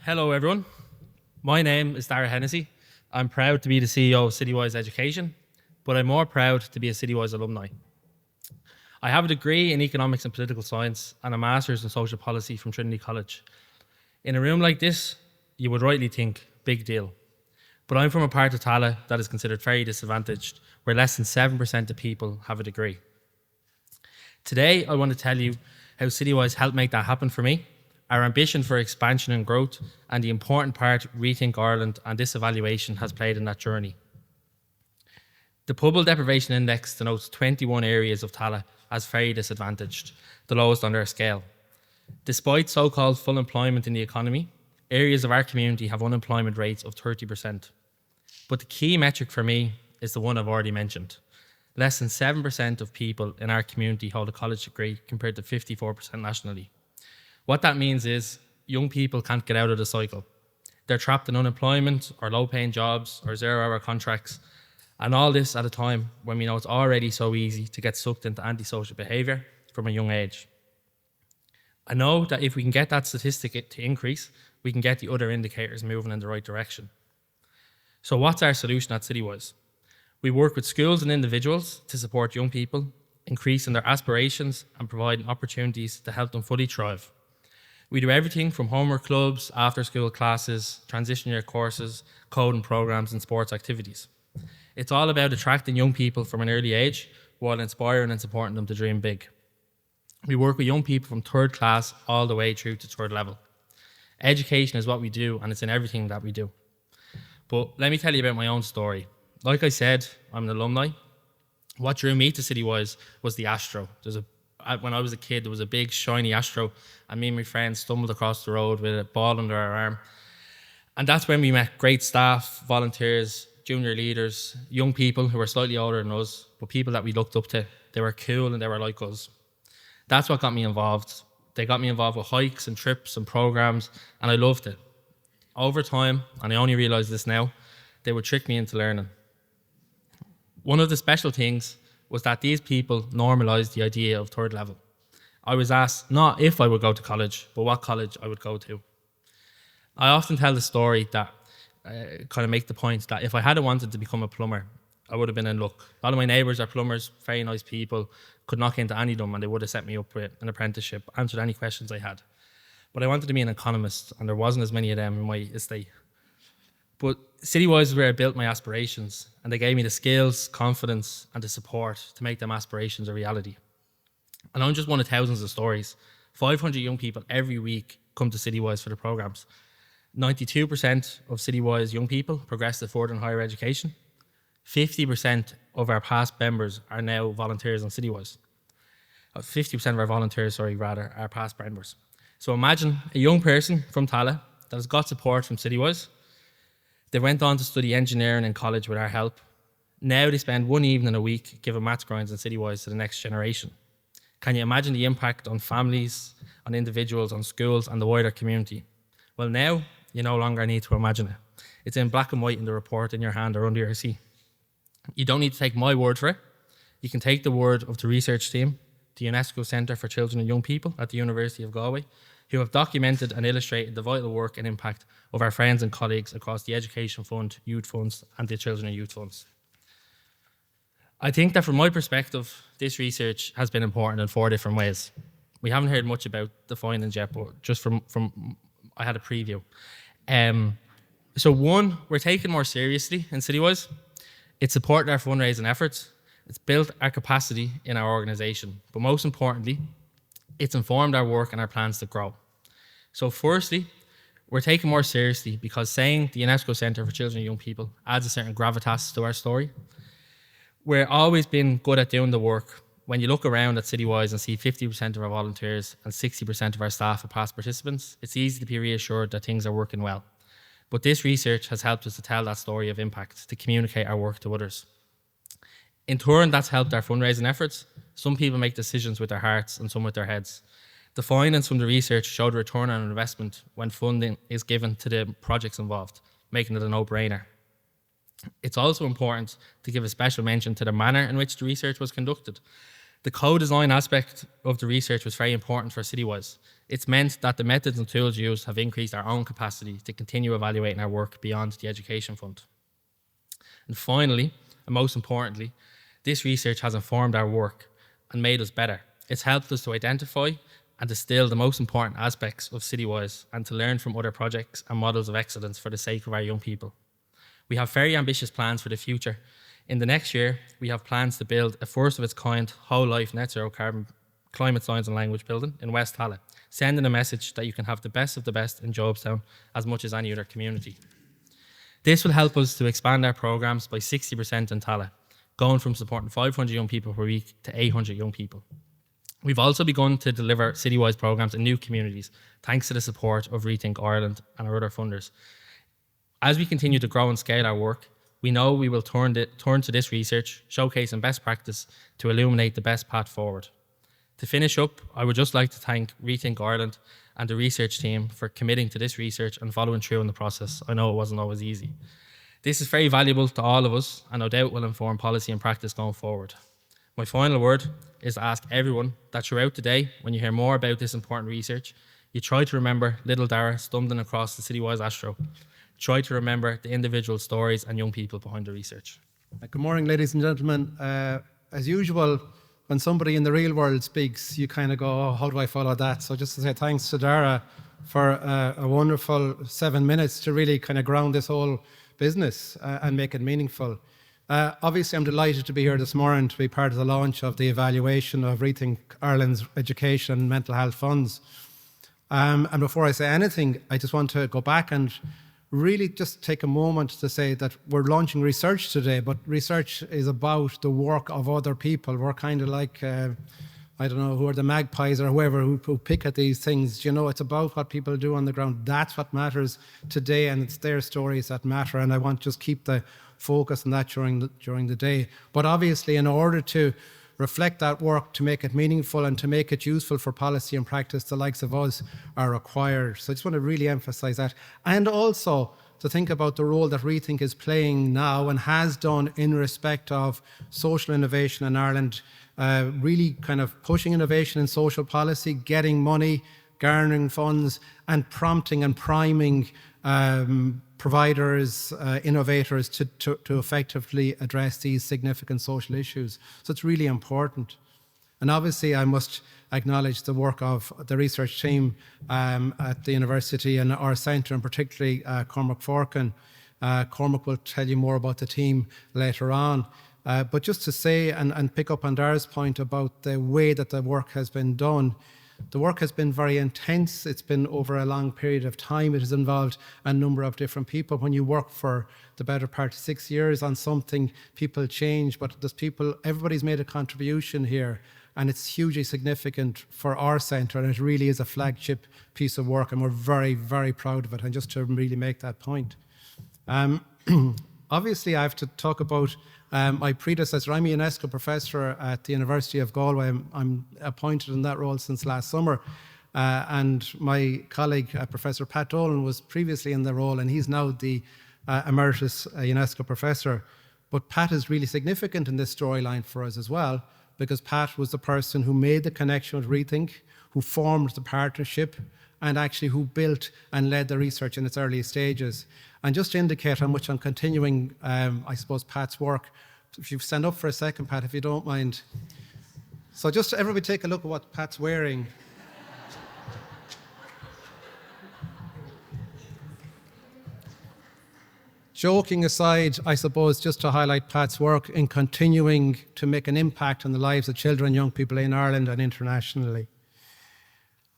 Hello, everyone. My name is Dara Hennessy. I'm proud to be the CEO of Citywise Education, but I'm more proud to be a Citywise alumni. I have a degree in economics and political science and a master's in social policy from Trinity College. In a room like this, you would rightly think, big deal. But I'm from a part of Tallaght that is considered very disadvantaged, where less than 7% of people have a degree. Today, I want to tell you how Citywise helped make that happen for me, our ambition for expansion and growth, and the important part Rethink Ireland and this evaluation has played in that journey. The Pupil Deprivation Index denotes 21 areas of Tallaght as very disadvantaged, the lowest on their scale. Despite so-called full employment in the economy, areas of our community have unemployment rates of 30%. But the key metric for me is the one I've already mentioned. Less than 7% of people in our community hold a college degree compared to 54% nationally. What that means is young people can't get out of the cycle. They're trapped in unemployment or low-paying jobs or zero-hour contracts, and all this at a time when we know it's already so easy to get sucked into antisocial behaviour from a young age. I know that if we can get that statistic to increase, we can get the other indicators moving in the right direction. So what's our solution at Citywise? We work with schools and individuals to support young people, increasing their aspirations and providing opportunities to help them fully thrive. We do everything from homework clubs, after-school classes, transition year courses, coding programs and sports activities. It's all about attracting young people from an early age while inspiring and supporting them to dream big. We work with young people from third class all the way through to third level. Education is what we do, and it's in everything that we do. But let me tell you about my own story. Like I said, I'm an alumni. What drew me to Citywise was the Astro. When I was a kid, there was a big shiny Astro, and me and my friends stumbled across the road with a ball under our arm. And that's when we met great staff, volunteers, junior leaders, young people who were slightly older than us, but people that we looked up to. They were cool and they were like us. That's what got me involved. They got me involved with hikes and trips and programs, and I loved it. Over time, and I only realised this now, they would trick me into learning. One of the special things was that these people normalised the idea of third level. I was asked not if I would go to college, but what college I would go to. I often tell the story that kind of make the point that if I had wanted to become a plumber, I would have been in luck. A lot of my neighbours are plumbers, very nice people, could knock into any of them and they would have set me up with an apprenticeship, answered any questions I had. But I wanted to be an economist and there wasn't as many of them in my estate. But Citywise is where I built my aspirations, and they gave me the skills, confidence and the support to make them aspirations a reality. And I'm just one of thousands of stories. 500 young people every week come to Citywise for the programs. 92% of Citywise young people progress to further and higher education. 50% of our past members are now volunteers on Citywise. 50% of our volunteers, are past members. So imagine a young person from Tallaght that has got support from Citywise. They went on to study engineering in college with our help. Now they spend one evening a week giving maths grinds in Citywise to the next generation. Can you imagine the impact on families, on individuals, on schools and the wider community? Well, now you no longer need to imagine it. It's in black and white in the report in your hand or under your seat. You don't need to take my word for it. You can take the word of the research team, the UNESCO Centre for Children and Young People at the University of Galway, who have documented and illustrated the vital work and impact of our friends and colleagues across the Education Fund, Youth Funds and the Children and Youth Funds. I think that from my perspective, this research has been important in 4 different ways. We haven't heard much about the findings yet, but just from I had a preview. So one, we're taken more seriously in Citywise. It's supported our fundraising efforts. It's built our capacity in our organisation. But most importantly, it's informed our work and our plans to grow. So firstly, we're taken more seriously because saying the UNESCO Centre for Children and Young People adds a certain gravitas to our story. We've always been good at doing the work. When you look around at Citywise and see 50% of our volunteers and 60% of our staff are past participants, it's easy to be reassured that things are working well. But this research has helped us to tell that story of impact, to communicate our work to others. In turn, that's helped our fundraising efforts. Some people make decisions with their hearts and some with their heads. The findings from the research showed a return on investment when funding is given to the projects involved, making it a no-brainer. It's also important to give a special mention to the manner in which the research was conducted. The co-design aspect of the research was very important for Citywise. It's meant that the methods and tools used have increased our own capacity to continue evaluating our work beyond the education fund. And finally, and most importantly, this research has informed our work and made us better. It's helped us to identify and distill the most important aspects of Citywise and to learn from other projects and models of excellence for the sake of our young people. We have very ambitious plans for the future. In the next year, we have plans to build a first of its kind whole life net zero carbon climate science and language building in West Tallaght, sending a message that you can have the best of the best in Jobstown as much as any other community. This will help us to expand our programs by 60% in Tallaght, going from supporting 500 young people per week to 800 young people. We've also begun to deliver Citywise programs in new communities, thanks to the support of Rethink Ireland and our other funders. As we continue to grow and scale our work, we know we will turn to this research, showcasing best practice to illuminate the best path forward. To finish up, I would just like to thank Rethink Ireland and the research team for committing to this research and following through in the process. I know it wasn't always easy. This is very valuable to all of us and no doubt will inform policy and practice going forward. My final word is to ask everyone that throughout the day, when you hear more about this important research, you try to remember little Dara stumbling across the Citywise Astro. Try to remember the individual stories and young people behind the research. Good morning, ladies and gentlemen. As usual, when somebody in the real world speaks, you kind of go, oh, how do I follow that? So just to say thanks to Dara for a wonderful 7 minutes to really kind of ground this whole business and make it meaningful. Obviously, I'm delighted to be here this morning to be part of the launch of the evaluation of Rethink Ireland's education and mental health funds. And before I say anything, I just want to go back and really just take a moment to say that we're launching research today, but research is about the work of other people. We're kind of like, I don't know, who are the magpies or whoever who pick at these things. You know, it's about what people do on the ground. That's what matters today, and it's their stories that matter. And I want to just keep the focus on that during the day. But obviously, in order to reflect that work, to make it meaningful and to make it useful for policy and practice, the likes of us are required. So I just want to really emphasise that. And also to think about the role that Rethink is playing now and has done in respect of social innovation in Ireland, really kind of pushing innovation in social policy, getting money, garnering funds, and prompting and priming providers, innovators to effectively address these significant social issues. So it's really important. And obviously I must acknowledge the work of the research team at the university and our centre, and particularly Cormac Forkin. Cormac will tell you more about the team later on. But just to say and pick up on Dara's point about the way that the work has been done, the work has been very intense. It's been over a long period of time. It has involved a number of different people. When you work for the better part of 6 years on something, people change, but everybody's made a contribution here, and it's hugely significant for our centre, and it really is a flagship piece of work, and we're very, very proud of it. And just to really make that point. Obviously, I have to talk about my predecessor. I'm a UNESCO professor at the University of Galway. I'm appointed in that role since last summer. And my colleague, Professor Pat Dolan, was previously in the role, and he's now the emeritus UNESCO professor. But Pat is really significant in this storyline for us as well, because Pat was the person who made the connection with Rethink, who formed the partnership, and actually who built and led the research in its early stages. And just to indicate how much I'm continuing, I suppose, Pat's work, if you stand up for a second, Pat, if you don't mind. So just everybody take a look at what Pat's wearing. Joking aside, I suppose, just to highlight Pat's work in continuing to make an impact on the lives of children and young people in Ireland and internationally.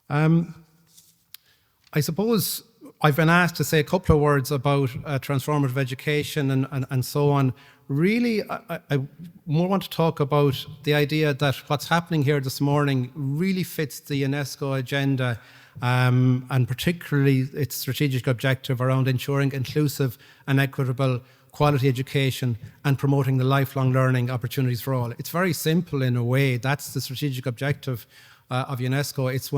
I suppose I've been asked to say a couple of words about transformative education and so on. Really, I more want to talk about the idea that what's happening here this morning really fits the UNESCO agenda, and particularly its strategic objective around ensuring inclusive and equitable quality education and promoting the lifelong learning opportunities for all. It's very simple in a way. That's the strategic objective of UNESCO. It's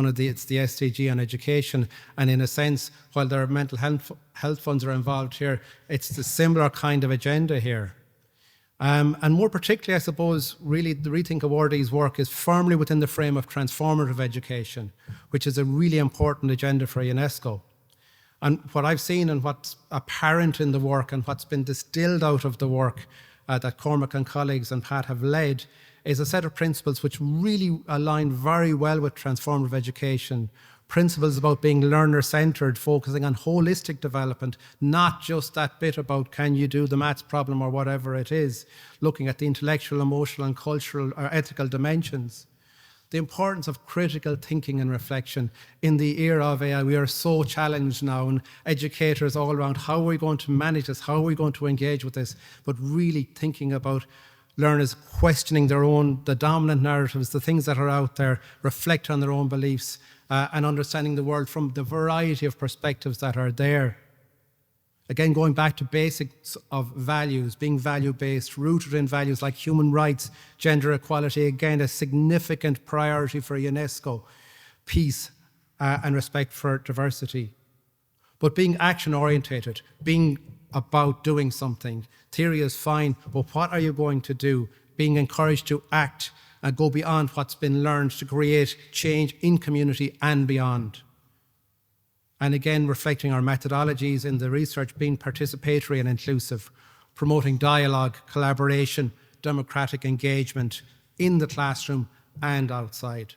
the SDG on education, and in a sense, while their mental health funds are involved here, it's the similar kind of agenda here. And more particularly, I suppose, really the Rethink awardees' work is firmly within the frame of transformative education, which is a really important agenda for UNESCO. And what I've seen and what's apparent in the work and what's been distilled out of the work that Cormac and colleagues and Pat have led is a set of principles which really align very well with transformative education. Principles about being learner-centred, focusing on holistic development, not just that bit about can you do the maths problem or whatever it is, looking at the intellectual, emotional and cultural or ethical dimensions. The importance of critical thinking and reflection in the era of AI. We are so challenged now, and educators all around, how are we going to manage this? How are we going to engage with this? But really thinking about learners questioning the dominant narratives, the things that are out there, reflect on their own beliefs, and understanding the world from the variety of perspectives that are there. Again, going back to basics of values, being value-based, rooted in values like human rights, gender equality, again, a significant priority for UNESCO, peace and respect for diversity. But being action-orientated, being about doing something. Theory is fine, but what are you going to do? Being encouraged to act and go beyond what's been learned to create change in community and beyond. And again, reflecting our methodologies in the research, being participatory and inclusive, promoting dialogue, collaboration, democratic engagement in the classroom and outside.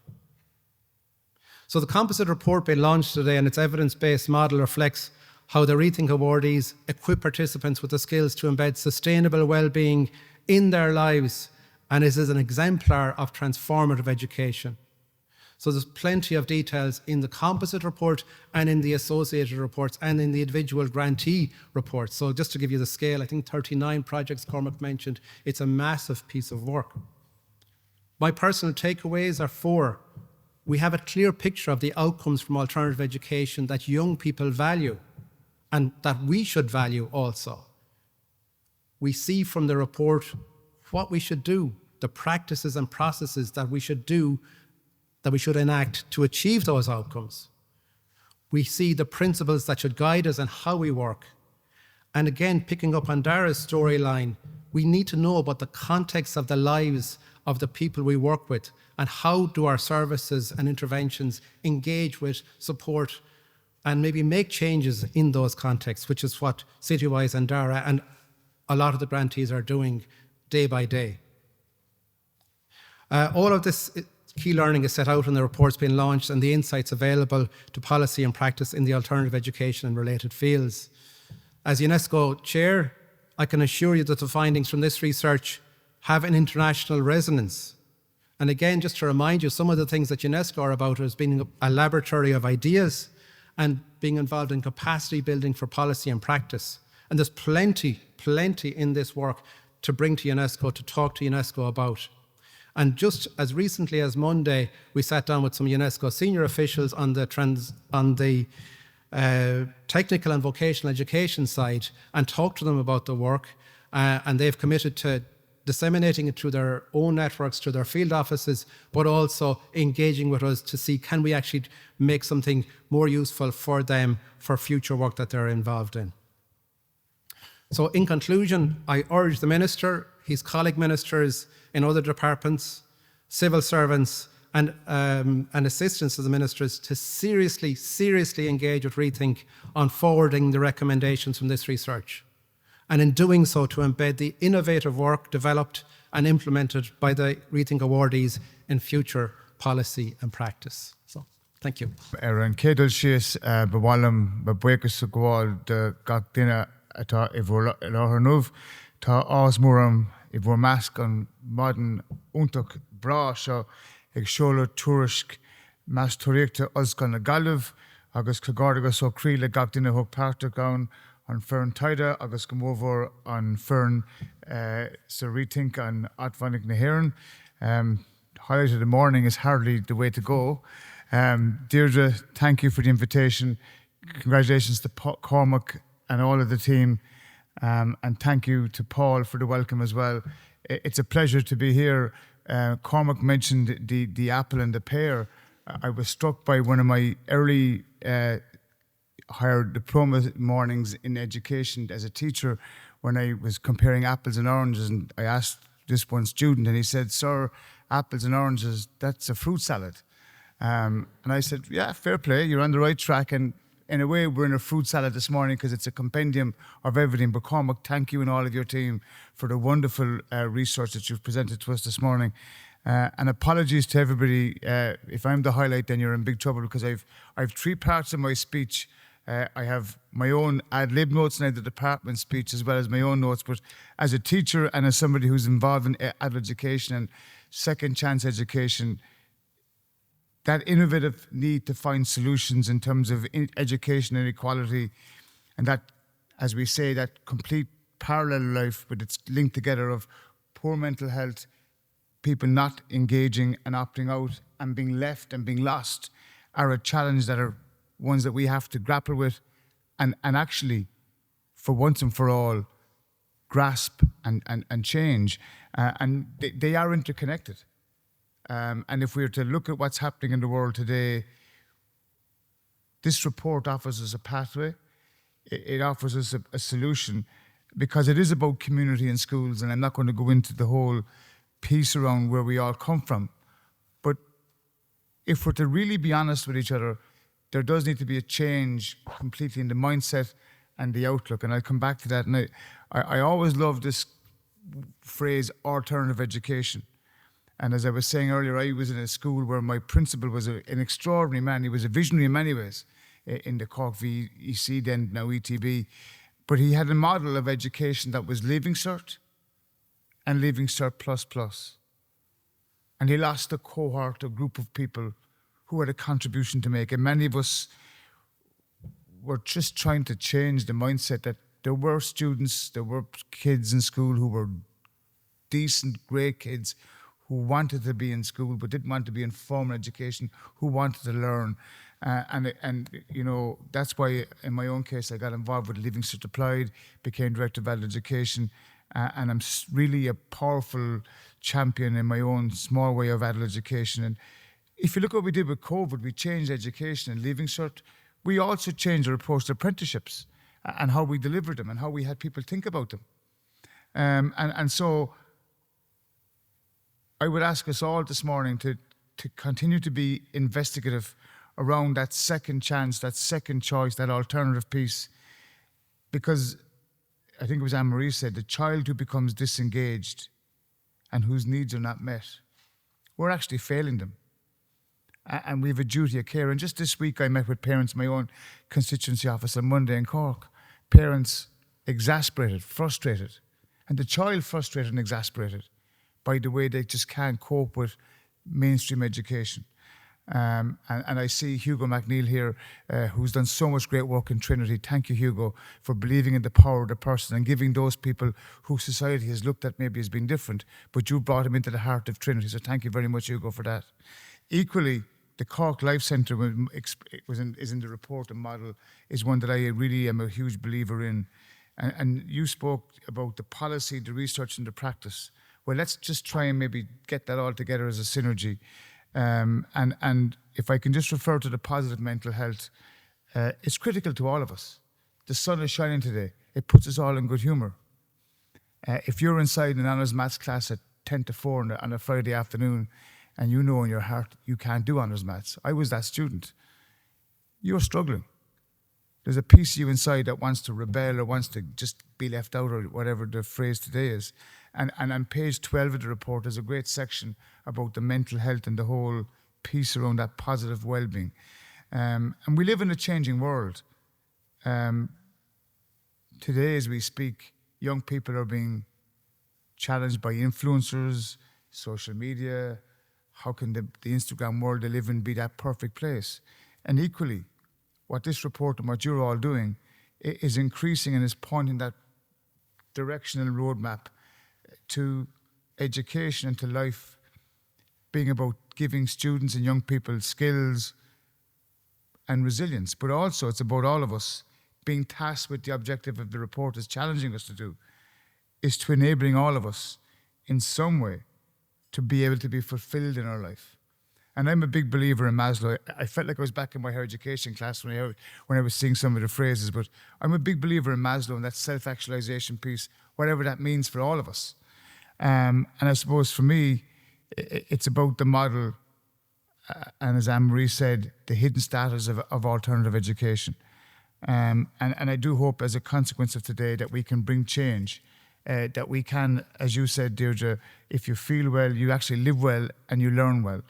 So the composite report being launched today and its evidence-based model reflects how the Rethink awardees equip participants with the skills to embed sustainable well-being in their lives, and it is an exemplar of transformative education. So there's plenty of details in the composite report and in the associated reports and in the individual grantee reports. So just to give you the scale, I think 39 projects Cormac mentioned. It's a massive piece of work. My personal takeaways are 4. We have a clear picture of the outcomes from alternative education that young people value and that we should value also. We see from the report what we should do, the practices and processes that we should do, that we should enact to achieve those outcomes. We see the principles that should guide us and how we work. And again, picking up on Dara's storyline, we need to know about the context of the lives of the people we work with and how do our services and interventions engage with, support, and maybe make changes in those contexts, which is what Citywise and Dara and a lot of the grantees are doing day by day. All of this key learning is set out in the reports being launched and the insights available to policy and practice in the alternative education and related fields. As UNESCO Chair, I can assure you that the findings from this research have an international resonance. And again, just to remind you, some of the things that UNESCO are about is being a laboratory of ideas and being involved in capacity building for policy and practice. And there's plenty in this work to bring to UNESCO, to talk to UNESCO about. And just as recently as Monday, we sat down with some UNESCO senior officials on the technical and vocational education side and talked to them about the work. And they've committed to disseminating it through their own networks, to their field offices, but also engaging with us to see can we actually make something more useful for them for future work that they're involved in. So in conclusion, I urge the Minister, his colleague ministers in other departments, civil servants and assistants to the ministers to seriously engage with Rethink on forwarding the recommendations from this research. And in doing so, to embed the innovative work developed and implemented by the Rethink awardees in future policy and practice. So, thank you. An cédal síos bhhailm ba buchas sa gháil de gach duine atá I bhur látharnumh tá ásmúram I bhur measc an maidin úntach brá seo ag seoladh tuairisc meastóireachta oscail na Gaillimh agus clogár agus ó críle gach duine thug páirteach ann an fearn taide agus go mómhór an fearn sa Rethink an Admhainnig na hÉireann. Highlight of the morning is hardly the way to go. Deirdre, thank you for the invitation. Congratulations to Cormac and all of the team. And thank you to Paul for the welcome as well. It's a pleasure to be here. Cormac mentioned the apple and the pear. I was struck by one of my early higher diploma mornings in education as a teacher when I was comparing apples and oranges, and I asked this one student, and he said, "Sir, apples and oranges, that's a fruit salad." And I said, "Yeah, fair play, you're on the right track." And in a way, we're in a fruit salad this morning because it's a compendium of everything. But Cormac, thank you and all of your team for the wonderful research that you've presented to us this morning. And apologies to everybody. If I'm the highlight, then you're in big trouble, because I've 3 parts of my speech. I have my own ad-lib notes and I have the department speech as well as my own notes. But as a teacher and as somebody who's involved in adult education and second chance education, that innovative need to find solutions in terms of education and equality, and that, as we say, that complete parallel life, but it's linked together, of poor mental health, people not engaging and opting out and being left and being lost, are a challenge that are ones that we have to grapple with and actually, for once and for all, grasp and change. And they are interconnected. And if we were to look at what's happening in the world today, this report offers us a pathway. It offers us a solution, because it is about community and schools. And I'm not going to go into the whole piece around where we all come from. But if we're to really be honest with each other, there does need to be a change completely in the mindset and the outlook. And I'll come back to that. And I always love this phrase, alternative education. And as I was saying earlier, I was in a school where my principal was an extraordinary man. He was a visionary in many ways in the Cork VEC, then now ETB. But he had a model of education that was Leaving Cert and Leaving Cert plus. And he lost a cohort, a group of people who had a contribution to make. And many of us were just trying to change the mindset that there were students, there were kids in school who were decent, great kids who wanted to be in school but didn't want to be in formal education, who wanted to learn. And you know, that's why in my own case I got involved with Leaving Cert Applied, became Director of Adult Education, and I'm really a powerful champion in my own small way of adult education. And if you look at what we did with COVID, we changed education and Leaving Cert. We also changed our approach to apprenticeships and how we delivered them and how we had people think about them. And so I would ask us all this morning to continue to be investigative around that second chance, that second choice, that alternative piece. Because I think it was Anne-Marie said, the child who becomes disengaged and whose needs are not met, we're actually failing them. And we have a duty of care. And just this week I met with parents in my own constituency office on Monday in Cork. Parents exasperated, frustrated, and the child frustrated and exasperated by the way they just can't cope with mainstream education. And I see Hugo McNeil here, who's done so much great work in Trinity. Thank you, Hugo, for believing in the power of the person and giving those people who society has looked at maybe as being different, but you brought them into the heart of Trinity. So thank you very much, Hugo, for that. Equally, the Cork Life Centre is in the report and model, is one that I really am a huge believer in. And you spoke about the policy, the research and the practice. Well, let's just try and maybe get that all together as a synergy. And if I can just refer to the positive mental health, it's critical to all of us. The sun is shining today. It puts us all in good humour. If you're inside an honours maths class at 10 to 4 on a Friday afternoon, and you know in your heart you can't do honours maths, I was that student, you're struggling. There's a piece of you inside that wants to rebel or wants to just be left out, or whatever the phrase today is. And on page 12 of the report, there's a great section about the mental health and the whole piece around that positive well-being. And we live in a changing world. Today, as we speak, young people are being challenged by influencers, social media. How can the Instagram world they live in be that perfect place? And equally, what this report and what you're all doing is increasing and is pointing that directional roadmap to education and to life, being about giving students and young people skills and resilience. But also it's about all of us being tasked with the objective of the report is challenging us to do, is to enabling all of us in some way to be able to be fulfilled in our life. And I'm a big believer in Maslow. I felt like I was back in my higher education class when I was seeing some of the phrases, but I'm a big believer in Maslow and that self-actualization piece, whatever that means for all of us. And I suppose for me, it's about the model, and as Anne-Marie said, the hidden status of alternative education. And I do hope as a consequence of today that we can bring change, that we can, as you said, Deirdre, if you feel well, you actually live well and you learn well.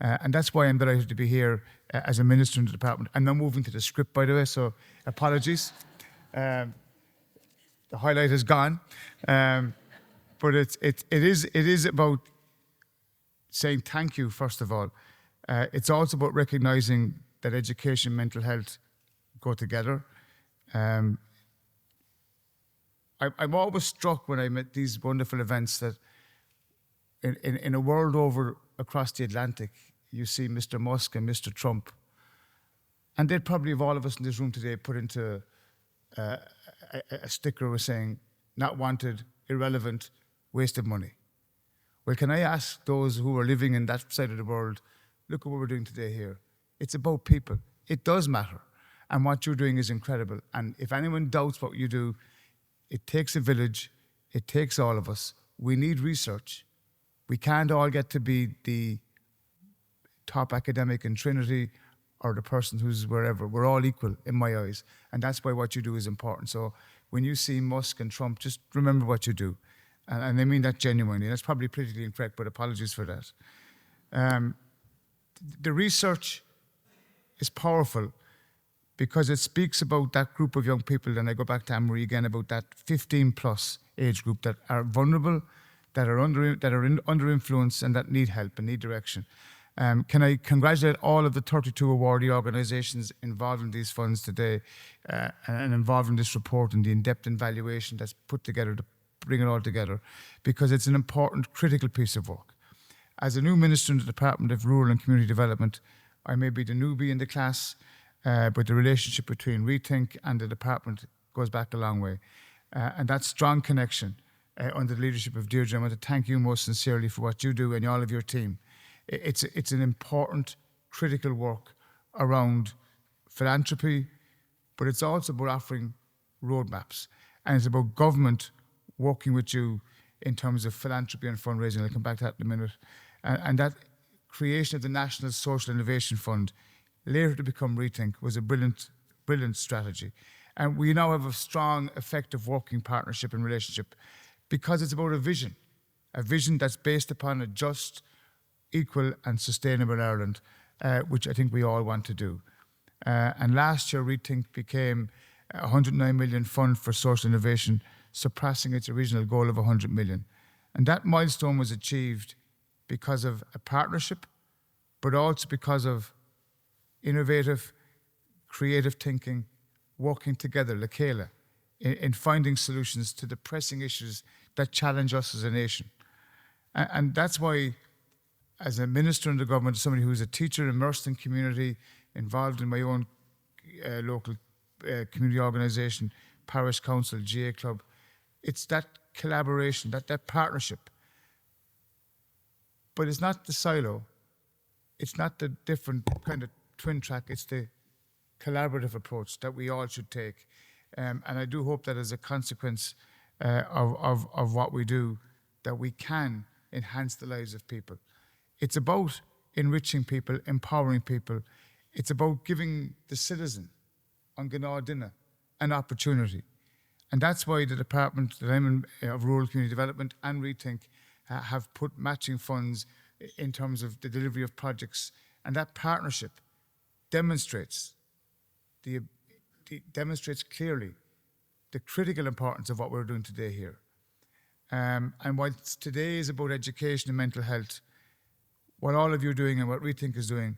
And that's why I'm delighted to be here as a minister in the department. I'm now moving to the script, by the way, so apologies. The highlight is gone. But it is about saying thank you, first of all. It's also about recognising that education and mental health go together. I'm always struck when I'm at these wonderful events that in a world over across the Atlantic, you see Mr. Musk and Mr. Trump, and they'd probably have all of us in this room today put into a sticker with saying, not wanted, irrelevant, waste of money. Well, can I ask those who are living in that side of the world, look at what we're doing today here. It's about people. It does matter. And what you're doing is incredible. And if anyone doubts what you do, it takes a village. It takes all of us. We need research. We can't all get to be the top academic in Trinity or the person who's wherever. We're all equal in my eyes. And that's why what you do is important. So when you see Musk and Trump, just remember what you do. And I mean that genuinely. That's probably politically incorrect, but apologies for that. The research is powerful because it speaks about that group of young people, and I go back to Anne-Marie again, about that 15 plus age group that are vulnerable, that are under influence and that need help and need direction. Can I congratulate all of the 32 awardee organisations involved in these funds today and involved in this report and the in-depth evaluation that's put together to bring it all together, because it's an important, critical piece of work. As a new minister in the Department of Rural and Community Development, I may be the newbie in the class, but the relationship between Rethink and the department goes back a long way. And that strong connection under the leadership of Deirdre, I want to thank you most sincerely for what you do and all of your team. It's an important, critical work around philanthropy, but it's also about offering roadmaps. And it's about government working with you in terms of philanthropy and fundraising. I'll come back to that in a minute. And that creation of the National Social Innovation Fund, later to become Rethink, was a brilliant, brilliant strategy. And we now have a strong, effective working partnership and relationship because it's about a vision that's based upon a just, equal and sustainable Ireland, which I think we all want to do. And last year, Rethink became a 109 million fund for social innovation, surpassing its original goal of 100 million. And that milestone was achieved because of a partnership, but also because of innovative, creative thinking, working together, Lakela, in finding solutions to the pressing issues that challenge us as a nation. And that's why, as a minister in the government, somebody who's a teacher, immersed in community, involved in my own local community organisation, parish council, GA club, it's that collaboration, that partnership. But it's not the silo. It's not the different kind of twin track. It's the collaborative approach that we all should take. And I do hope that as a consequence of what we do, that we can enhance the lives of people. It's about enriching people, empowering people. It's about giving the citizen on Gná Dinna an opportunity. And that's why the department that I'm in, of Rural Community Development and Rethink have put matching funds in terms of the delivery of projects. And that partnership demonstrates clearly the critical importance of what we're doing today here. And whilst today is about education and mental health, what all of you are doing and what Rethink is doing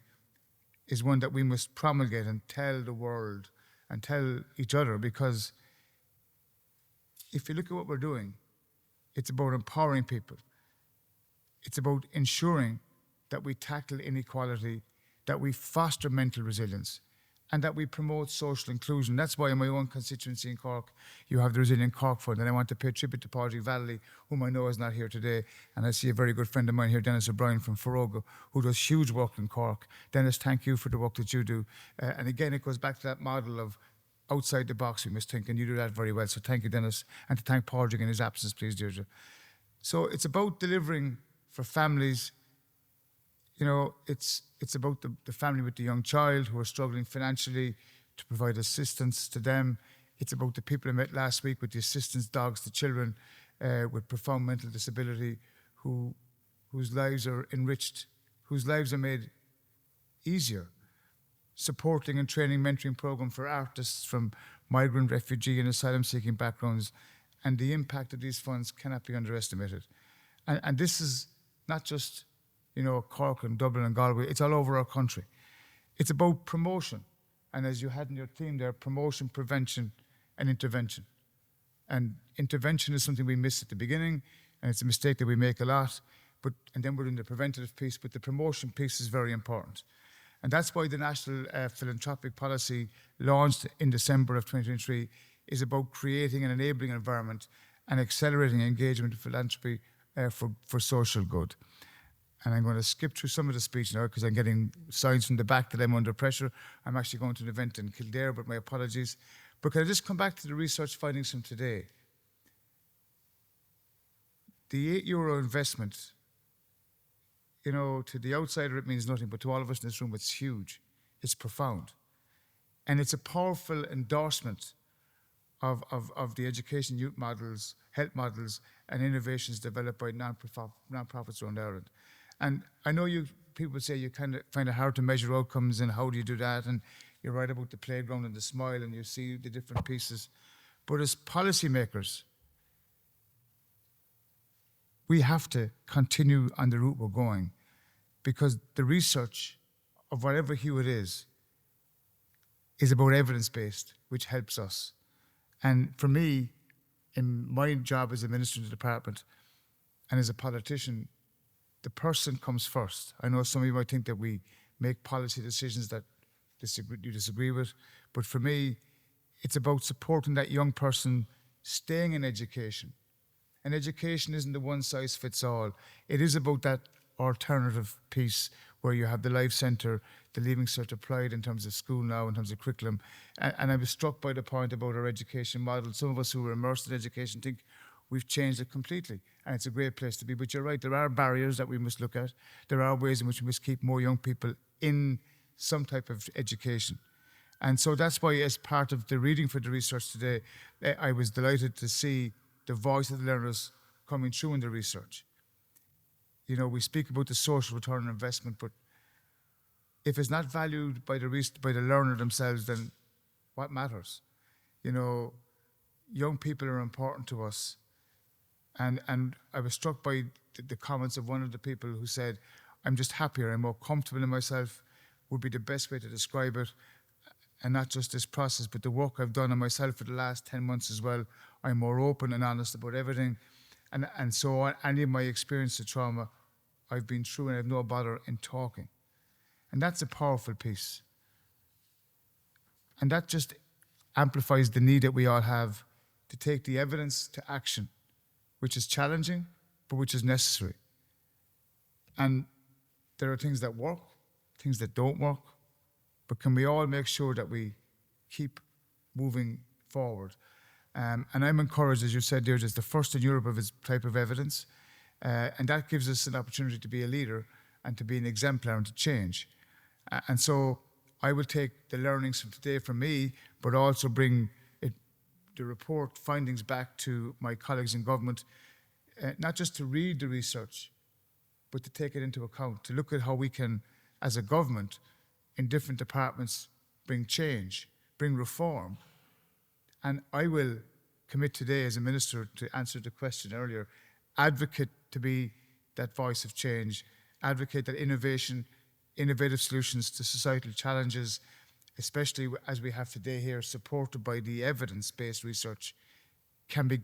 is one that we must promulgate and tell the world and tell each other, because if you look at what we're doing, it's about empowering people. It's about ensuring that we tackle inequality, that we foster mental resilience, and that we promote social inclusion. That's why in my own constituency in Cork, you have the Resilient Cork Fund, and I want to pay tribute to Padraig Valley, whom I know is not here today, and I see a very good friend of mine here, Dennis O'Brien from Ferogo, who does huge work in Cork. Dennis, thank you for the work that you do. And again, it goes back to that model of outside the box we must think, and you do that very well. So thank you, Dennis, and to thank Padraig in his absence, please, Deirdre. So it's about delivering for families. You know, it's about the family with the young child who are struggling financially, to provide assistance to them. It's about the people I met last week with the assistance dogs to children with profound mental disability whose lives are enriched, whose lives are made easier. Supporting and training mentoring program for artists from migrant, refugee and asylum seeking backgrounds. And the impact of these funds cannot be underestimated. And this is not just, you know, Cork and Dublin and Galway, it's all over our country. It's about promotion. And as you had in your theme there, promotion, prevention and intervention. And intervention is something we miss at the beginning, and it's a mistake that we make a lot. And then we're in the preventative piece, but the promotion piece is very important. And that's why the National Philanthropic Policy, launched in December of 2023, is about creating an enabling environment and accelerating engagement in philanthropy for social good. And I'm going to skip through some of the speech now because I'm getting signs from the back that I'm under pressure. I'm actually going to an event in Kildare, but my apologies. But can I just come back to the research findings from today? The €8 investment, you know, to the outsider it means nothing, but to all of us in this room it's huge. It's profound. And it's a powerful endorsement of the education youth models, health models and innovations developed by non-profits around Ireland. And I know people say you kind of find it hard to measure outcomes and how do you do that, and you're right about the playground and the smile and you see the different pieces. But as policymakers, we have to continue on the route we're going, because the research of whatever hue it is about evidence-based, which helps us. And for me, in my job as a minister in the department and as a politician, the person comes first. I know some of you might think that we make policy decisions that you disagree with, but for me, it's about supporting that young person staying in education. And education isn't the one-size-fits-all. It is about that alternative piece where you have the Life Centre, the Leaving Cert applied in terms of school now, in terms of curriculum. And I was struck by the point about our education model. Some of us who are immersed in education think we've changed it completely, and it's a great place to be. But you're right, there are barriers that we must look at. There are ways in which we must keep more young people in some type of education. And so that's why, as part of the reading for the research today, I was delighted to see the voice of the learners coming through in the research. You know, we speak about the social return on investment, but if it's not valued by the learner themselves, then what matters? You know, young people are important to us. And I was struck by the comments of one of the people who said, I'm just happier, I'm more comfortable in myself, would be the best way to describe it. And not just this process, but the work I've done on myself for the last 10 months as well. I'm more open and honest about everything. And so any of my experience of trauma I've been through, and I have no bother in talking. And that's a powerful piece. And that just amplifies the need that we all have to take the evidence to action, which is challenging, but which is necessary. And there are things that work, things that don't work, but can we all make sure that we keep moving forward? And I'm encouraged, as you said, Deirdre, it's the first in Europe of its type of evidence. And that gives us an opportunity to be a leader and to be an exemplar and to change. And so I will take the learnings from today from me, but also bring the report findings back to my colleagues in government, not just to read the research, but to take it into account, to look at how we can, as a government, in different departments, bring change, bring reform. And I will commit today as a minister to answer the question earlier, advocate to be that voice of change, advocate that innovative solutions to societal challenges, especially as we have today here, supported by the evidence-based research,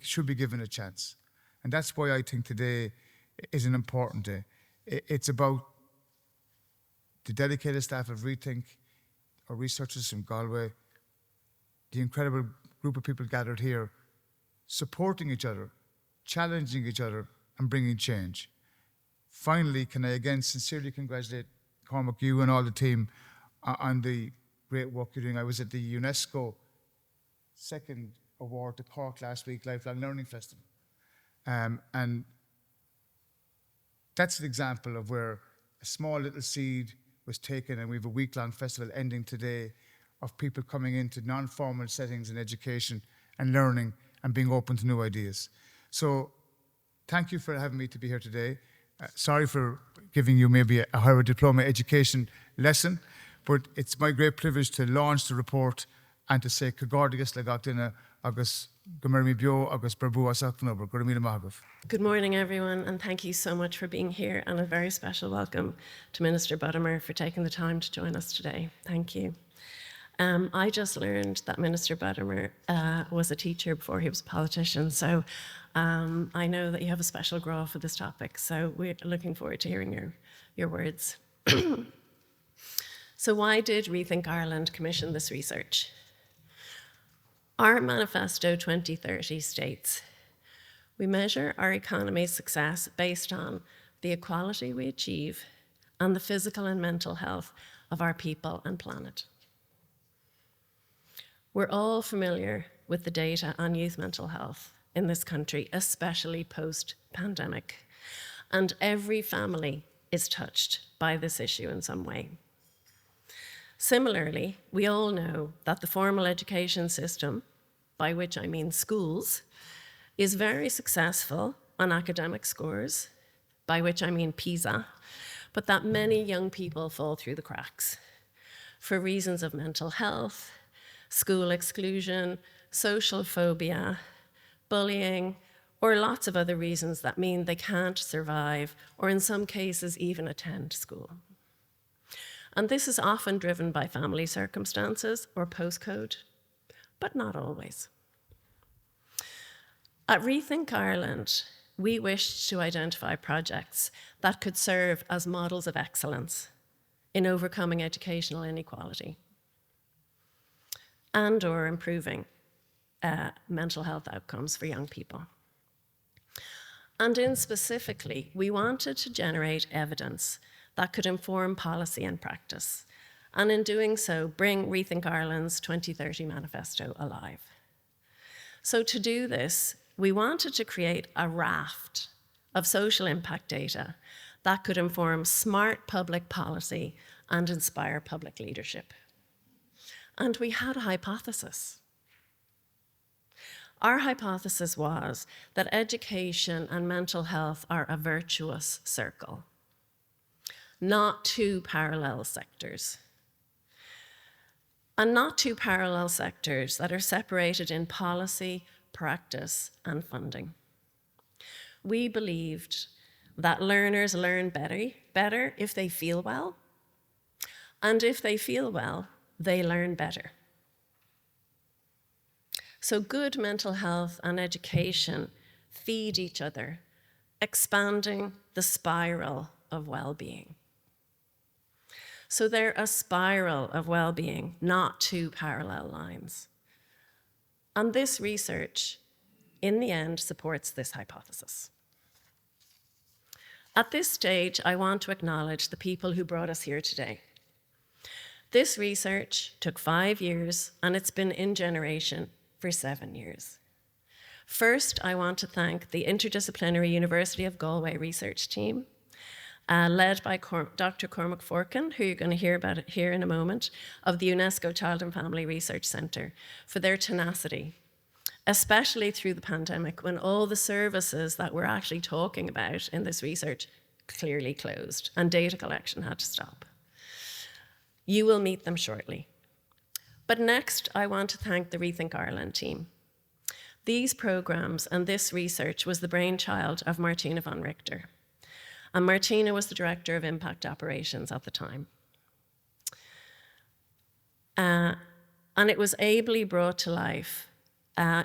should be given a chance. And that's why I think today is an important day. It's about the dedicated staff of Rethink, our researchers from Galway, the incredible group of people gathered here, supporting each other, challenging each other, and bringing change. Finally, can I again sincerely congratulate Cormac, you and all the team on the great work you're doing. I was at the UNESCO second award to Cork last week, Lifelong Learning Festival. And that's an example of where a small little seed was taken, and we have a week-long festival ending today of people coming into non-formal settings in education and learning and being open to new ideas. So thank you for having me to be here today. Sorry for giving you maybe a higher diploma education lesson, but it's my great privilege to launch the report and to say Cagordagus Lagactina agus Gomermi Bio agus Berbu Asaknober Gormina Mahagov. Good morning, everyone, and thank you so much for being here, and a very special welcome to Minister Buttimer for taking the time to join us today. Thank you. I just learned that Minister Buttimer was a teacher before he was a politician, so I know that you have a special grow for this topic, so we're looking forward to hearing your words. So why did Rethink Ireland commission this research? Our Manifesto 2030 states, we measure our economy's success based on the equality we achieve and the physical and mental health of our people and planet. We're all familiar with the data on youth mental health in this country, especially post-pandemic, and every family is touched by this issue in some way. Similarly, we all know that the formal education system, by which I mean schools, is very successful on academic scores, by which I mean PISA, but that many young people fall through the cracks for reasons of mental health, school exclusion, social phobia, bullying, or lots of other reasons that mean they can't survive, or in some cases even attend school. And this is often driven by family circumstances or postcode, but not always. At Rethink Ireland, we wished to identify projects that could serve as models of excellence in overcoming educational inequality and/or improving mental health outcomes for young people. And specifically, we wanted to generate evidence that could inform policy and practice, and in doing so, bring Rethink Ireland's 2030 manifesto alive. So to do this, we wanted to create a raft of social impact data that could inform smart public policy and inspire public leadership. And we had a hypothesis. Our hypothesis was that education and mental health are a virtuous circle, not two parallel sectors. And not two parallel sectors that are separated in policy, practice, and funding. We believed that learners learn better if they feel well, and if they feel well, they learn better. So good mental health and education feed each other, expanding the spiral of well-being. So they're a spiral of well-being, not two parallel lines. And this research, in the end, supports this hypothesis. At this stage, I want to acknowledge the people who brought us here today. This research took 5 years, and it's been in generation for 7 years. First, I want to thank the interdisciplinary University of Galway research team, led by Dr. Cormac Forkin, who you're going to hear about it here in a moment, of the UNESCO Child and Family Research Centre, for their tenacity, especially through the pandemic, when all the services that we're actually talking about in this research clearly closed and data collection had to stop. You will meet them shortly. But next, I want to thank the Rethink Ireland team. These programs and this research was the brainchild of Martina von Richter. And Martina was the Director of Impact Operations at the time. And it was ably brought to life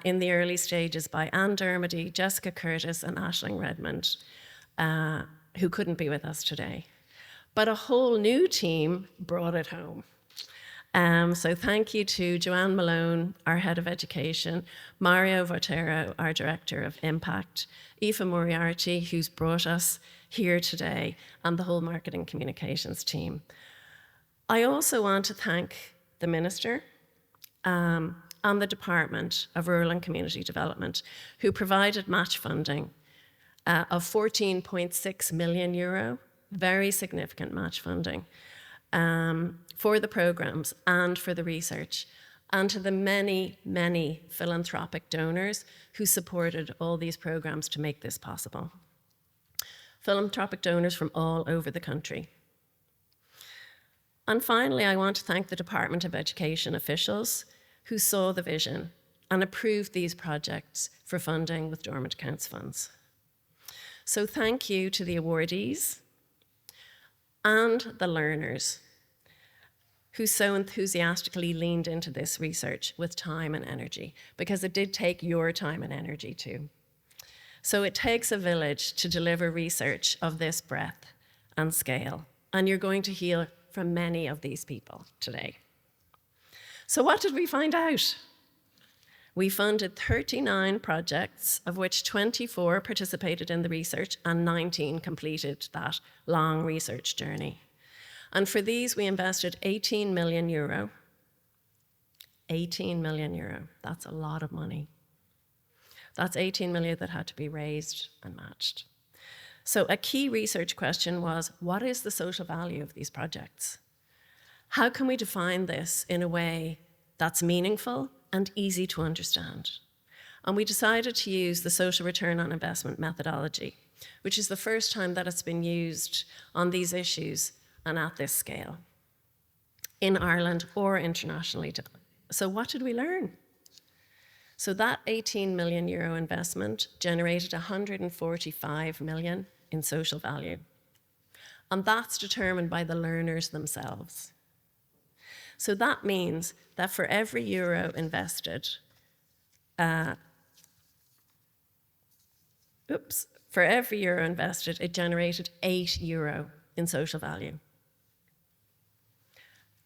in the early stages by Anne Dermody, Jessica Curtis, and Aisling Redmond, who couldn't be with us today. But a whole new team brought it home. So thank you to Joanne Malone, our Head of Education, Mario Votero, our Director of Impact, Aoife Moriarty, who's brought us here today, and the whole Marketing Communications team. I also want to thank the Minister and the Department of Rural and Community Development, who provided match funding of €14.6 million, very significant match funding, for the programmes and for the research, and to the many, many philanthropic donors who supported all these programmes to make this possible. Philanthropic donors from all over the country. And finally, I want to thank the Department of Education officials who saw the vision and approved these projects for funding with dormant accounts funds. So thank you to the awardees and the learners who so enthusiastically leaned into this research with time and energy, because it did take your time and energy too. So it takes a village to deliver research of this breadth and scale, and you're going to hear from many of these people today. So what did we find out? We funded 39 projects, of which 24 participated in the research and 19 completed that long research journey. And for these, we invested €18 million. €18 million, that's a lot of money. That's 18 million that had to be raised and matched. So a key research question was, what is the social value of these projects? How can we define this in a way that's meaningful and easy to understand? And we decided to use the social return on investment methodology, which is the first time that it's been used on these issues and at this scale, in Ireland or internationally. So what did we learn? So that €18 million investment generated 145 million in social value. And that's determined by the learners themselves. So that means that for every euro invested, it generated €8 in social value.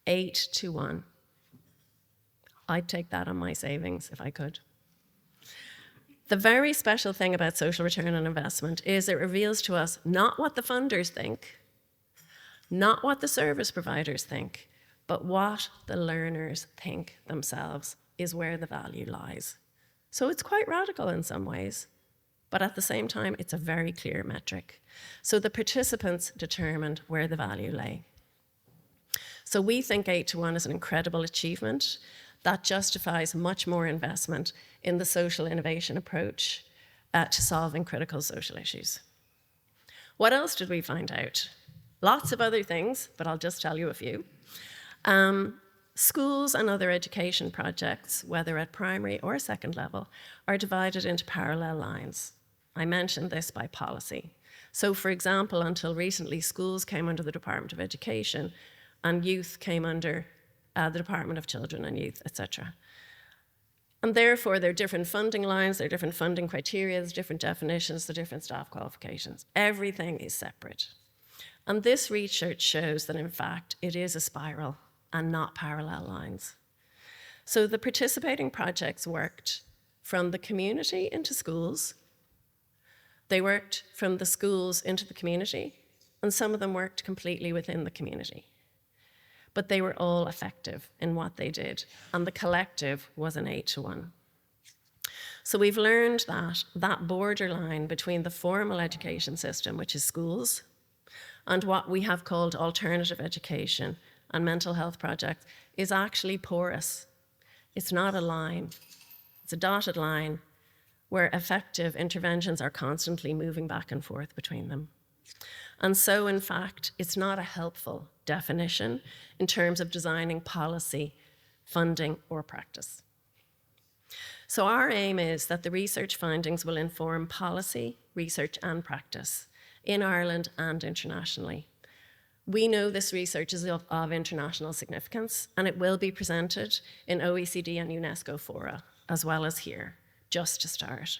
8 to 1. I'd take that on my savings if I could. The very special thing about social return on investment is it reveals to us not what the funders think, not what the service providers think, but what the learners think themselves is where the value lies. So it's quite radical in some ways, but at the same time, it's a very clear metric. So the participants determined where the value lay. So we think 8 to 1 is an incredible achievement that justifies much more investment in the social innovation approach to solving critical social issues. What else did we find out? Lots of other things, but I'll just tell you a few. Schools and other education projects, whether at primary or second level, are divided into parallel lines. I mentioned this by policy. So for example, until recently, schools came under the Department of Education and youth came under the Department of Children and Youth, etc. And therefore, there are different funding lines, there are different funding criteria, there's different definitions, there are different staff qualifications. Everything is separate. And this research shows that, in fact, it is a spiral and not parallel lines. So the participating projects worked from the community into schools. They worked from the schools into the community, and some of them worked completely within the community. But they were all effective in what they did, and the collective was an 8 to 1. So we've learned that that borderline between the formal education system, which is schools, and what we have called alternative education and mental health projects is actually porous. It's not a line. It's a dotted line where effective interventions are constantly moving back and forth between them. And so, in fact, it's not a helpful definition in terms of designing policy, funding, or practice. So our aim is that the research findings will inform policy, research, and practice in Ireland and internationally. We know this research is of international significance, and it will be presented in OECD and UNESCO fora, as well as here, just to start.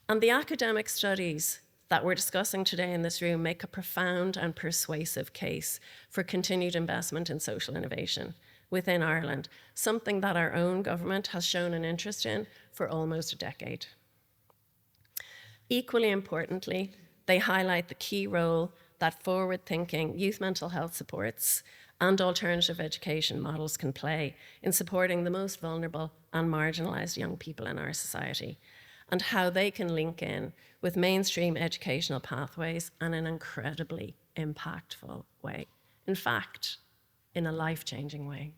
And the academic studies that we're discussing today in this room make a profound and persuasive case for continued investment in social innovation within Ireland, something that our own government has shown an interest in for almost a decade. Equally importantly, they highlight the key role that forward-thinking youth mental health supports and alternative education models can play in supporting the most vulnerable and marginalised young people in our society, and how they can link in with mainstream educational pathways in an incredibly impactful way. In fact, in a life-changing way.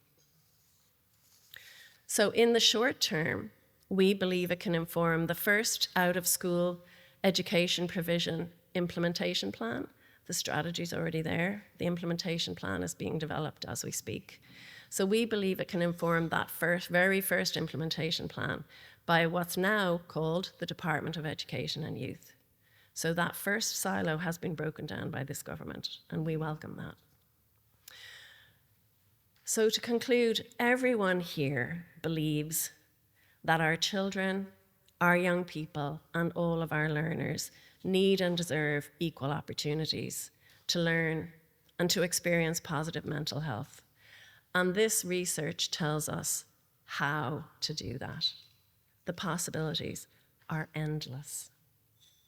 So in the short term, we believe it can inform the first out-of-school education provision implementation plan. The strategy's already there. The implementation plan is being developed as we speak. So we believe it can inform that very first implementation plan by what's now called the Department of Education and Youth. So that first silo has been broken down by this government, and we welcome that. So to conclude, everyone here believes that our children, our young people, and all of our learners need and deserve equal opportunities to learn and to experience positive mental health. And this research tells us how to do that. The possibilities are endless.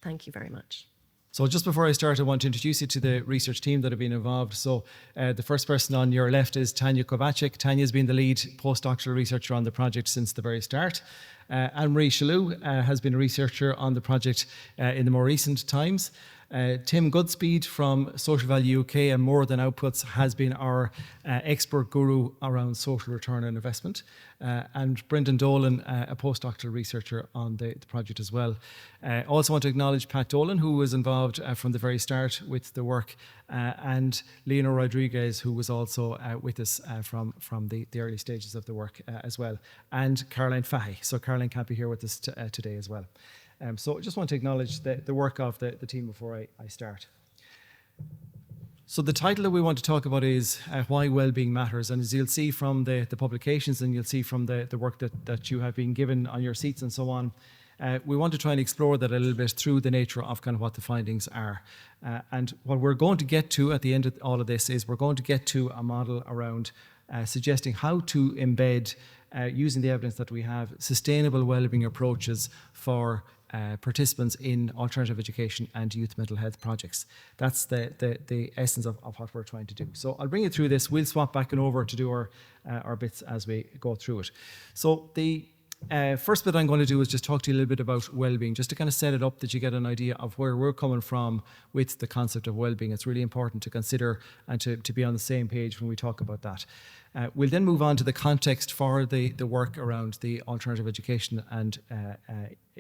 Thank you very much. So just before I start, I want to introduce you to the research team that have been involved. So the first person on your left is Tanya Kovacic. Tanya's been the lead postdoctoral researcher on the project since the very start. Anne-Marie Chalou has been a researcher on the project in the more recent times. Tim Goodspeed from Social Value UK and More Than Outputs has been our expert guru around social return on investment. And Brendan Dolan, a postdoctoral researcher on the project as well. Also want to acknowledge Pat Dolan, who was involved from the very start with the work, and Leonor Rodriguez, who was also with us from the early stages of the work as well, and Caroline Fahy. So Caroline can't be here with us today as well. So I just want to acknowledge the work of the team before I start. So the title that we want to talk about is Why Wellbeing Matters. And as you'll see from the publications, and you'll see from the work that you have been given on your seats and so on, we want to try and explore that a little bit through the nature of kind of what the findings are. And what we're going to get to at the end of all of this is we're going to get to a model around suggesting how to embed, using the evidence that we have, sustainable wellbeing approaches for participants in alternative education and youth mental health projects. That's the essence of what we're trying to do. So I'll bring you through this. We'll swap back and over to do our bits as we go through it. So the first bit I'm going to do is just talk to you a little bit about well-being, just to kind of set it up that you get an idea of where we're coming from with the concept of well-being. It's really important to consider and to be on the same page when we talk about that. We'll then move on to the context for the work around the alternative education and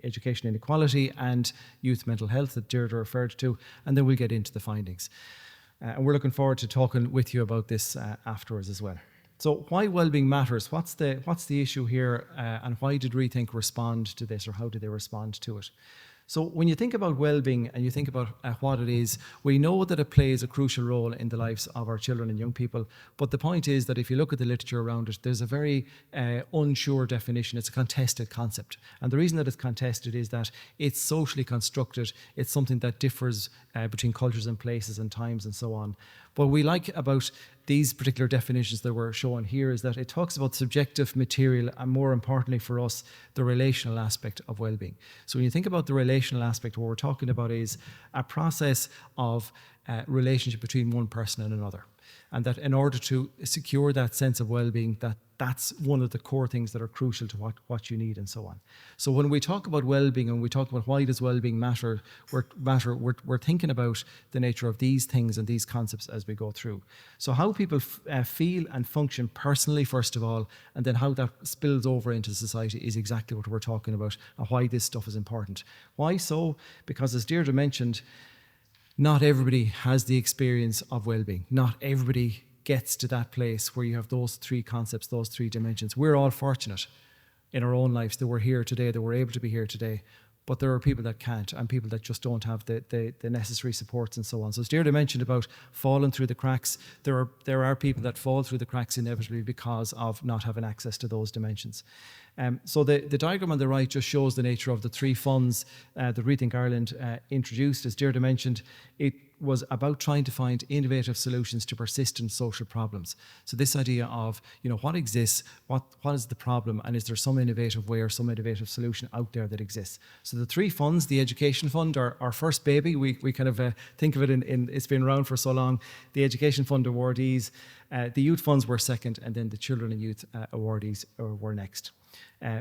education inequality and youth mental health that Deirdre referred to, and then we'll get into the findings. And we're looking forward to talking with you about this afterwards as well. So why wellbeing matters? What's the issue here, and why did Rethink respond to this, or how did they respond to it? So when you think about well-being and you think about what it is, we know that it plays a crucial role in the lives of our children and young people. But the point is that if you look at the literature around it, there's a very unsure definition. It's a contested concept. And the reason that it's contested is that it's socially constructed. It's something that differs between cultures and places and times and so on. What we like about these particular definitions that we're showing here is that it talks about subjective, material, and more importantly for us, the relational aspect of well-being. So when you think about the relational aspect, what we're talking about is a process of relationship between one person and another. And that in order to secure that sense of well-being, that's one of the core things that are crucial to what you need and so on. So when we talk about well-being and we talk about why does well-being matter, we're thinking about the nature of these things and these concepts as we go through. So how people feel and function personally, first of all, and then how that spills over into society is exactly what we're talking about and why this stuff is important. Why so? Because as Deirdre mentioned, not everybody has the experience of well-being. Not everybody gets to that place where you have those three concepts, those three dimensions. We're all fortunate in our own lives that we're here today, that we're able to be here today. but there are people that can't, and people that just don't have the necessary supports and so on. So as Deirdre mentioned about falling through the cracks, there are people that fall through the cracks inevitably because of not having access to those dimensions. So the diagram on the right just shows the nature of the three funds that Rethink Ireland introduced. As Deirdre mentioned, it was about trying to find innovative solutions to persistent social problems. So this idea of, what exists, what is the problem, and is there some innovative way or some innovative solution out there that exists? So the three funds, the Education Fund, our first baby, we kind of think of it in it's been around for so long. The Education Fund awardees, the Youth Funds were second, and then the Children and Youth awardees were next.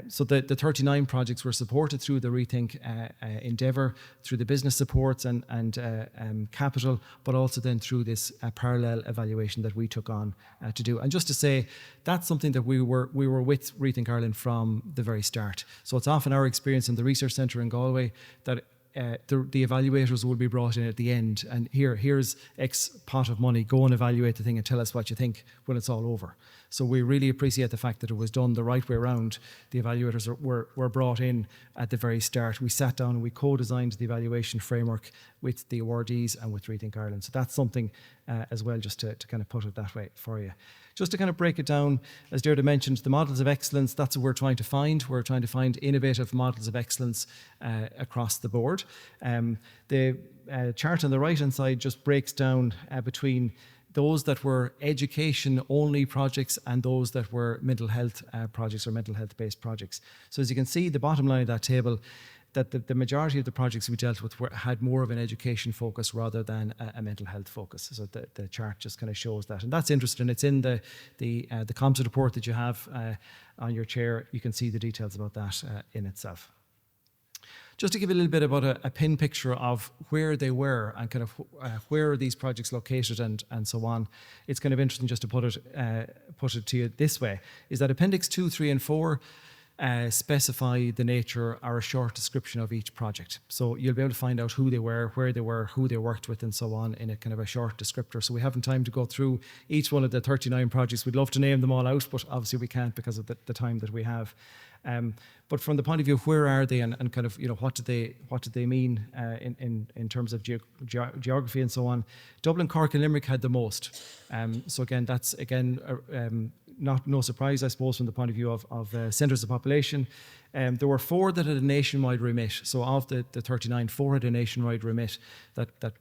So the 39 projects were supported through the Rethink endeavour, through the business supports and capital, but also then through this parallel evaluation that we took on to do. And just to say, that's something that we were with Rethink Ireland from the very start. So it's often our experience in the Research Centre in Galway that the evaluators will be brought in at the end, and here's X pot of money, go and evaluate the thing and tell us what you think when it's all over. So we really appreciate the fact that it was done the right way around. The evaluators were brought in at the very start. We sat down and we co-designed the evaluation framework with the awardees and with Rethink Ireland. So that's something as well, just to kind of put it that way for you. Just to kind of break it down, as Deirdre mentioned, the models of excellence, that's what we're trying to find. We're trying to find innovative models of excellence across the board. The chart on the right-hand side just breaks down between those that were education-only projects and those that were mental health projects or mental health-based projects. So as you can see, the bottom line of that table, that the majority of the projects we dealt with had more of an education focus rather than a mental health focus. So the chart just kind of shows that. And that's interesting. It's in the composite report that you have on your chair. You can see the details about that in itself. Just to give you a little bit about a pin picture of where they were and kind of where are these projects located and so on. It's kind of interesting just to put it to you this way, is that Appendix 2, 3 and 4 specify the nature or a short description of each project. So you'll be able to find out who they were, where they were, who they worked with and so on in a kind of a short descriptor. So we haven't time to go through each one of the 39 projects. We'd love to name them all out, but obviously we can't because of the time that we have. But from the point of view of where are they and kind of, what do they mean in terms of geography and so on, Dublin, Cork and Limerick had the most. So again, that's no surprise, I suppose, from the point of view of centres of population. There were 4 that had a nationwide remit. So of the 39, 4 had a nationwide remit that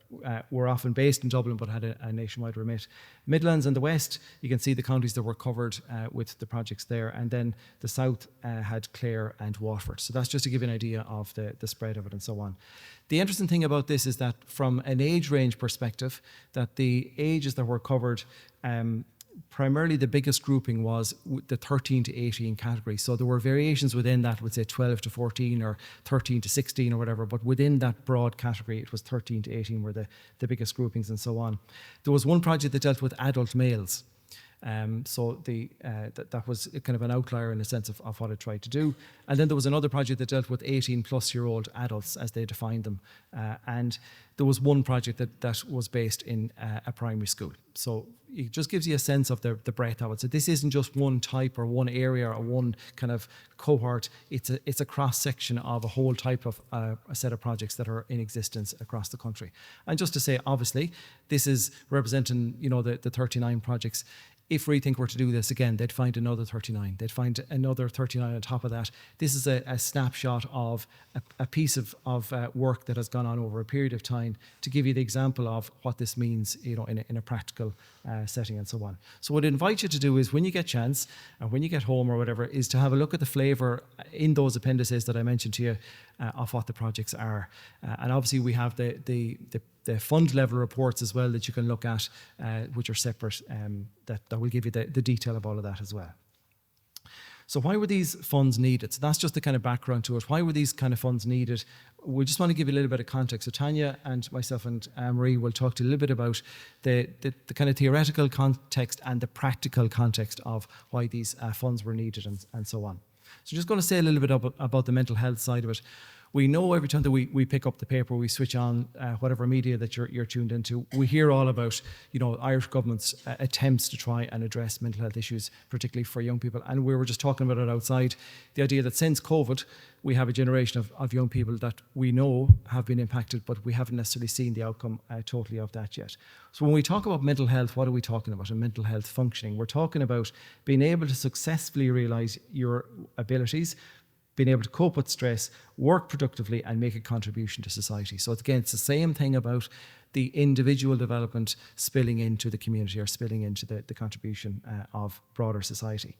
were often based in Dublin but had a nationwide remit. Midlands and the West, you can see the counties that were covered with the projects there. And then the South had Clare and Waterford. So that's just to give you an idea of the spread of it and so on. The interesting thing about this is that from an age range perspective, that the ages that were covered, primarily the biggest grouping was the 13 to 18 category. So there were variations within that, would say 12 to 14 or 13 to 16 or whatever, but within that broad category, it was 13 to 18 were the biggest groupings and so on. There was one project that dealt with adult males. So that was kind of an outlier in the sense of what it tried to do. And then there was another project that dealt with 18-plus-year-old adults as they defined them. And there was one project that was based in a primary school. So it just gives you a sense of the breadth of it. So this isn't just one type or one area or one kind of cohort. It's a cross-section of a whole type of a set of projects that are in existence across the country. And just to say, obviously, this is representing, the 39 projects. If Rethink were to do this again, they'd find another 39. They'd find another 39 on top of that. This is a snapshot of a piece of work that has gone on over a period of time to give you the example of what this means, in a practical setting and so on. So what I'd invite you to do is when you get chance and when you get home or whatever, is to have a look at the flavour in those appendices that I mentioned to you of what the projects are. And obviously we have the fund level reports as well that you can look at, which are separate, that will give you the detail of all of that as well. So why were these funds needed? So that's just the kind of background to it. Why were these kind of funds needed? We just want to give you a little bit of context. So Tanya and myself and Marie will talk to you a little bit about the kind of theoretical context and the practical context of why these funds were needed and so on. So just going to say a little bit about the mental health side of it. We know every time that we pick up the paper, we switch on whatever media that you're tuned into, we hear all about, Irish government's attempts to try and address mental health issues, particularly for young people. And we were just talking about it outside, the idea that since COVID, we have a generation of young people that we know have been impacted, but we haven't necessarily seen the outcome totally of that yet. So when we talk about mental health, what are we talking about? And mental health functioning, we're talking about being able to successfully realise your abilities, being able to cope with stress, work productively, and make a contribution to society. So again, it's the same thing about the individual development spilling into the community or spilling into the contribution of broader society.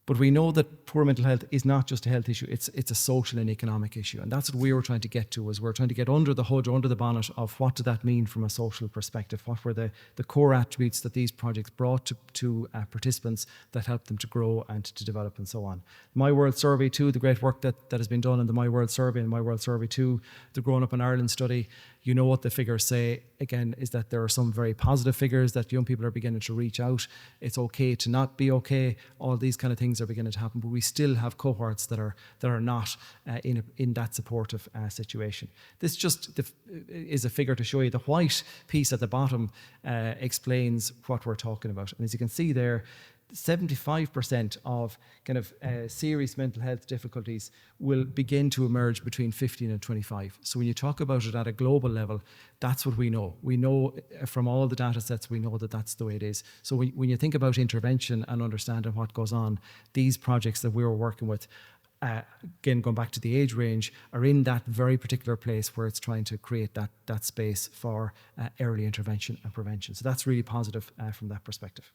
But we know that poor mental health is not just a health issue, it's a social and economic issue. And that's what we were trying to get to, is we're trying to get under the hood, under the bonnet of what did that mean from a social perspective? What were the core attributes that these projects brought to participants that helped them to grow and to develop and so on. My World Survey 2, the great work that has been done in the My World Survey and My World Survey 2, the Growing Up in Ireland study, you know what the figures say, again, is that there are some very positive figures that young people are beginning to reach out. It's okay to not be okay. All these kind of things are beginning to happen, but we still have cohorts that are not in that supportive situation. This just is a figure to show you. The white piece at the bottom explains what we're talking about. And as you can see there, 75% of kind of serious mental health difficulties will begin to emerge between 15 and 25. So when you talk about it at a global level, that's what we know. We know from all the data sets, we know that that's the way it is. So when you think about intervention and understanding what goes on, these projects that we were working with, again, going back to the age range, are in that very particular place where it's trying to create that space for early intervention and prevention. So that's really positive from that perspective.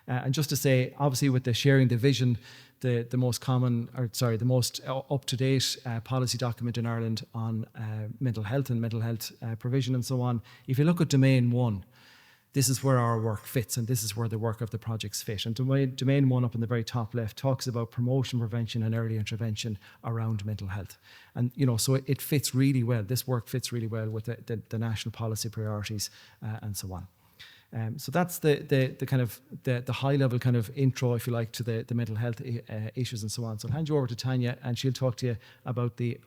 And just to say, obviously, with the sharing the vision, the most up-to-date policy document in Ireland on mental health and mental health provision and so on, if you look at Domain 1, this is where our work fits, and this is where the work of the projects fit. And Domain 1 up in the very top left talks about promotion, prevention, and early intervention around mental health. And, so it fits really well. This work fits really well with the national policy priorities and so on. So that's the kind of the high level kind of intro, if you like, to the mental health issues and so on. So I'll hand you over to Tanya, and she'll talk to you about the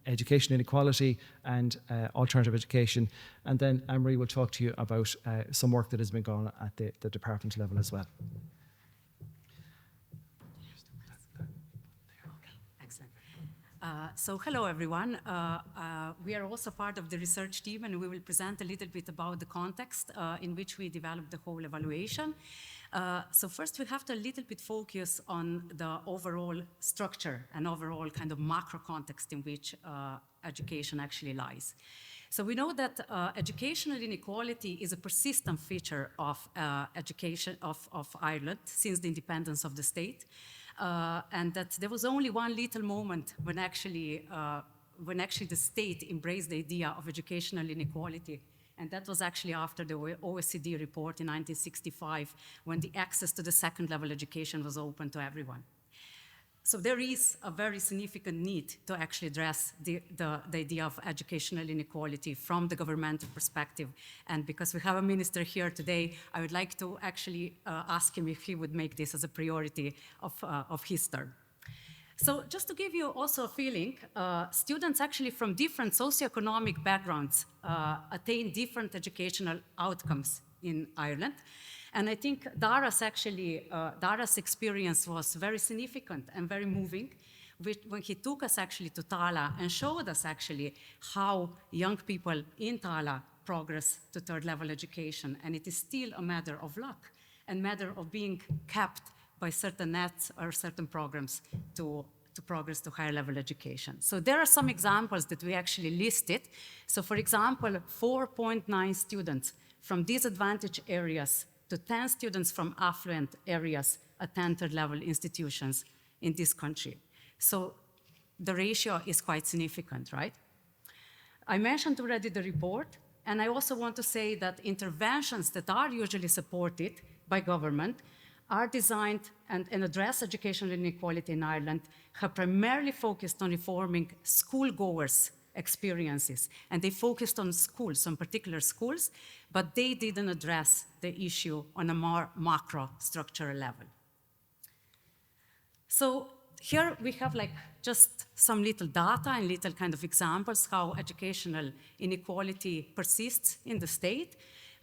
education inequality and alternative education. And then Anne-Marie will talk to you about some work that has been going on at the department level as well. So hello everyone. We are also part of the research team, and we will present a little bit about the context in which we developed the whole evaluation. So first we have to a little bit focus on the overall structure and overall kind of macro context in which education actually lies. So we know that educational inequality is a persistent feature of education of Ireland since the independence of the state. And that there was only one little moment when actually the state embraced the idea of educational inequality, and that was actually after the OECD report in 1965, when the access to the second level education was open to everyone. So there is a very significant need to actually address the idea of educational inequality from the governmental perspective. And because we have a minister here today, I would like to actually ask him if he would make this as a priority of his term. So just to give you also a feeling, students actually from different socioeconomic backgrounds attain different educational outcomes in Ireland. And I think Dara's experience was very significant and very moving when he took us actually to Tala and showed us actually how young people in Tala progress to third level education. And it is still a matter of luck and matter of being kept by certain nets or certain programs to progress to higher level education. So there are some examples that we actually listed. So for example, 4.9 students from disadvantaged areas to 10 students from affluent areas attend third-level institutions in this country. So the ratio is quite significant, right? I mentioned already the report, and I also want to say that interventions that are usually supported by government are designed and address educational inequality in Ireland, have primarily focused on reforming schoolgoers' experiences. And they focused on schools, on particular schools, but they didn't address the issue on a more macro structural level. So here we have like just some little data and little kind of examples how educational inequality persists in the state.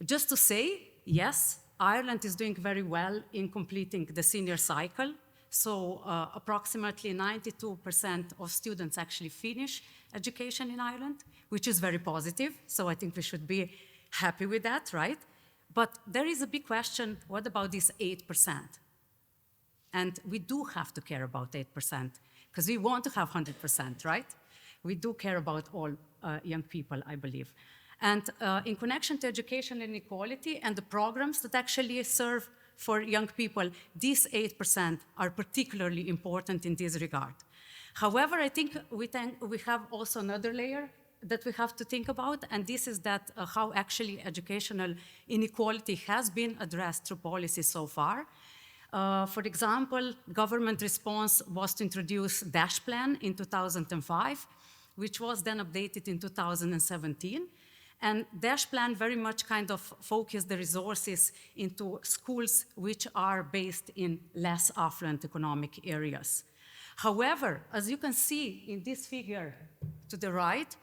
Just to say, yes, Ireland is doing very well in completing the senior cycle. So approximately 92% of students actually finish education in Ireland, which is very positive. So I think we should be happy with that, right? But there is a big question, what about this 8%? And we do have to care about 8% because we want to have 100%, right? We do care about all young people, I believe. And in connection to educational inequality and the programs that actually serve for young people, these 8% are particularly important in this regard. However, I think we have also another layer that we have to think about, and this is that how actually educational inequality has been addressed through policy so far. For example, government response was to introduce DASH plan in 2005, which was then updated in 2017. And DASH plan very much kind of focused the resources into schools which are based in less affluent economic areas. However, as you can see in this figure to the right,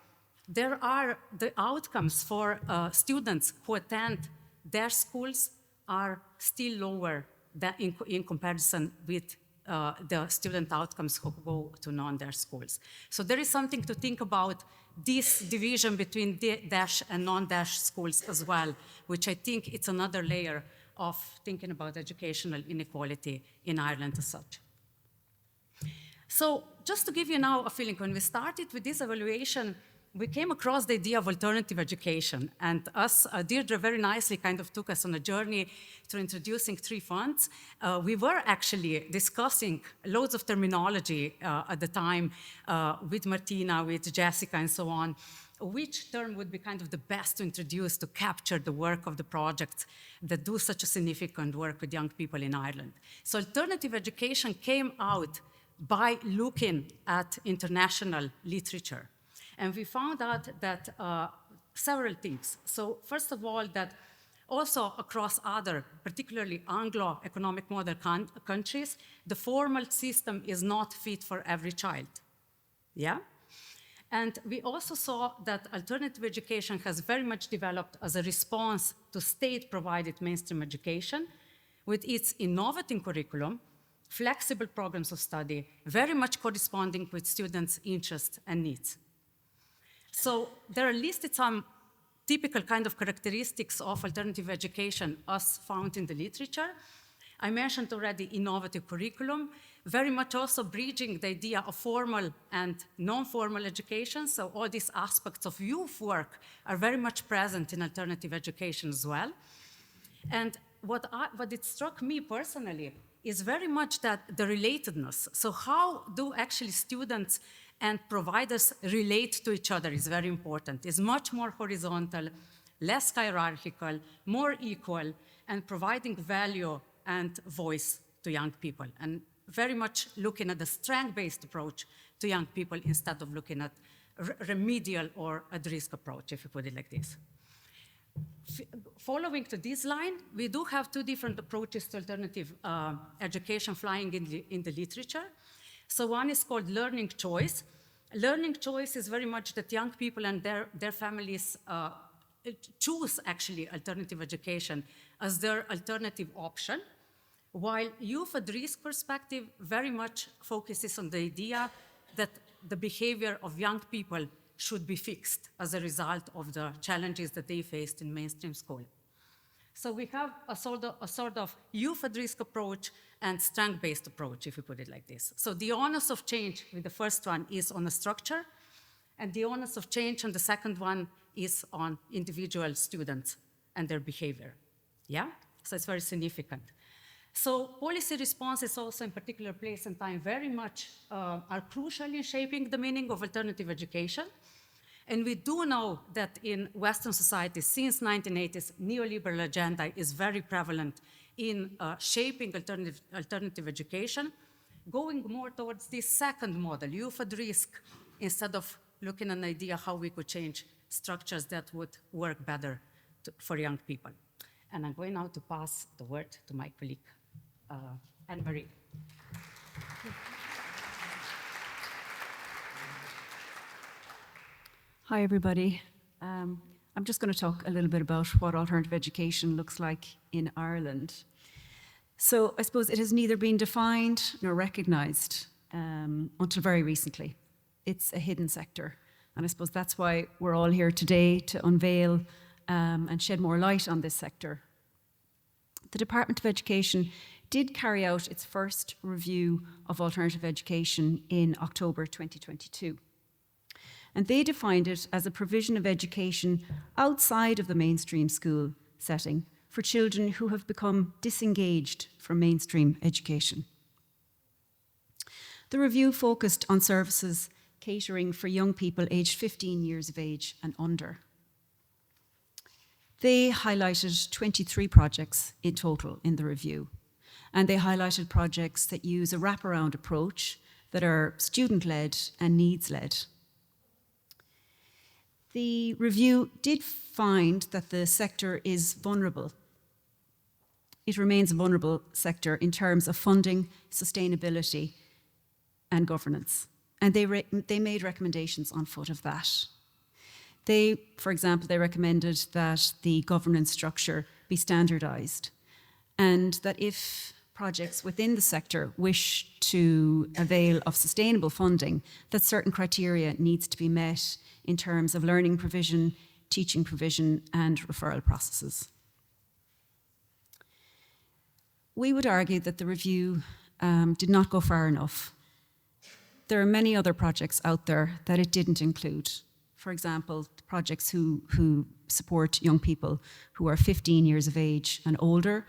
there are the outcomes for students who attend DASH schools are still lower than in comparison with the student outcomes who go to non-DASH schools. So there is something to think about this division between DASH and non-DASH schools as well, which I think it's another layer of thinking about educational inequality in Ireland as such. So just to give you now a feeling, when we started with this evaluation, we came across the idea of alternative education, and us, Deirdre very nicely kind of took us on a journey through introducing 3 funds. We were actually discussing loads of terminology at the time with Martina, with Jessica, and so on, which term would be kind of the best to introduce to capture the work of the projects that do such a significant work with young people in Ireland. So alternative education came out by looking at international literature. And we found out that several things. So first of all, that also across other, particularly Anglo economic model countries, the formal system is not fit for every child. Yeah? And we also saw that alternative education has very much developed as a response to state-provided mainstream education with its innovative curriculum, flexible programs of study, very much corresponding with students' interests and needs. So there are listed some typical kind of characteristics of alternative education as found in the literature. I mentioned already innovative curriculum, very much also bridging the idea of formal and non-formal education. So all these aspects of youth work are very much present in alternative education as well. And what it struck me personally is very much that the relatedness. So how do actually students and providers relate to each other is very important. It's much more horizontal, less hierarchical, more equal, and providing value and voice to young people, and very much looking at the strength-based approach to young people instead of looking at remedial or at-risk approach, if you put it like this. Following to this line, we do have 2 different approaches to alternative education flying in the literature. So one is called learning choice. Learning choice is very much that young people and their families choose actually alternative education as their alternative option, while youth at risk perspective very much focuses on the idea that the behavior of young people should be fixed as a result of the challenges that they faced in mainstream school. So we have a sort of youth at risk approach and strength-based approach, if you put it like this. So the onus of change with the first one is on the structure, and the onus of change on the second one is on individual students and their behavior. Yeah? So it's very significant. So policy responses also in particular place and time very much are crucial in shaping the meaning of alternative education. And we do know that in Western societies, since 1980s, neoliberal agenda is very prevalent in shaping alternative education, going more towards this second model, youth at risk, instead of looking at an idea how we could change structures that would work better for young people. And I'm going now to pass the word to my colleague, Anne-Marie. Hi, everybody. I'm just going to talk a little bit about what alternative education looks like in Ireland. So I suppose it has neither been defined nor recognised until very recently. It's a hidden sector. And I suppose that's why we're all here today, to unveil and shed more light on this sector. The Department of Education did carry out its first review of alternative education in October 2022. And they defined it as a provision of education outside of the mainstream school setting for children who have become disengaged from mainstream education. The review focused on services catering for young people aged 15 years of age and under. They highlighted 23 projects in total in the review, and they highlighted projects that use a wraparound approach, that are student-led and needs-led. The review did find that the sector is vulnerable. It remains a vulnerable sector in terms of funding, sustainability, and governance. And they made recommendations on foot of that. For example, they recommended that the governance structure be standardised, and that if projects within the sector wish to avail of sustainable funding, that certain criteria needs to be met in terms of learning provision, teaching provision, and referral processes. We would argue that the review did not go far enough. There are many other projects out there that it didn't include. For example, projects who support young people who are 15 years of age and older,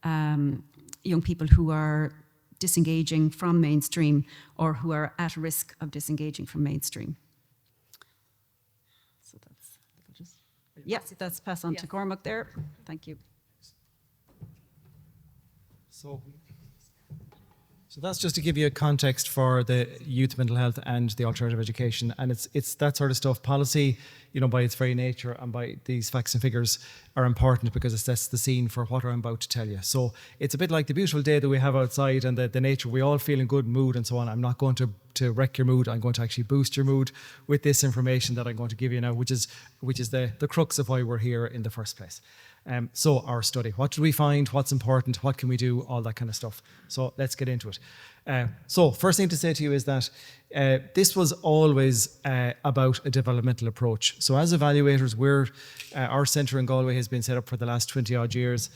young people who are disengaging from mainstream or who are at risk of disengaging from mainstream. So that's pass on to Cormac there. Thank you. So that's just to give you a context for the youth mental health and the alternative education, and it's that sort of stuff. Policy, by its very nature and by these facts and figures, are important because it sets the scene for what I'm about to tell you. So it's a bit like the beautiful day that we have outside and the nature. We all feel in good mood and so on. I'm not going to wreck your mood. I'm going to actually boost your mood with this information that I'm going to give you now, which is the crux of why we're here in the first place. So our study, what did we find? What's important? What can we do? All that kind of stuff. So let's get into it. So first thing to say to you is that this was always about a developmental approach. So as evaluators, our centre in Galway has been set up for the last 20 odd years.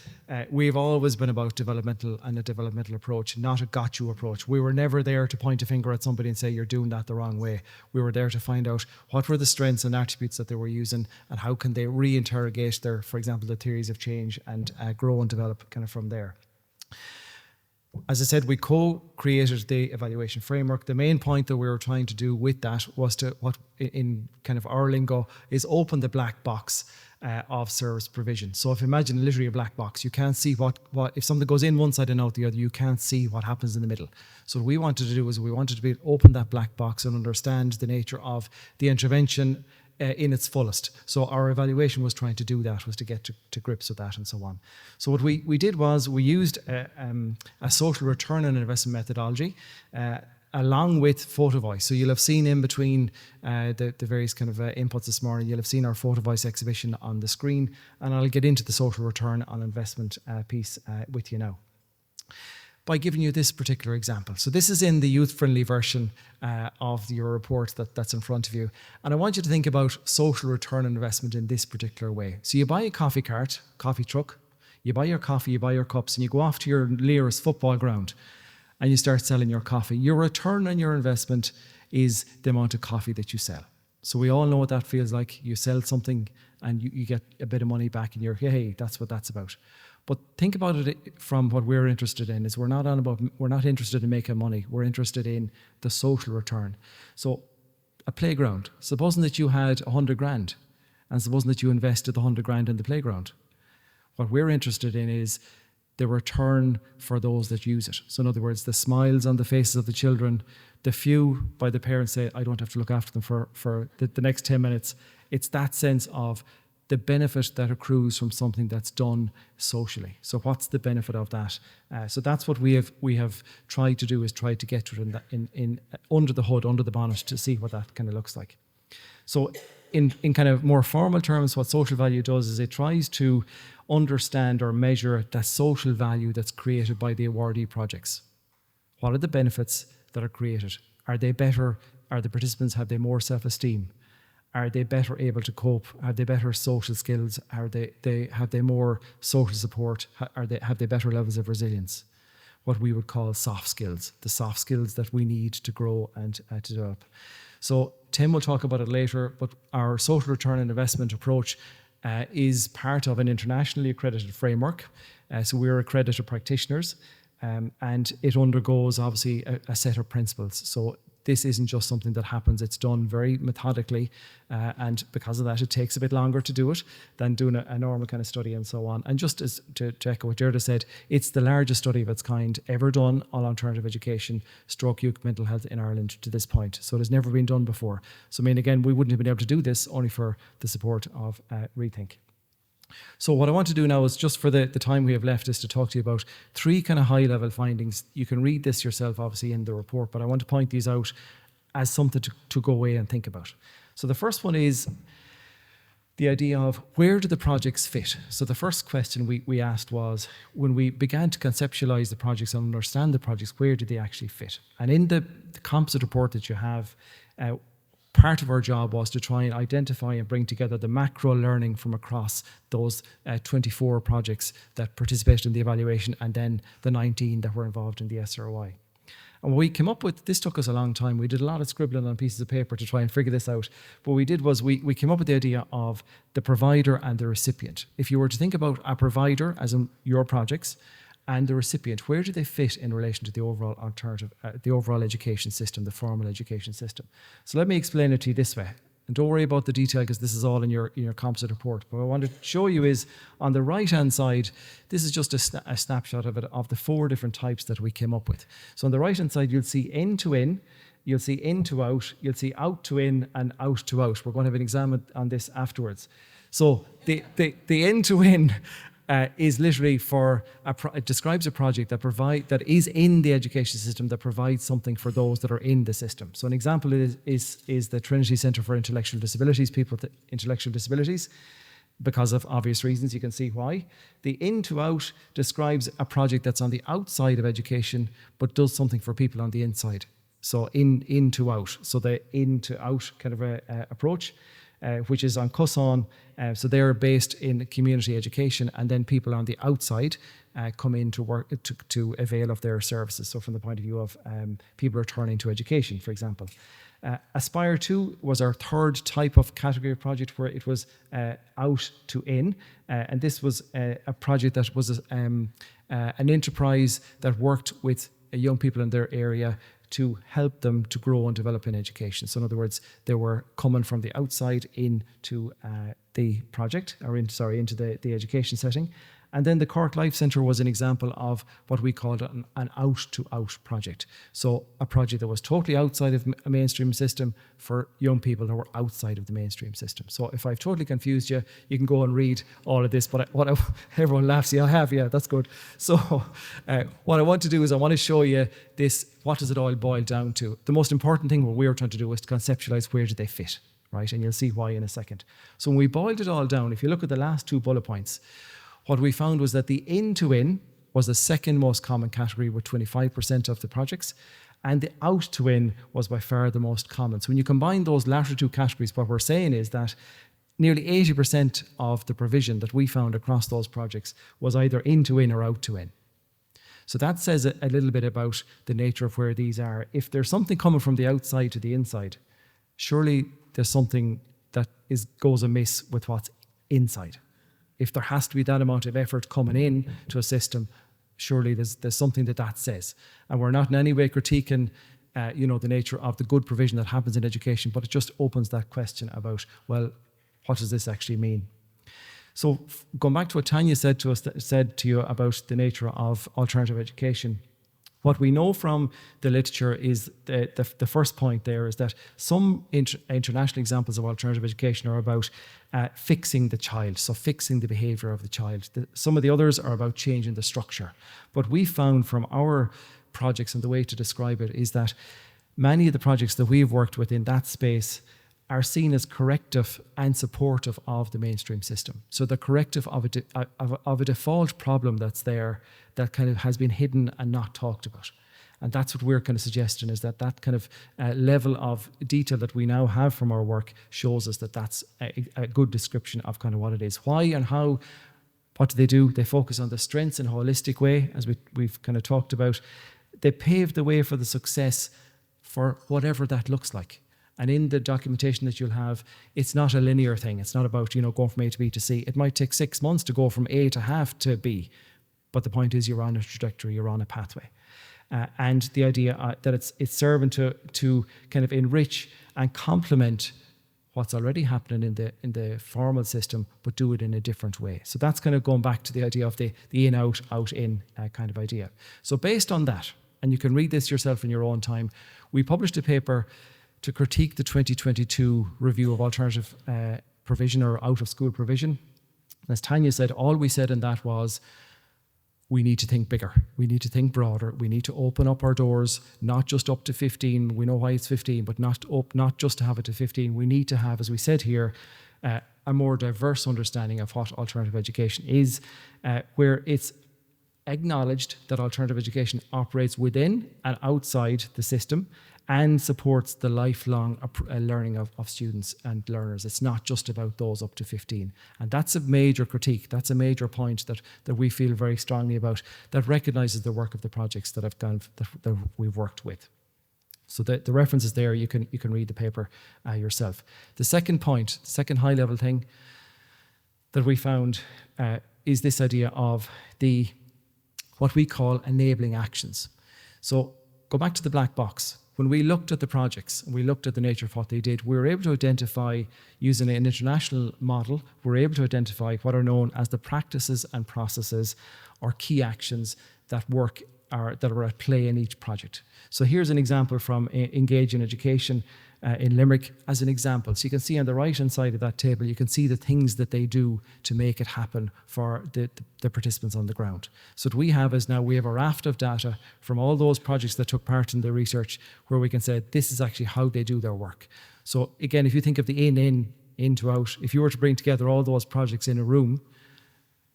We've always been about developmental and a developmental approach, not a got you approach. We were never there to point a finger at somebody and say, you're doing that the wrong way. We were there to find out what were the strengths and attributes that they were using and how can they reinterrogate for example, the theories of change and grow and develop kind of from there. As I said, we co-created the evaluation framework. The main point that we were trying to do with that was to, what in kind of our lingo, is open the black box of service provision. So if you imagine literally a black box, you can't see what if something goes in one side and out the other, you can't see what happens in the middle. So what we wanted to do is we wanted to be open that black box and understand the nature of the intervention in its fullest. So our evaluation was trying to do that, was to get to grips with that and so on. So what we did was we used a social return on investment methodology along with photo voice. So you'll have seen in between the various kind of inputs this morning, you'll have seen our photo voice exhibition on the screen, and I'll get into the social return on investment piece with you now, by giving you this particular example. So this is in the youth-friendly version of your report that's in front of you. And I want you to think about social return on investment in this particular way. So you buy a coffee cart, coffee truck, you buy your coffee, you buy your cups, and you go off to your nearest football ground and you start selling your coffee. Your return on your investment is the amount of coffee that you sell. So we all know what that feels like. You sell something and you get a bit of money back and you're, hey, that's what that's about. But think about it from what we're interested in is we're not interested in making money. We're interested in the social return. So a playground, supposing that you had 100 grand and supposing that you invested the 100 grand in the playground. What we're interested in is the return for those that use it. So in other words, the smiles on the faces of the children, the few by the parents say, I don't have to look after them for the next 10 minutes. It's that sense of the benefit that accrues from something that's done socially. So what's the benefit of that? So that's what we have tried to do, is try to get to it in under the hood, under the bonnet, to see what that kind of looks like. So in kind of more formal terms, what social value does is it tries to understand or measure that social value that's created by the awardee projects. What are the benefits that are created? Are they better? Are the participants, have they more self-esteem? Are they better able to cope? Have they better social skills? Have they more social support? Have they better levels of resilience? What we would call soft skills, the soft skills that we need to grow and to develop. So Tim will talk about it later, but our social return on investment approach is part of an internationally accredited framework. So we're accredited practitioners, and it undergoes obviously a set of principles. So this isn't just something that happens, it's done very methodically, and because of that it takes a bit longer to do it than doing a normal kind of study and so on. And just as to echo what Gerda said, it's the largest study of its kind ever done on alternative education, stroke youth mental health in Ireland to this point. So it has never been done before. So I mean, again, we wouldn't have been able to do this only for the support of Rethink. So what I want to do now is, just for the time we have left, is to talk to you about 3 kind of high-level findings. You can read this yourself, obviously, in the report, but I want to point these out as something to go away and think about. So the first one is the idea of, where do the projects fit? So the first question we asked was, when we began to conceptualise the projects and understand the projects, where did they actually fit? And in the composite report that you have, part of our job was to try and identify and bring together the macro learning from across those 24 projects that participated in the evaluation, and then the 19 that were involved in the SROI. And what we came up with, this took us a long time. We did a lot of scribbling on pieces of paper to try and figure this out. What we did was we came up with the idea of the provider and the recipient. If you were to think about a provider, as in your projects, and the recipient, where do they fit in relation to the overall alternative, the overall education system, the formal education system? So let me explain it to you this way. And don't worry about the detail, because this is all in your composite report. But what I want to show you is, on the right-hand side, this is just a snapshot of it, of the 4 different types that we came up with. So on the right-hand side, you'll see in-to-in, you'll see in-to-out, you'll see out-to-in, and out-to-out. We're going to have an exam on this afterwards. So the in-to-in is literally it describes a project that is in the education system, that provides something for those that are in the system. So an example is the Trinity Centre for Intellectual Disabilities, people with intellectual disabilities, because of obvious reasons. You can see why. The in to out describes a project that's on the outside of education, but does something for people on the inside. So in to out. So the in to out kind of a approach. Which is on CUSON, so they're based in community education, and then people on the outside come in to work to avail of their services. So from the point of view of people returning to education, for example. Aspire 2 was our 3rd type of category of project, where it was out to in, and this was a project that was an enterprise that worked with young people in their area to help them to grow and develop in education. So in other words, they were coming from the outside into the project, or into the education setting. And then the Cork Life Centre was an example of what we called an out-to-out project. So a project that was totally outside of a mainstream system for young people who were outside of the mainstream system. So if I've totally confused you, you can go and read all of this, but everyone laughs, yeah, I have, yeah, that's good. So what I want to do is I want to show you this, what does it all boil down to? The most important thing what we were trying to do was to conceptualize where do they fit, right? And you'll see why in a second. So when we boiled it all down, if you look at the last 2 bullet points, what we found was that the in-to-in was the 2nd most common category, with 25% of the projects, and the out-to-in was by far the most common. So when you combine those latter 2 categories, what we're saying is that nearly 80% of the provision that we found across those projects was either in-to-in or out-to-in. So that says a little bit about the nature of where these are. If there's something coming from the outside to the inside, surely there's something that goes amiss with what's inside. If there has to be that amount of effort coming in to a system, surely there's something that says. And we're not in any way critiquing the nature of the good provision that happens in education, but it just opens that question about, well, what does this actually mean? So going back to what Tanya said to you about the nature of alternative education, what we know from the literature is the first point there is that some international examples of alternative education are about fixing the child, so fixing the behaviour of the child. Some of the others are about changing the structure. But we found from our projects, and the way to describe it is that many of the projects that we've worked with in that space are seen as corrective and supportive of the mainstream system. So the corrective of a default problem that's there that kind of has been hidden and not talked about. And that's what we're kind of suggesting, is that kind of level of detail that we now have from our work shows us that that's a good description of kind of what it is. Why and how, what do? They focus on the strengths in a holistic way, as we've kind of talked about. They pave the way for the success for whatever that looks like. And in the documentation that you'll have, it's not a linear thing. It's not about, going from A to B to C. It might take 6 months to go from A to half to B. But the point is, you're on a trajectory, you're on a pathway. And the idea that it's serving to kind of enrich and complement what's already happening in the formal system, but do it in a different way. So that's kind of going back to the idea of the in, out, out, in kind of idea. So based on that, and you can read this yourself in your own time, we published a paper to critique the 2022 review of alternative provision or out-of-school provision. As Tanya said, all we said in that was, we need to think bigger. We need to think broader. We need to open up our doors, not just up to 15. We know why it's 15, but not just to have it to 15. We need to have, as we said here, a more diverse understanding of what alternative education is, where it's acknowledged that alternative education operates within and outside the system and supports the lifelong learning of students and learners. It's not just about those up to 15. And that's a major critique. That's a major point that we feel very strongly about, that recognises the work of the projects that that we've worked with. So the reference is there. You can read the paper yourself. The second point, the second high-level thing that we found is this idea of what we call enabling actions. So go back to the black box. When we looked at the projects and we looked at the nature of what they did, we were able to identify, using an international model, we were able to identify what are known as the practices and processes or key actions that are at play in each project. So here's an example from Engage in Education in Limerick as an example. So you can see on the right-hand side of that table, you can see the things that they do to make it happen for the participants on the ground. So what we have is now we have a raft of data from all those projects that took part in the research, where we can say this is actually how they do their work. So again, if you think of the in to out, if you were to bring together all those projects in a room,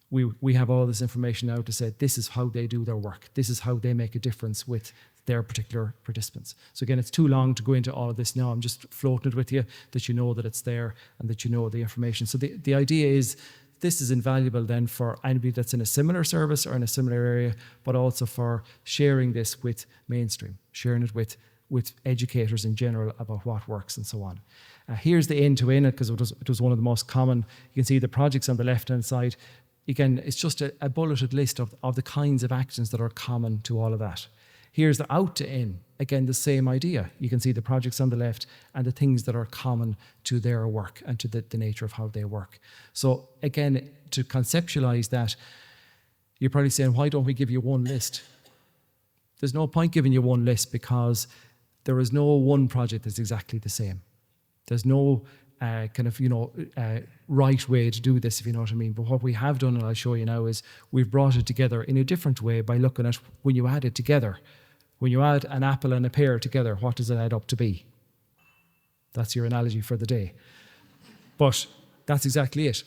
we have all this information now to say this is how they do their work. This is how they make a difference with their particular participants. So again, it's too long to go into all of this now. I'm just floating it with you, that you know that it's there and that you know the information. So the idea is this is invaluable then for anybody that's in a similar service or in a similar area, but also for sharing this with mainstream, sharing it with educators in general about what works and so on. Here's the in-to-in, because it was one of the most common. You can see the projects on the left-hand side. Again, it's just a bulleted list of the kinds of actions that are common to all of that. Here's the out to in. Again, the same idea. You can see the projects on the left and the things that are common to their work and to the nature of how they work. So again, to conceptualize that, you're probably saying, why don't we give you one list? There's no point giving you one list, because there is no one project that's exactly the same. There's no right way to do this, if you know what I mean. But what we have done, and I'll show you now, is we've brought it together in a different way by looking at when you add it together. When you add an apple and a pear together, what does it add up to be? That's your analogy for the day. But that's exactly it.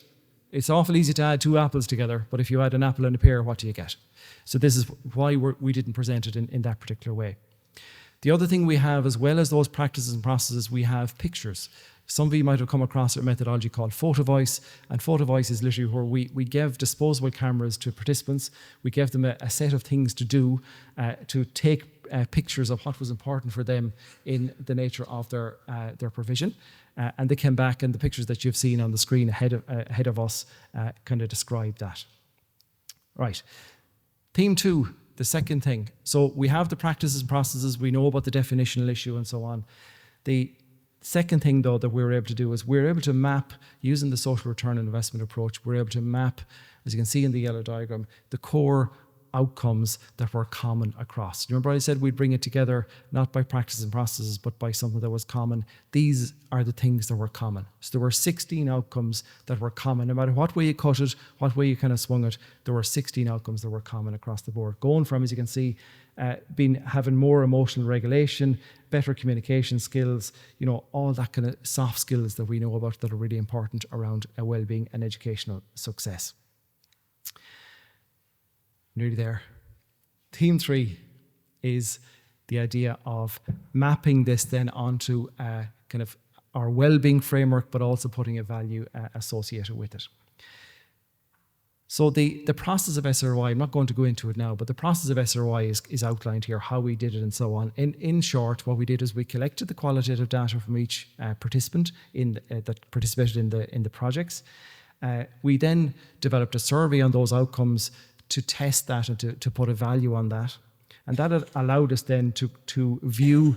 It's awful easy to add two apples together, but if you add an apple and a pear, what do you get? So this is why we didn't present it in that particular way. The other thing we have, as well as those practices and processes, we have pictures. Some of you might have come across a methodology called photo voice, and photo voice is literally where we give disposable cameras to participants. We give them a set of things to do, to take pictures of what was important for them in the nature of their provision. And they came back, and the pictures that you've seen on the screen ahead of us kind of describe that. Right. Theme 2, the second thing. So we have the practices and processes. We know about the definitional issue and so on. The second thing, though, that we were able to do is we're able to map, using the social return on investment approach, we're able to map, as you can see in the yellow diagram, the core outcomes that were common across. Remember I said we'd bring it together not by practices and processes, but by something that was common. These are the things that were common. So there were 16 outcomes that were common. No matter what way you cut it, what way you kind of swung it, there were 16 outcomes that were common across the board. Going from, as you can see, having more emotional regulation, better communication skills, all that kind of soft skills that we know about that are really important around well-being and educational success. Nearly there. Theme 3 is the idea of mapping this then onto kind of our well-being framework, but also putting a value associated with it. So the process of SROI, I'm not going to go into it now, but the process of SROI is outlined here, how we did it and so on. In short, what we did is we collected the qualitative data from each participant that participated in the projects. We then developed a survey on those outcomes to test that and to put a value on that. And that allowed us then to view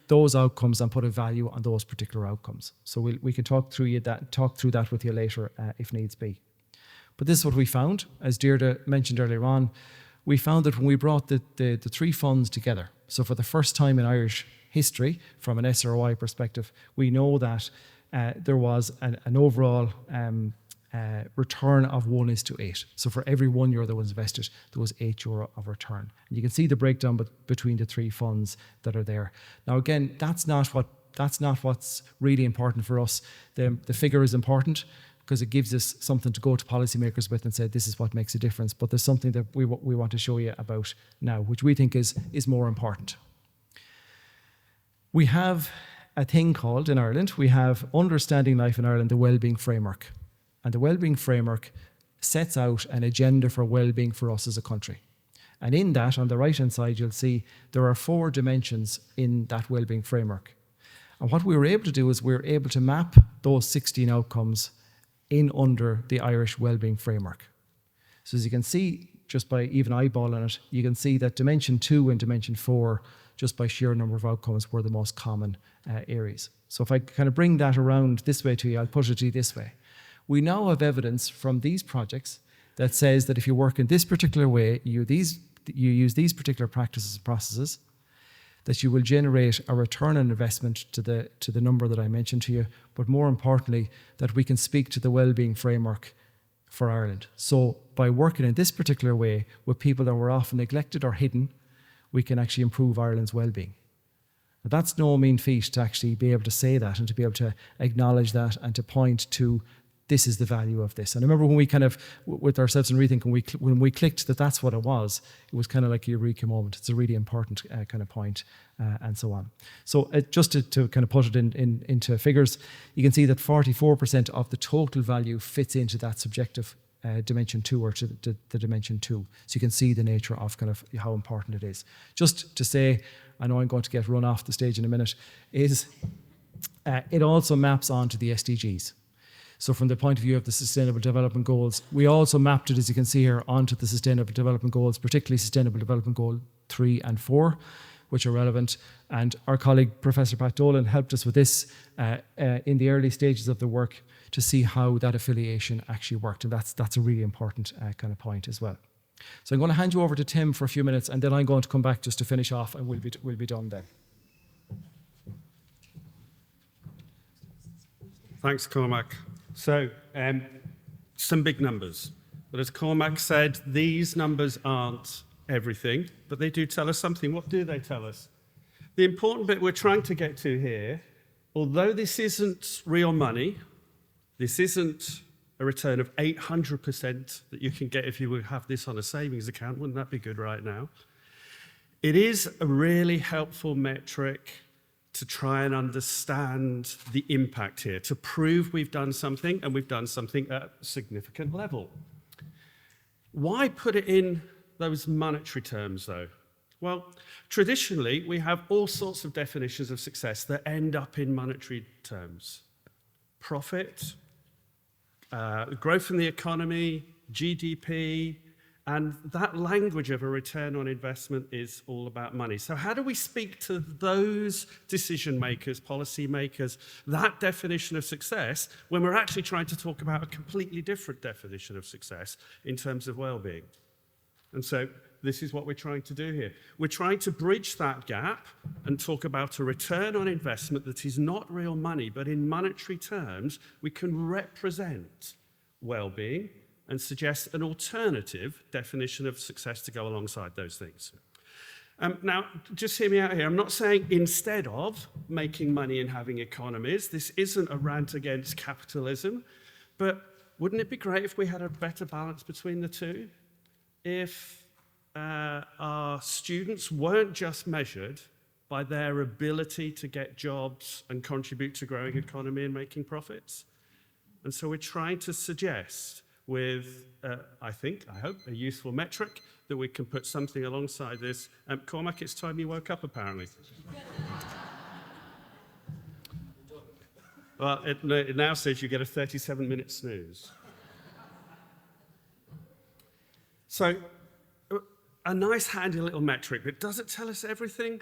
those outcomes and put a value on those particular outcomes. So we can talk through that with you later if needs be. But this is what we found. As Deirdre mentioned earlier on, we found that when we brought the three funds together, so for the first time in Irish history, from an SROI perspective, we know that there was an overall return of 1:8. So for every €1 that was invested, there was €8 of return. And you can see the breakdown between the three funds that are there. Now again, that's not what's really important for us. The figure is important because it gives us something to go to policymakers with and say this is what makes a difference. But there's something that we want to show you about now, which we think is more important. We have a thing called, in Ireland, we have Understanding Life in Ireland, the Wellbeing Framework. And the Wellbeing Framework sets out an agenda for wellbeing for us as a country. And in that, on the right-hand side, you'll see there are 4 dimensions in that Wellbeing Framework. And what we were able to do is we were able to map those 16 outcomes in under the Irish Wellbeing Framework. So as you can see, just by even eyeballing it, you can see that Dimension 2 and Dimension 4, just by sheer number of outcomes, were the most common areas. So if I kind of bring that around this way to you, I'll put it to you this way. We now have evidence from these projects that says that if you work in this particular way, you use these particular practices and processes, that you will generate a return on investment to the number that I mentioned to you, but more importantly, that we can speak to the wellbeing framework for Ireland. So by working in this particular way with people that were often neglected or hidden, we can actually improve Ireland's wellbeing. Now, that's no mean feat to actually be able to say that and to be able to acknowledge that and to point to this is the value of this. And I remember when we kind of, with ourselves in Rethink, when we clicked that that's what it was kind of like a eureka moment. It's a really important kind of point and so on. So just to kind of put it into figures, you can see that 44% of the total value fits into that subjective Dimension 2 or to the Dimension 2. So you can see the nature of kind of how important it is. Just to say, I know I'm going to get run off the stage in a minute, is it also maps onto the SDGs. So from the point of view of the Sustainable Development Goals, we also mapped it, as you can see here, onto the Sustainable Development Goals, particularly Sustainable Development Goal 3 and 4, which are relevant. And our colleague, Professor Pat Dolan, helped us with this in the early stages of the work to see how that affiliation actually worked. And that's a really important kind of point as well. So I'm going to hand you over to Tim for a few minutes, and then I'm going to come back just to finish off, and we'll be done then. Thanks, Cormac. So, some big numbers. But as Cormac said, these numbers aren't everything, but they do tell us something. What do they tell us? The important bit we're trying to get to here, although this isn't real money, this isn't a return of 800% that you can get if you would have this on a savings account. Wouldn't that be good right now? It is a really helpful metric to try and understand the impact here, to prove we've done something, and we've done something at a significant level. Why put it in those monetary terms, though? Well, traditionally, we have all sorts of definitions of success that end up in monetary terms. Profit, growth in the economy, GDP, and that language of a return on investment is all about money. So how do we speak to those decision makers, policy makers, that definition of success, when we're actually trying to talk about a completely different definition of success in terms of well-being? And so this is what we're trying to do here. We're trying to bridge that gap and talk about a return on investment that is not real money, but in monetary terms, we can represent well-being and suggest an alternative definition of success to go alongside those things. Now, just hear me out here. I'm not saying instead of making money and having economies. This isn't a rant against capitalism, but wouldn't it be great if we had a better balance between the two? If our students weren't just measured by their ability to get jobs and contribute to growing economy and making profits. And so we're trying to suggest with, I hope, a useful metric that we can put something alongside this. Cormac, it's time you woke up, apparently. Well, it now says you get a 37-minute snooze. So, a nice, handy little metric, but does it tell us everything?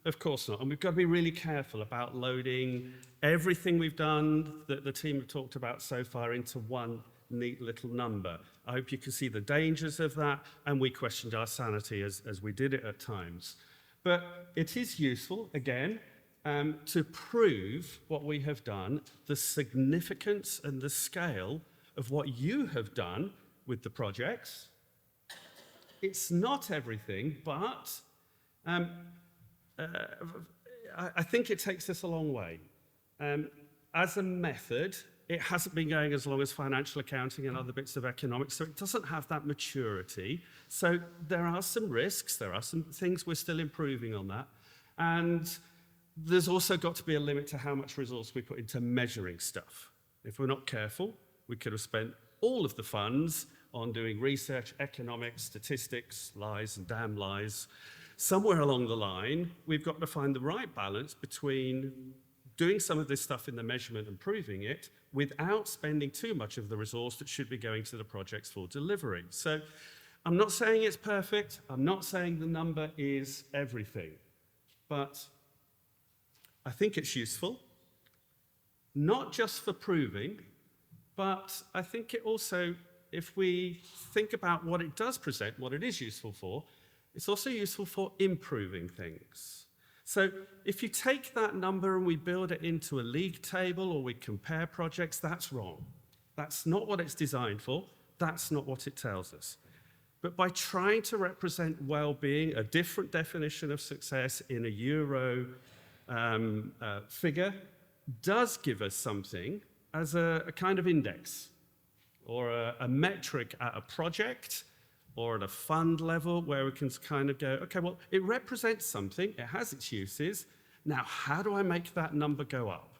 Of course not. And we've got to be really careful about loading everything we've done that the team have talked about so far into one neat little number. I hope you can see the dangers of that, and we questioned our sanity as we did it at times. But it is useful, again, to prove what we have done, the significance and the scale of what you have done with the projects. It's not everything, but I think it takes us a long way. As a method, it hasn't been going as long as financial accounting and other bits of economics, so it doesn't have that maturity. So there are some risks, there are some things we're still improving on that. And there's also got to be a limit to how much resource we put into measuring stuff. If we're not careful, we could have spent all of the funds on doing research, economics, statistics, lies and damn lies. Somewhere along the line, we've got to find the right balance between doing some of this stuff in the measurement and proving it without spending too much of the resource that should be going to the projects for delivery. So I'm not saying it's perfect. I'm not saying the number is everything. But I think it's useful, not just for proving, but I think it also, if we think about what it does present, what it is useful for, it's also useful for improving things. So if you take that number and we build it into a league table or we compare projects, that's wrong. That's not what it's designed for. That's not what it tells us. But by trying to represent well-being, a different definition of success in a euro figure does give us something as a kind of index or a metric at a project or at a fund level where we can kind of go, okay, well, it represents something, it has its uses. Now, how do I make that number go up?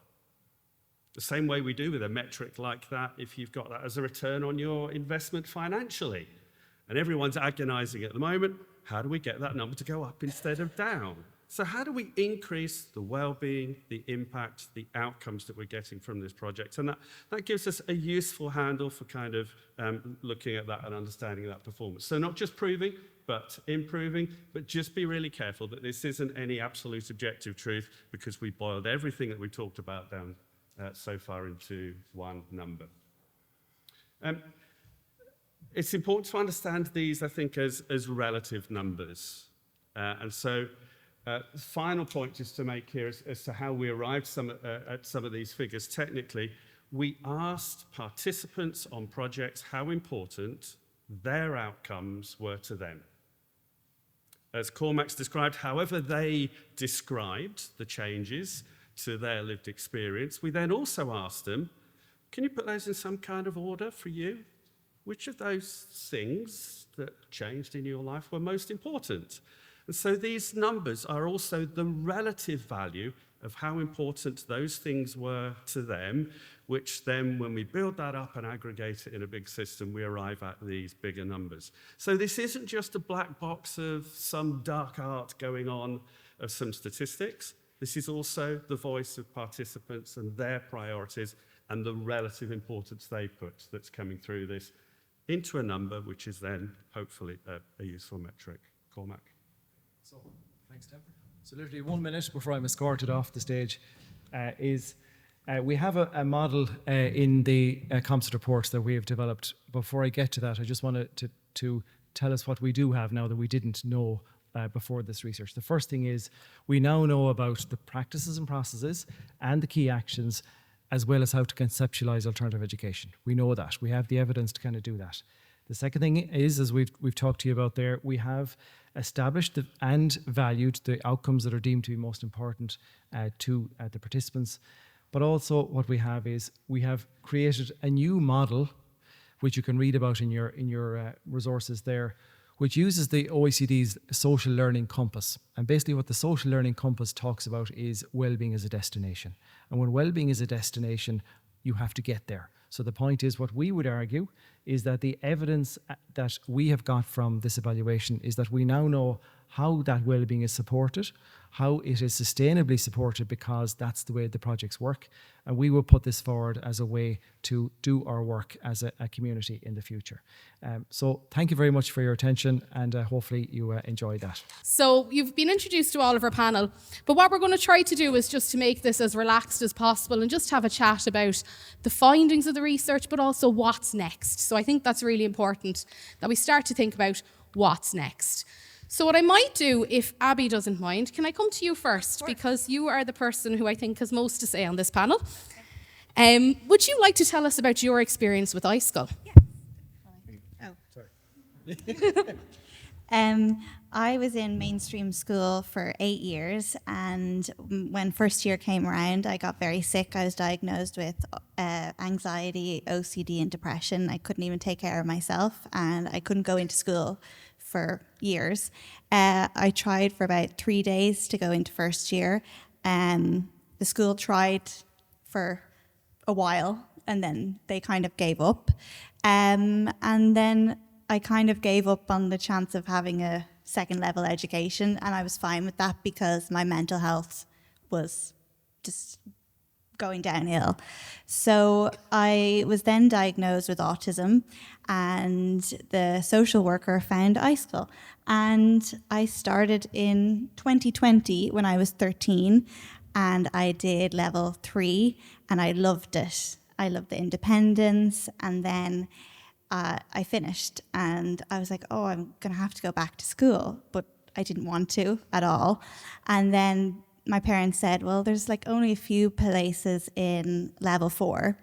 The same way we do with a metric like that if you've got that as a return on your investment financially. And everyone's agonizing at the moment, how do we get that number to go up instead of down? So how do we increase the well-being, the impact, the outcomes that we're getting from this project? And that gives us a useful handle for kind of looking at that and understanding that performance. So not just proving, but improving, but just be really careful that this isn't any absolute objective truth because we boiled everything that we talked about down so far into one number. It's important to understand these, I think, as relative numbers. And so final point just to make here as to how we arrived at some of these figures technically. We asked participants on projects how important their outcomes were to them. As Cormac's described, however they described the changes to their lived experience, we then also asked them, can you put those in some kind of order for you? Which of those things that changed in your life were most important? And so these numbers are also the relative value of how important those things were to them, which then when we build that up and aggregate it in a big system, we arrive at these bigger numbers. So this isn't just a black box of some dark art going on of some statistics. This is also the voice of participants and their priorities and the relative importance they put that's coming through this into a number, which is then hopefully a useful metric. Cormac. So, thanks, Tim. So literally 1 minute before I'm escorted off the stage we have a model in the composite reports that we have developed. Before I get to that, I just wanted to tell us what we do have now that we didn't know before this research. The first thing is we now know about the practices and processes and the key actions, as well as how to conceptualize alternative education. We know that. We have the evidence to kind of do that. The second thing is, as we've talked to you about there, we have established and valued the outcomes that are deemed to be most important to the participants. But also what we have is we have created a new model, which you can read about in your resources there, which uses the OECD's social learning compass. And basically what the social learning compass talks about is well-being as a destination. And when well-being is a destination, you have to get there. So the point is, what we would argue is that the evidence that we have got from this evaluation is that we now know how that well-being is supported, how it is sustainably supported, because that's the way the projects work. And we will put this forward as a way to do our work as a community in the future. So thank you very much for your attention, and hopefully you enjoyed that. So you've been introduced to all of our panel, but what we're going to try to do is just to make this as relaxed as possible and just have a chat about the findings of the research, but also what's next. So I think that's really important that we start to think about what's next. So what I might do, if Abby doesn't mind, can I come to you first? Because you are the person who I think has most to say on this panel. Would you like to tell us about your experience with iSchool? I was in mainstream school for 8 years, and when first year came around, I got very sick. I was diagnosed with anxiety, OCD, and depression. I couldn't even take care of myself, and I couldn't go into school for years. I tried for about 3 days to go into first year. The school tried for a while, and then they kind of gave up. And then I kind of gave up on the chance of having a second level education, and I was fine with that because my mental health was just going downhill. So I was then diagnosed with autism, and the social worker found iSchool. And I started in 2020 when I was 13, and I did level 3, and I loved it. I loved the independence, and then I finished, and I was like, oh, I'm going to have to go back to school, but I didn't want to at all. And then my parents said, well, there's like only a few places in level 4.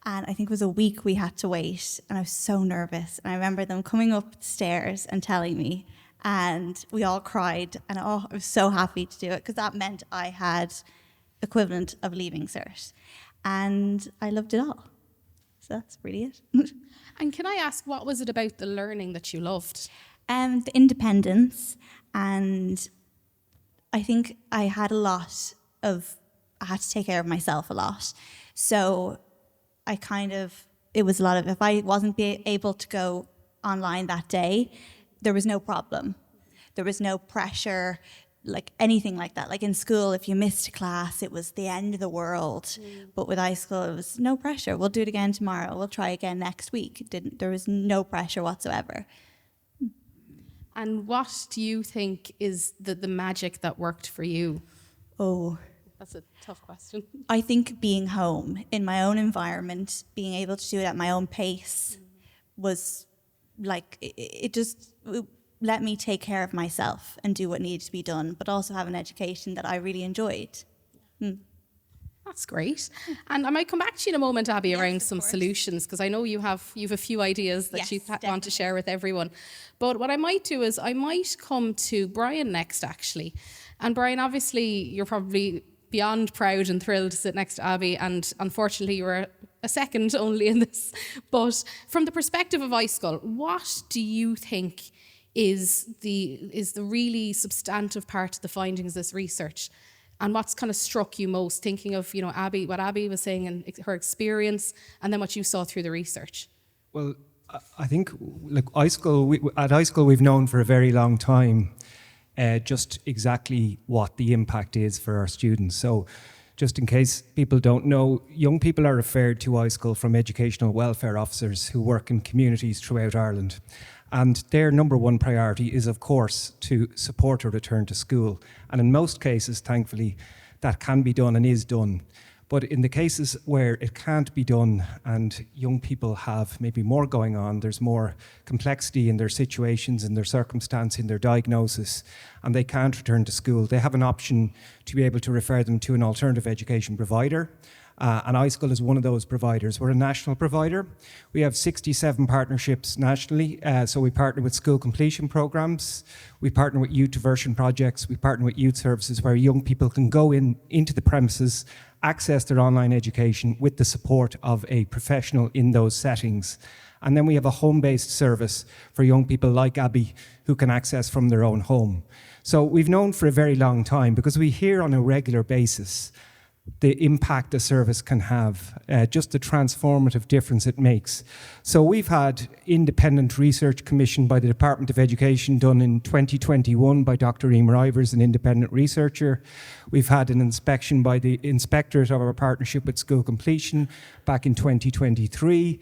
And I think it was a week we had to wait, and I was so nervous. And I remember them coming up the stairs and telling me, and we all cried, and I was so happy to do it, because that meant I had equivalent of leaving cert. And I loved it all. So that's really it. And can I ask, what was it about the learning that you loved? The independence, and I think I had I had to take care of myself a lot. So it was a lot of, if I wasn't able to go online that day, there was no problem. There was no pressure, like anything like that. Like in school, if you missed a class, it was the end of the world. But with iSchool, it was no pressure. We'll do it again tomorrow. We'll try again next week. There was no pressure whatsoever. And what do you think is the magic that worked for you? Oh, that's a tough question. I think being home in my own environment, being able to do it at my own pace was like, it just let me take care of myself and do what needed to be done, but also have an education that I really enjoyed. That's great. And I might come back to you in a moment, Abby, around some solutions, because I know you have a few ideas that you want to share with everyone. But what I might do is I might come to Brian next, actually. And Brian, obviously, you're probably beyond proud and thrilled to sit next to Abby, and unfortunately you were a second only in this. But from the perspective of iSchool, what do you think is the really substantive part of the findings of this research? And what's kind of struck you most, thinking of, Abby, what Abby was saying and her experience, and then what you saw through the research? Well, I think like at iSchool we've known for a very long time just exactly what the impact is for our students. So just in case people don't know, young people are referred to iSchool from educational welfare officers who work in communities throughout Ireland. And their number one priority is, of course, to support a return to school. And in most cases, thankfully, that can be done and is done. But in the cases where it can't be done and young people have maybe more going on, there's more complexity in their situations, in their circumstance, in their diagnosis, and they can't return to school, they have an option to be able to refer them to an alternative education provider. And iSchool is one of those providers. We're a national provider. We have 67 partnerships nationally. So we partner with school completion programs. We partner with youth diversion projects. We partner with youth services where young people can go into the premises, access their online education with the support of a professional in those settings. And then we have a home-based service for young people like Abby who can access from their own home. So we've known for a very long time, because we hear on a regular basis the impact a service can have, just the transformative difference it makes. So we've had independent research commissioned by the Department of Education done in 2021 by Dr. Emer Ivers, an independent researcher. We've had an inspection by the Inspectorate of our partnership with School Completion back in 2023.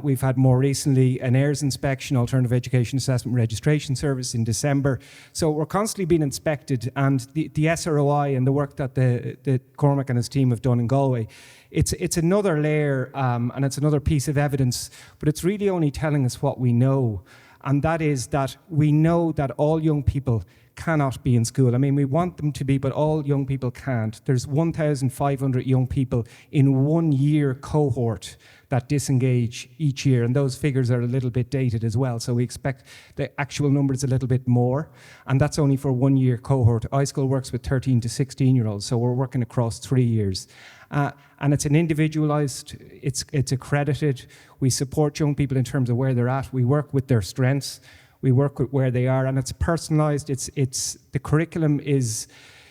We've had more recently an AIRS inspection, Alternative Education Assessment Registration Service, in December. So we're constantly being inspected, and the SROI and the work that the Cormac and his team have done in Galway, it's another layer and it's another piece of evidence, but it's really only telling us what we know, and that is that we know that all young people cannot be in school. I mean, we want them to be, but all young people can't. There's 1,500 young people in 1 year cohort that disengage each year, and those figures are a little bit dated as well, so we expect the actual numbers a little bit more, and that's only for 1 year cohort. iSchool works with 13 to 16-year-olds, so we're working across 3 years. And it's an individualized, it's accredited. We support young people in terms of where they're at. We work with their strengths. We work with where they are, and it's personalized. It's the curriculum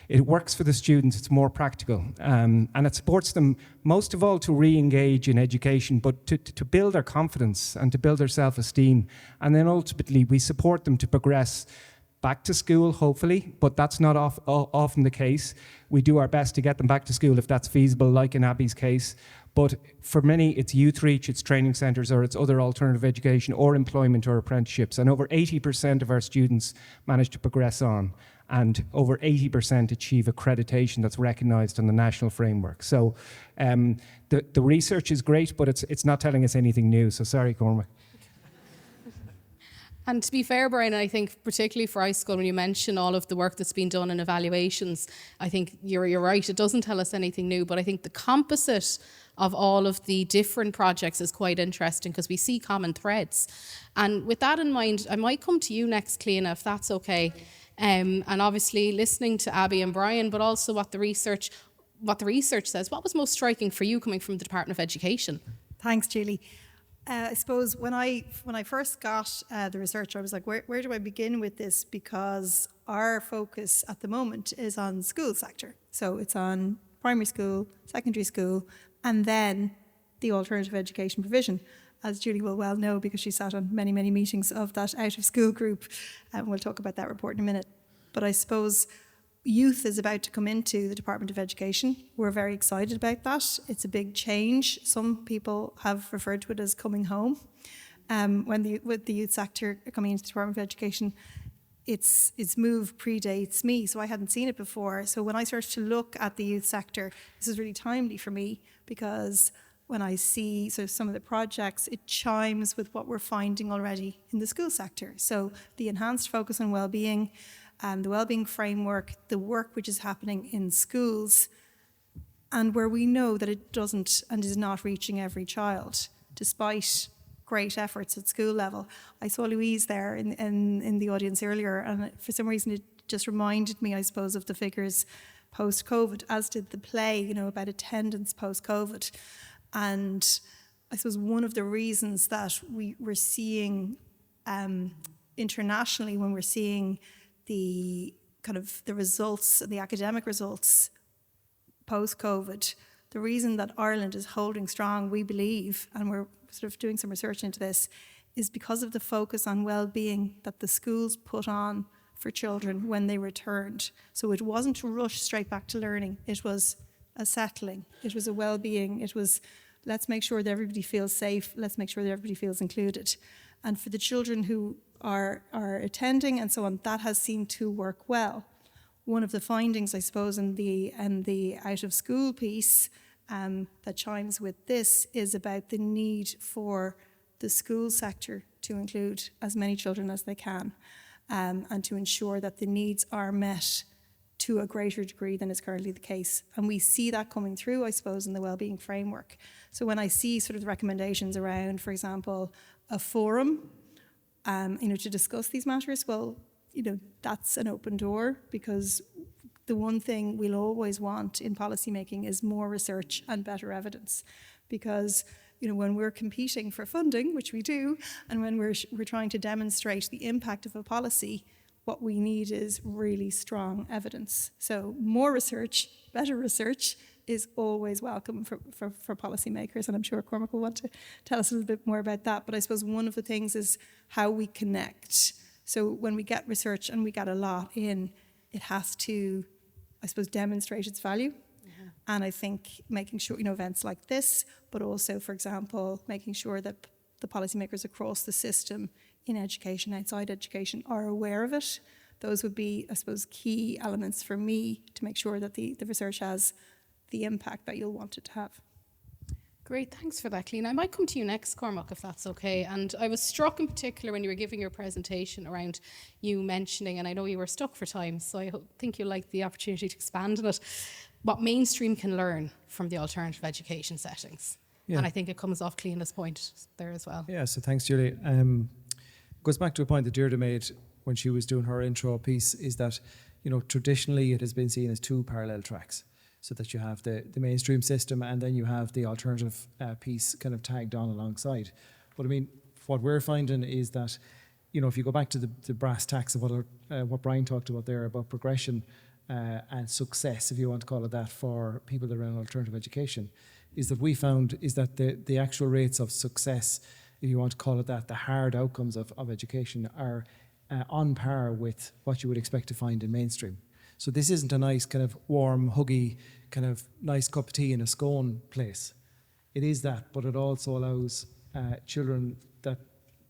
it works for the students. It's more practical, and it supports them most of all to re-engage in education, but to build their confidence and to build their self-esteem, and then ultimately we support them to progress back to school, hopefully, but that's not often the case. We do our best to get them back to school if that's feasible, like in Abby's case. But for many, it's youth reach, it's training centres, or it's other alternative education, or employment or apprenticeships. And over 80% of our students manage to progress on, and over 80% achieve accreditation that's recognised on the national framework. So the research is great, but it's not telling us anything new. So sorry, Cormac. And to be fair, Brian, I think particularly for iSchool, when you mention all of the work that's been done in evaluations, I think you're right, it doesn't tell us anything new, but I think the composite of all of the different projects is quite interesting because we see common threads. And with that in mind, I might come to you next, Cliona, if that's okay. And obviously listening to Abby and Brian, but also what the research says. What was most striking for you coming from the Department of Education? Thanks, Julie. I suppose when I first got the research, I was like, where do I begin with this? Because our focus at the moment is on school sector. So it's on primary school, secondary school, and then the alternative education provision, as Julie will well know because she sat on many, many meetings of that out of school group. And we'll talk about that report in a minute. But I suppose youth is about to come into the Department of Education. We're very excited about that. It's a big change. Some people have referred to it as coming home. With the youth sector coming into the Department of Education, its move predates me, so I hadn't seen it before. So when I started to look at the youth sector, this is really timely for me because when I see some of the projects, it chimes with what we're finding already in the school sector. So the enhanced focus on well-being, the wellbeing framework, the work which is happening in schools, and where we know that it doesn't and is not reaching every child, despite great efforts at school level. I saw Louise there in the audience earlier, and for some reason it just reminded me, I suppose, of the figures post-COVID, as did the play, about attendance post-COVID. And I suppose one of the reasons that we're seeing internationally, when we're seeing the results, the academic results post-COVID, the reason that Ireland is holding strong, we believe, and we're sort of doing some research into this, is because of the focus on well-being that the schools put on for children when they returned. So it wasn't to rush straight back to learning. It was a settling. It was a well-being. It was, let's make sure that everybody feels safe. Let's make sure that everybody feels included. And for the children who are attending and so on, that has seemed to work well. One of the findings, I suppose, in the out of school piece that chimes with this is about the need for the school sector to include as many children as they can, and to ensure that the needs are met to a greater degree than is currently the case. And we see that coming through, I suppose, in the wellbeing framework. So when I see sort of the recommendations around, for example, a forum, to discuss these matters, well, that's an open door, because the one thing we'll always want in policymaking is more research and better evidence. Because when we're competing for funding, which we do, and when we're trying to demonstrate the impact of a policy, what we need is really strong evidence. So more research, better research is always welcome for policymakers, and I'm sure Cormac will want to tell us a little bit more about that. But I suppose one of the things is how we connect. So when we get research, and we get a lot in, it has to, I suppose, demonstrate its value. And I think making sure, events like this, but also, for example, making sure that the policymakers across the system, in education, outside education, are aware of it. Those would be, I suppose, key elements for me to make sure that the research has the impact that you'll want it to have. Great, thanks for that, Clean. I might come to you next, Cormac, if that's okay. And I was struck in particular when you were giving your presentation around you mentioning, and I know you were stuck for time, so I think you'll like the opportunity to expand on it, what mainstream can learn from the alternative education settings. Yeah. And I think it comes off Clean's point there as well. Yeah, so thanks, Julie. Goes back to a point that Deirdre made when she was doing her intro piece, is that, traditionally it has been seen as two parallel tracks. So that you have the mainstream system, and then you have the alternative piece kind of tagged on alongside. But I mean, what we're finding is that, if you go back to the brass tacks of what Brian talked about there about progression and success, if you want to call it that, for people that are in alternative education, is that we found is that the actual rates of success, if you want to call it that, the hard outcomes of education are on par with what you would expect to find in mainstream. So this isn't a nice kind of warm, huggy, kind of nice cup of tea in a scone place. It is that, but it also allows children that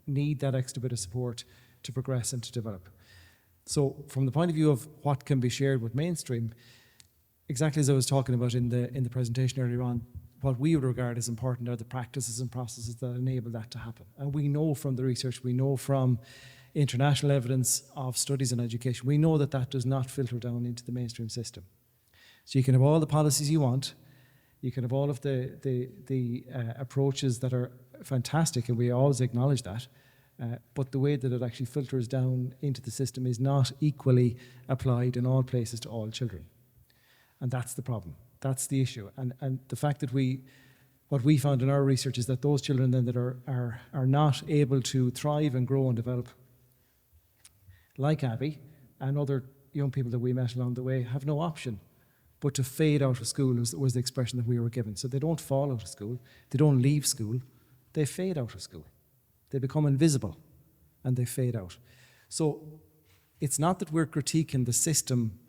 need that extra bit of support to progress and to develop. So from the point of view of what can be shared with mainstream, exactly as I was talking about in the presentation earlier on, what we would regard as important are the practices and processes that enable that to happen. And we know from the research, we know from international evidence of studies in education, we know that does not filter down into the mainstream system. So you can have all the policies you want, you can have all of the approaches that are fantastic, and we always acknowledge that, but the way that it actually filters down into the system is not equally applied in all places to all children. And that's the problem. That's the issue. And the fact that what we found in our research is that those children then that are not able to thrive and grow and develop, like Abby and other young people that we met along the way, have no option but to fade out of school, was the expression that we were given. So they don't fall out of school, they don't leave school, they fade out of school. They become invisible and they fade out. So it's not that we're critiquing the system,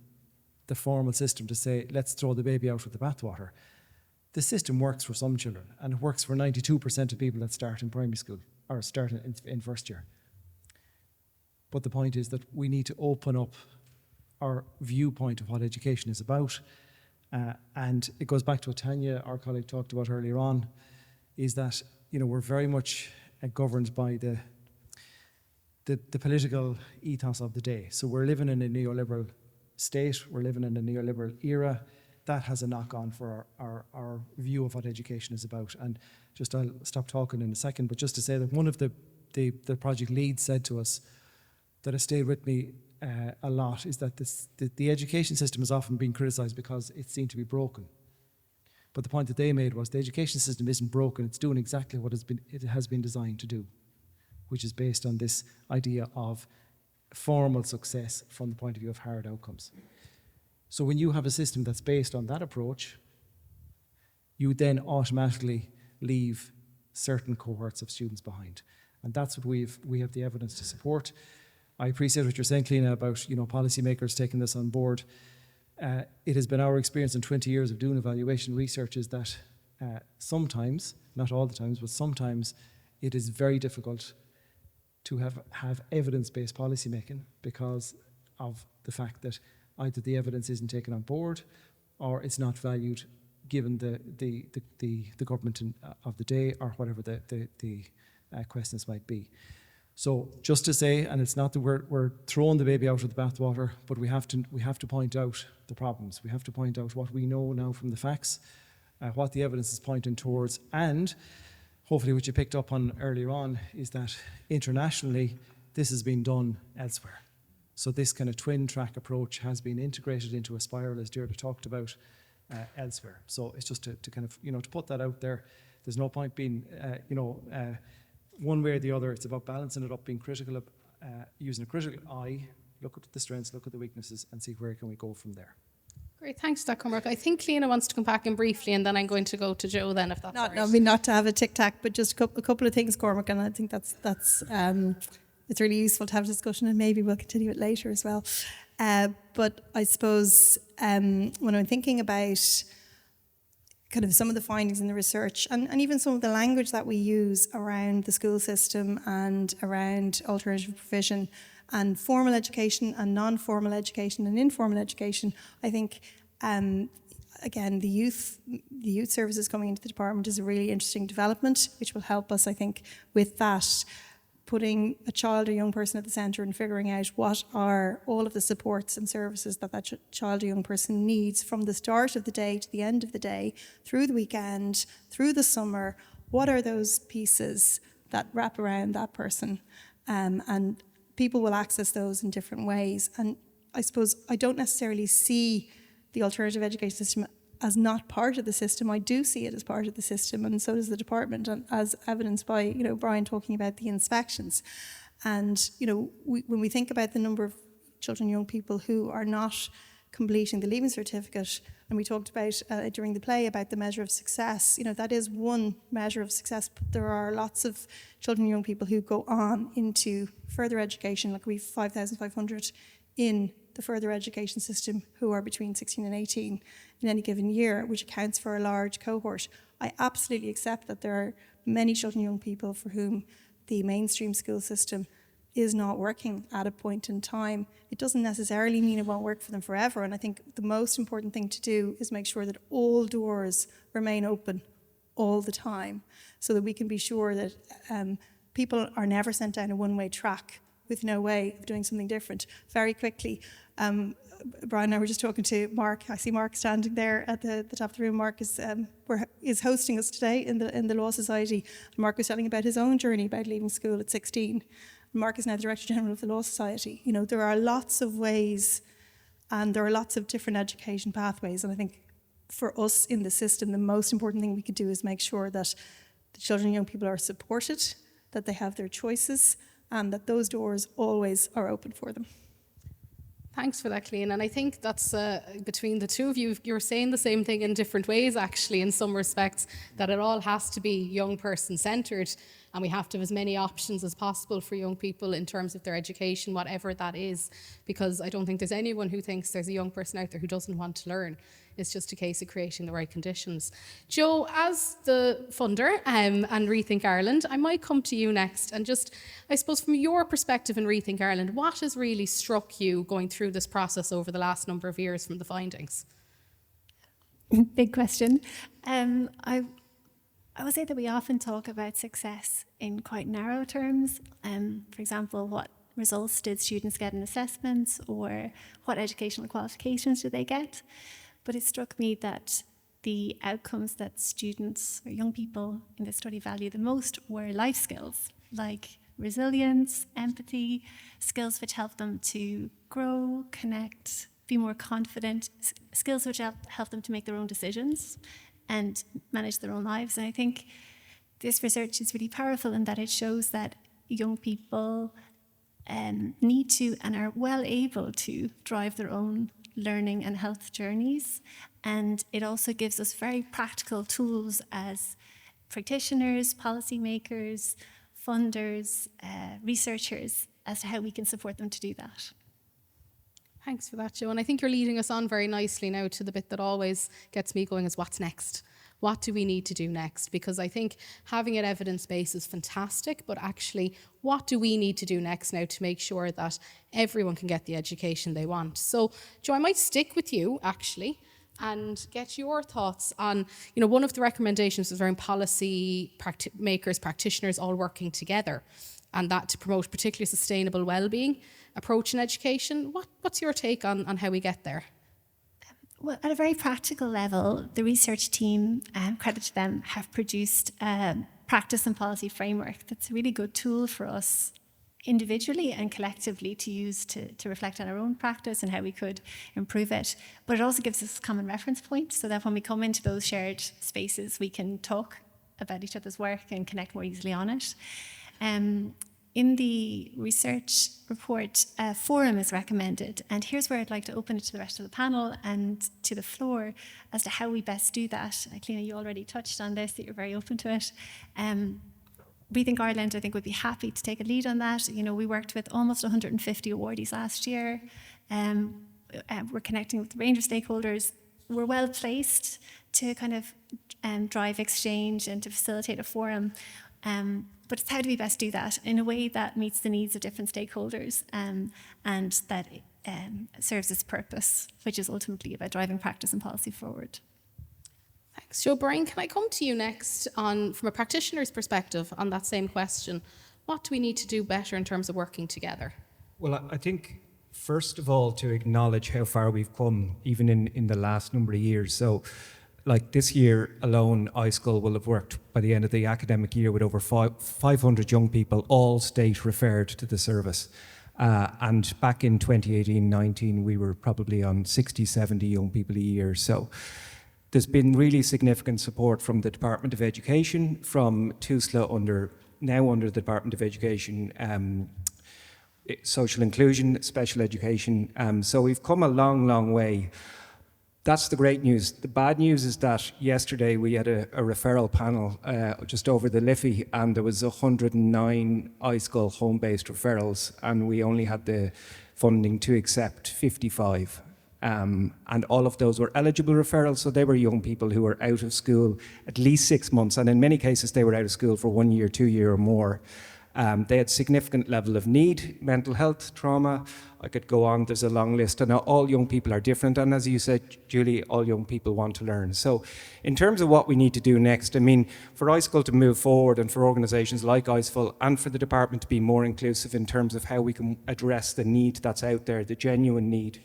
the formal system, to say, let's throw the baby out with the bathwater. The system works for some children, and it works for 92% of people that start in primary school or start in first year. But the point is that we need to open up our viewpoint of what education is about. And it goes back to what Tanya, our colleague, talked about earlier on, is that we're very much governed by the political ethos of the day. So we're living in a neoliberal state, we're living in a neoliberal era. That has a knock-on for our view of what education is about. And just, I'll stop talking in a second, but just to say that one of the project leads said to us, that has stayed with me a lot, is that the education system has often been criticised because it's seen to be broken. But the point that they made was the education system isn't broken, it's doing exactly what it has been designed to do, which is based on this idea of formal success from the point of view of hard outcomes. So when you have a system that's based on that approach, you then automatically leave certain cohorts of students behind. And that's what we have the evidence to support. I appreciate what you're saying, Cliona, about policymakers taking this on board. It has been our experience in 20 years of doing evaluation research is that sometimes, not all the times, but sometimes it is very difficult to have evidence-based policymaking because of the fact that either the evidence isn't taken on board or it's not valued given the government of the day or whatever the questions might be. So just to say, and it's not that we're throwing the baby out with the bathwater, but we have to point out the problems. We have to point out what we know now from the facts, what the evidence is pointing towards, and hopefully what you picked up on earlier on is that internationally this has been done elsewhere. So this kind of twin track approach has been integrated into a spiral, as Deirdre talked about, elsewhere. So it's just to kind of, to put that out there. There's no point being, one way or the other. It's about balancing it up, being critical, using a critical eye, look at the strengths, look at the weaknesses, and see where can we go from there. Great, thanks for that, Cormac. I think Cliona wants to come back in briefly, and then I'm going to go to Joe then, if that's all right. I mean, not to have a tic-tac, but just a couple of things, Cormac, and I think that's it's really useful to have a discussion, and maybe we'll continue it later as well. But I suppose when I'm thinking about kind of some of the findings in the research and even some of the language that we use around the school system and around alternative provision and formal education and non-formal education and informal education, I think, again, the youth services coming into the department is a really interesting development, which will help us, I think, with that, putting a child or young person at the centre and figuring out what are all of the supports and services that child or young person needs from the start of the day to the end of the day, through the weekend, through the summer. What are those pieces that wrap around that person? And people will access those in different ways. And I suppose I don't necessarily see the alternative education system as not part of the system. I do see it as part of the system, and so does the department, and as evidenced by Brian talking about the inspections. And when we think about the number of children and young people who are not completing the Leaving Certificate, and we talked about during the play about the measure of success, that is one measure of success, but there are lots of children and young people who go on into further education. Like we've 5,500 in the further education system who are between 16 and 18 in any given year, which accounts for a large cohort. I absolutely accept that there are many children and young people for whom the mainstream school system is not working at a point in time. It doesn't necessarily mean it won't work for them forever. And I think the most important thing to do is make sure that all doors remain open all the time, so that we can be sure that people are never sent down a one-way track with no way of doing something different. Very quickly, Brian and I were just talking to Mark. I see Mark standing there at the top of the room. Mark is hosting us today in the Law Society. Mark was telling about his own journey about leaving school at 16. Mark is now the Director General of the Law Society. There are lots of ways, and there are lots of different education pathways. And I think for us in the system, the most important thing we could do is make sure that the children and young people are supported, that they have their choices, and that those doors always are open for them. Thanks for that, Cliona. And I think that's between the two of you, you're saying the same thing in different ways, actually, in some respects, that it all has to be young person centred, and we have to have as many options as possible for young people in terms of their education, whatever that is, because I don't think there's anyone who thinks there's a young person out there who doesn't want to learn. It's just a case of creating the right conditions. Joe, as the funder and Rethink Ireland, I might come to you next, and just, I suppose, from your perspective in Rethink Ireland, what has really struck you going through this process over the last number of years from the findings? Big question. I would say that we often talk about success in quite narrow terms. For example, what results did students get in assessments, or what educational qualifications did they get? But it struck me that the outcomes that students or young people in the study value the most were life skills, like resilience, empathy, skills which help them to grow, connect, be more confident, skills which help them to make their own decisions and manage their own lives. And I think this research is really powerful in that it shows that young people need to and are well able to drive their own learning and health journeys. And it also gives us very practical tools as practitioners, policymakers, funders, researchers, as to how we can support them to do that. Thanks for that, Joe. And I think you're leading us on very nicely now to the bit that always gets me going, is what's next? What do we need to do next? Because I think having an evidence base is fantastic, but actually, what do we need to do next now to make sure that everyone can get the education they want? So, Joe, I might stick with you, actually. and get your thoughts on, one of the recommendations was around policy makers, practitioners all working together, and that to promote particularly sustainable well-being approach in education. What's your take on how we get there? Well, at a very practical level, the research team, credit to them, have produced a practice and policy framework that's a really good tool for us individually and collectively to use to reflect on our own practice and how we could improve it. But it also gives us a common reference point so that when we come into those shared spaces, we can talk about each other's work and connect more easily on it. In the research report, a forum is recommended, and here's where I'd like to open it to the rest of the panel and to the floor as to how we best do that. Cliona, you already touched on this, that you're very open to it. Rethink Ireland, I think, would be happy to take a lead on that. We worked with almost 150 awardees last year. We're connecting with a range of stakeholders. We're well placed to kind of drive exchange and to facilitate a forum. But it's how do we best do that in a way that meets the needs of different stakeholders and that serves its purpose, which is ultimately about driving practice and policy forward. Thanks. So, Brian, can I come to you next from a practitioner's perspective on that same question? What do we need to do better in terms of working together? Well, I think, first of all, to acknowledge how far we've come, even in the last number of years. So, like this year alone, iSchool will have worked by the end of the academic year with over 500 young people, all state referred to the service. And back in 2018-19, we were probably on 60, 70 young people a year. So there's been really significant support from the Department of Education, from TUSLA now under the Department of Education, social inclusion, special education. So we've come a long, long way. That's the great news. The bad news is that yesterday we had a referral panel just over the Liffey, and there was 109 iSchool home-based referrals, and we only had the funding to accept 55. And all of those were eligible referrals, so they were young people who were out of school at least 6 months, and in many cases they were out of school for 1 year, 2 years or more. They had significant level of need, mental health, trauma. I could go on, there's a long list. And all young people are different. And as you said, Julie, all young people want to learn. So in terms of what we need to do next, I mean, for iSchool to move forward and for organisations like iSchool and for the department to be more inclusive in terms of how we can address the need that's out there, the genuine need,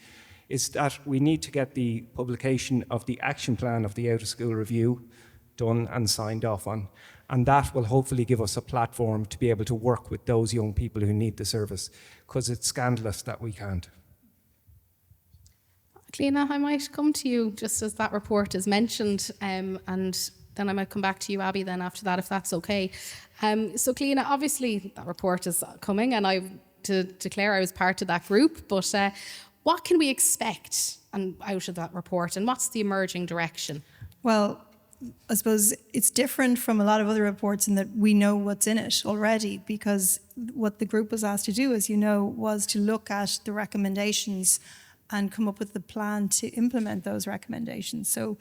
is that we need to get the publication of the action plan of the out-of-school review done and signed off on. And that will hopefully give us a platform to be able to work with those young people who need the service, because it's scandalous that we can't. Cliona, I might come to you just as that report is mentioned, and then I might come back to you, Abby, then after that, if that's okay. So Cliona, obviously that report is coming, and to declare I was part of that group, but what can we expect out of that report, and what's the emerging direction? Well, I suppose it's different from a lot of other reports in that we know what's in it already, because what the group was asked to do, as you know, was to look at the recommendations and come up with the plan to implement those recommendations. So,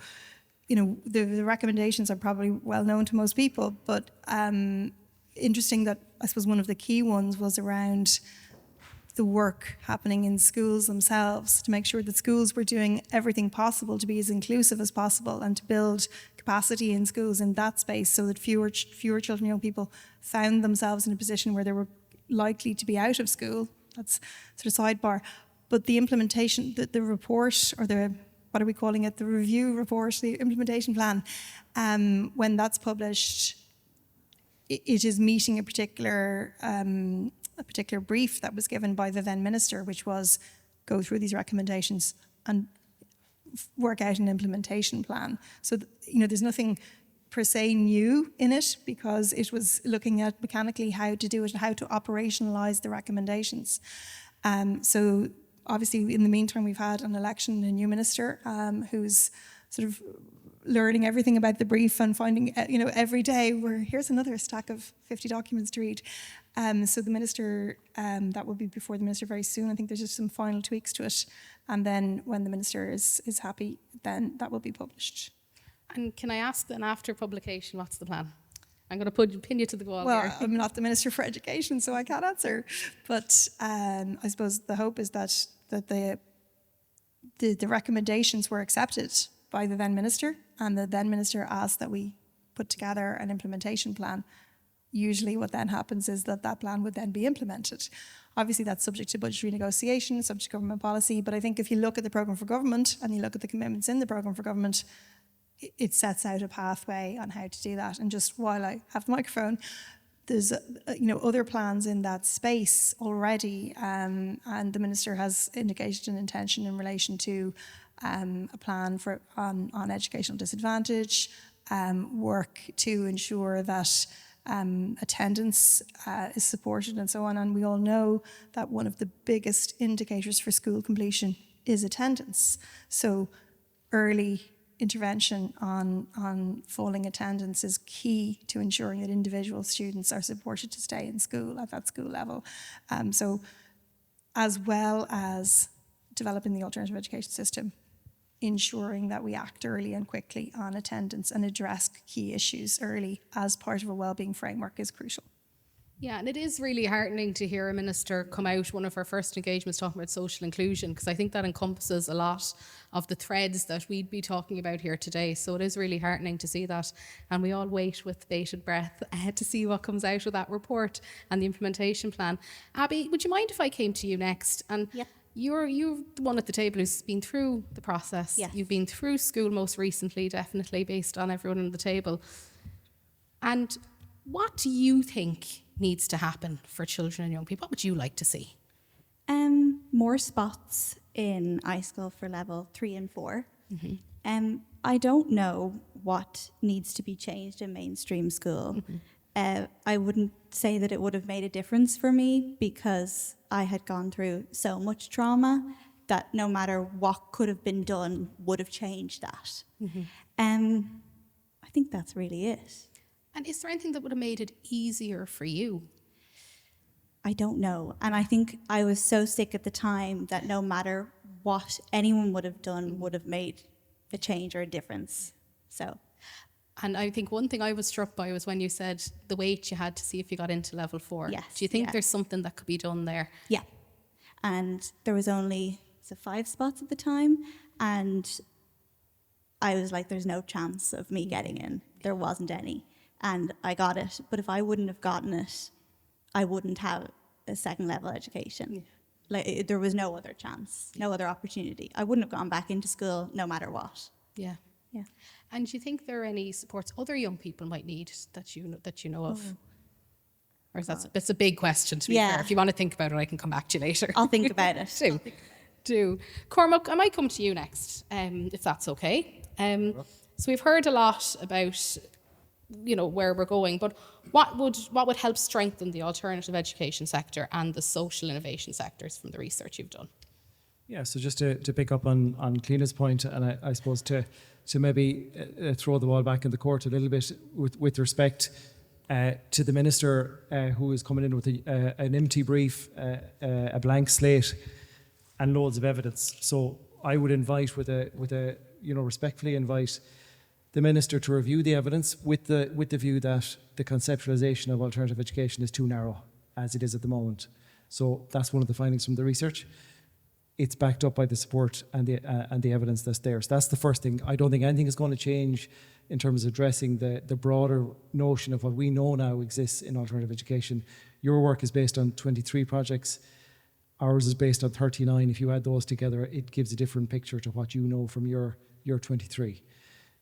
the recommendations are probably well known to most people, but interesting that I suppose one of the key ones was around the work happening in schools themselves, to make sure that schools were doing everything possible to be as inclusive as possible and to build capacity in schools in that space so that fewer children, young people found themselves in a position where they were likely to be out of school. That's sort of sidebar. But the implementation, the report, or what are we calling it? The review report, the implementation plan, when that's published, it is meeting a particular brief that was given by the then minister, which was go through these recommendations and work out an implementation plan. So, there's nothing per se new in it, because it was looking at mechanically how to do it and how to operationalize the recommendations. So obviously in the meantime, we've had an election, a new minister who's sort of learning everything about the brief and finding, every day here's another stack of 50 documents to read. So the minister, that will be before the minister very soon. I think there's just some final tweaks to it. And then when the minister is happy, then that will be published. And can I ask then, after publication, what's the plan? I'm going to pin you to the wall. Well, here. I'm not the Minister for Education, so I can't answer. But I suppose the hope is that the recommendations were accepted by the then minister, and the then minister asked that we put together an implementation plan. Usually what then happens is that that plan would then be implemented. Obviously that's subject to budgetary negotiation, subject to government policy, but I think if you look at the programme for government and you look at the commitments in the programme for government, it sets out a pathway on how to do that. And just while I have the microphone, there's other plans in that space already, and the minister has indicated an intention in relation to a plan on educational disadvantage, work to ensure that attendance is supported and so on. And we all know that one of the biggest indicators for school completion is attendance. So early intervention on falling attendance is key to ensuring that individual students are supported to stay in school at that school level. So as well as developing the alternative education system, ensuring that we act early and quickly on attendance and address key issues early as part of a wellbeing framework is crucial. Yeah, and it is really heartening to hear a minister come out, one of our first engagements, talking about social inclusion, because I think that encompasses a lot of the threads that we'd be talking about here today. So it is really heartening to see that, and we all wait with bated breath to see what comes out of that report and the implementation plan. Abby, would you mind if I came to you next? And yeah. You're the one at the table who's been through the process. Yes. You've been through school most recently, definitely, based on everyone at the table. And what do you think needs to happen for children and young people? What would you like to see? More spots in iSchool for level 3 and 4. Mm-hmm. I don't know what needs to be changed in mainstream school. Mm-hmm. I wouldn't say that it would have made a difference for me because I had gone through so much trauma that no matter what could have been done would have changed that. Mm-hmm. I think that's really it. And is there anything that would have made it easier for you? I don't know. And I think I was so sick at the time that no matter what anyone would have done would have made a change or a difference. So. And I think one thing I was struck by was when you said the wait you had to see if you got into level 4. Yes. Do you think there's something that could be done there? Yeah. And there was only 5 spots at the time. And I was like, there's no chance of me getting in. There wasn't any. And I got it. But if I wouldn't have gotten it, I wouldn't have a second level education. Yeah. Like there was no other chance, no other opportunity. I wouldn't have gone back into school no matter what. Yeah. Yeah. And do you think there are any supports other young people might need that you know of? Or is that's a big question, to be fair. If you want to think about it, I can come back to you later. I'll think about it. Do. Cormac, I might come to you next, if that's okay. So we've heard a lot about where we're going, but what would help strengthen the alternative education sector and the social innovation sectors from the research you've done? Yeah, so just to pick up on Cliona's point, and I suppose to maybe throw the ball back in the court a little bit with respect to the minister who is coming in with an empty brief, a blank slate, and loads of evidence. So I would invite respectfully invite the minister to review the evidence with the view that the conceptualisation of alternative education is too narrow as it is at the moment. So that's one of the findings from the research. It's backed up by the support and the evidence that's there. So that's the first thing. I don't think anything is going to change in terms of addressing the broader notion of what we know now exists in alternative education. Your work is based on 23 projects. Ours is based on 39. If you add those together, it gives a different picture to what you know from your 23.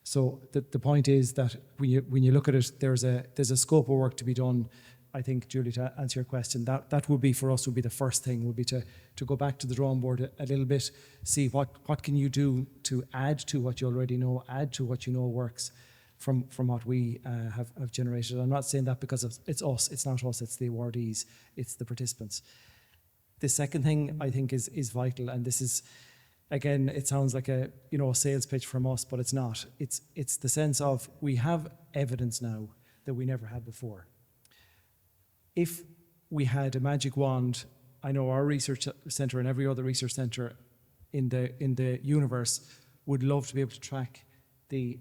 So the point is that when you look at it, there's a scope of work to be done. I think, Julie, to answer your question, that would be for us would be the first thing, would be to go back to the drawing board a little bit, see what can you do to add to what you already know, add to what you know works from what we have generated. I'm not saying that because it's us, it's not us, it's the awardees, it's the participants. The second thing I think is vital, and this is, again, it sounds like a sales pitch from us, but it's not. It's the sense of we have evidence now that we never had before. If we had a magic wand, I know our research centre and every other research centre in the universe would love to be able to track the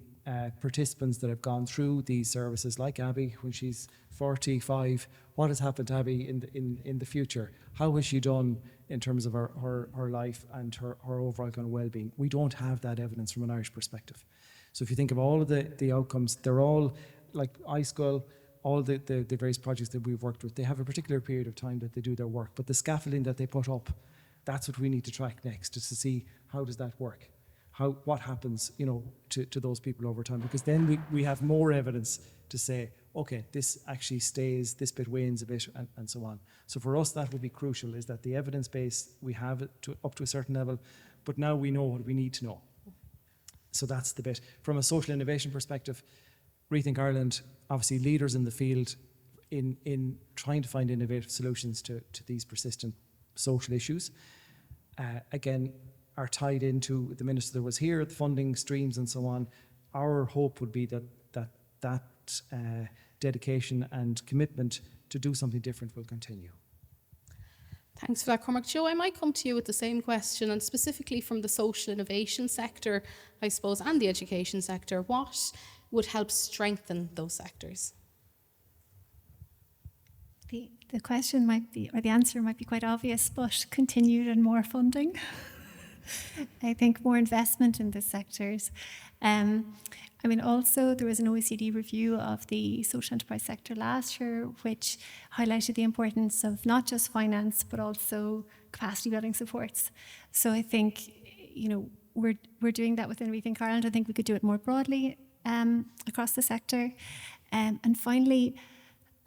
participants that have gone through these services, like Abby, when she's 45, what has happened to Abby in the future? How has she done in terms of her life and her overall kind of well-being? We don't have that evidence from an Irish perspective. So if you think of all of the outcomes, they're all, like iSchool, all the various projects that we've worked with, they have a particular period of time that they do their work, but the scaffolding that they put up, that's what we need to track next, just to see how does that work? What happens, to those people over time? Because then we have more evidence to say, okay, this actually stays, this bit wanes a bit, and so on. So for us, that would be crucial, is that the evidence base, we have it up to a certain level, but now we know what we need to know. So that's the bit. From a social innovation perspective, Rethink Ireland, obviously leaders in the field in trying to find innovative solutions to these persistent social issues. Again, are tied into, the minister was here, the funding streams and so on. Our hope would be that dedication and commitment to do something different will continue. Thanks for that, Cormac. Joe, I might come to you with the same question, and specifically from the social innovation sector, I suppose, and the education sector, what would help strengthen those sectors? The question might be, or the answer might be quite obvious, but continued and more funding. I think more investment in the sectors. Also there was an OECD review of the social enterprise sector last year, which highlighted the importance of not just finance, but also capacity building supports. So I think, we're doing that within Rethink Ireland. I think we could do it more broadly across the sector. And finally,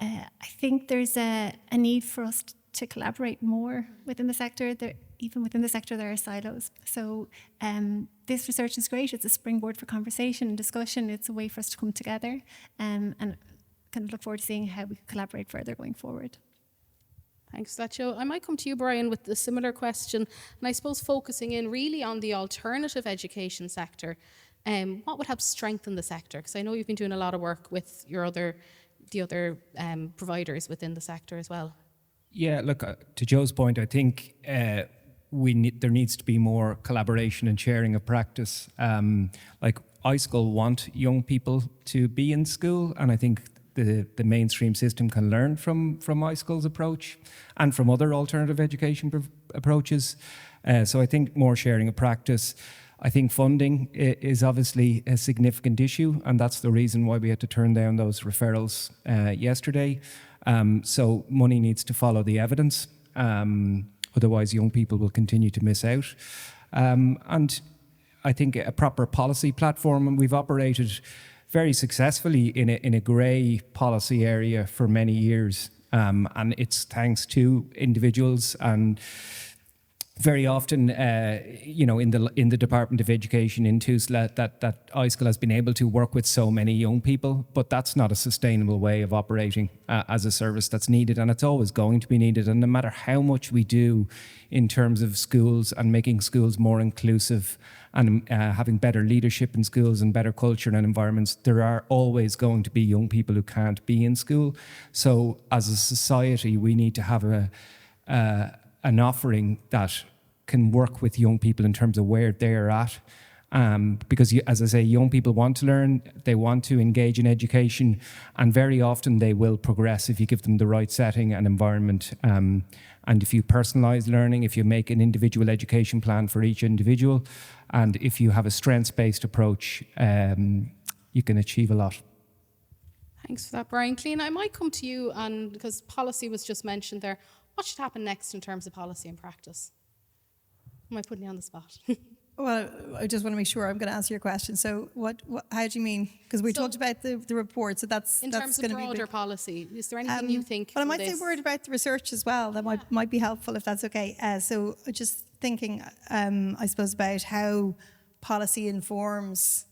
I think there's a need for us to collaborate more within the sector. Even within the sector, there are silos. So this research is great. It's a springboard for conversation and discussion. It's a way for us to come together, and kind of look forward to seeing how we can collaborate further going forward. Thanks for that, Joe. I might come to you, Brian, with a similar question, and I suppose focusing in really on the alternative education sector. What would help strengthen the sector? Because I know you've been doing a lot of work with the other providers within the sector as well. Yeah, look, to Joe's point, I think there needs to be more collaboration and sharing of practice. Like iSchool want young people to be in school, and I think the mainstream system can learn from iSchool's approach and from other alternative education approaches. So I think more sharing of practice. I think funding is obviously a significant issue, and that's the reason why we had to turn down those referrals yesterday. So money needs to follow the evidence. Otherwise, young people will continue to miss out. And I think a proper policy platform, and we've operated very successfully in a grey policy area for many years. And it's thanks to individuals, and very often, in the Department of Education in Tusla, that iSchool has been able to work with so many young people, but that's not a sustainable way of operating as a service that's needed, and it's always going to be needed. And no matter how much we do in terms of schools and making schools more inclusive and having better leadership in schools and better culture and environments, there are always going to be young people who can't be in school. So as a society, we need to have an offering that can work with young people in terms of where they're at. Because, as I say, young people want to learn, they want to engage in education, and very often they will progress if you give them the right setting and environment. And if you personalise learning, if you make an individual education plan for each individual, and if you have a strengths-based approach, you can achieve a lot. Thanks for that, Brian. Clean, I might come to you, and because policy was just mentioned there, what should happen next in terms of policy and practice? Am I putting you on the spot? Well, I just want to make sure I'm going to answer your question. So how do you mean? Because we talked about the report, so that's in terms of broader policy. Is there anything you think? Well, I might say a word about the research as well. That might be helpful if that's okay. So just thinking, I suppose, about how policy informs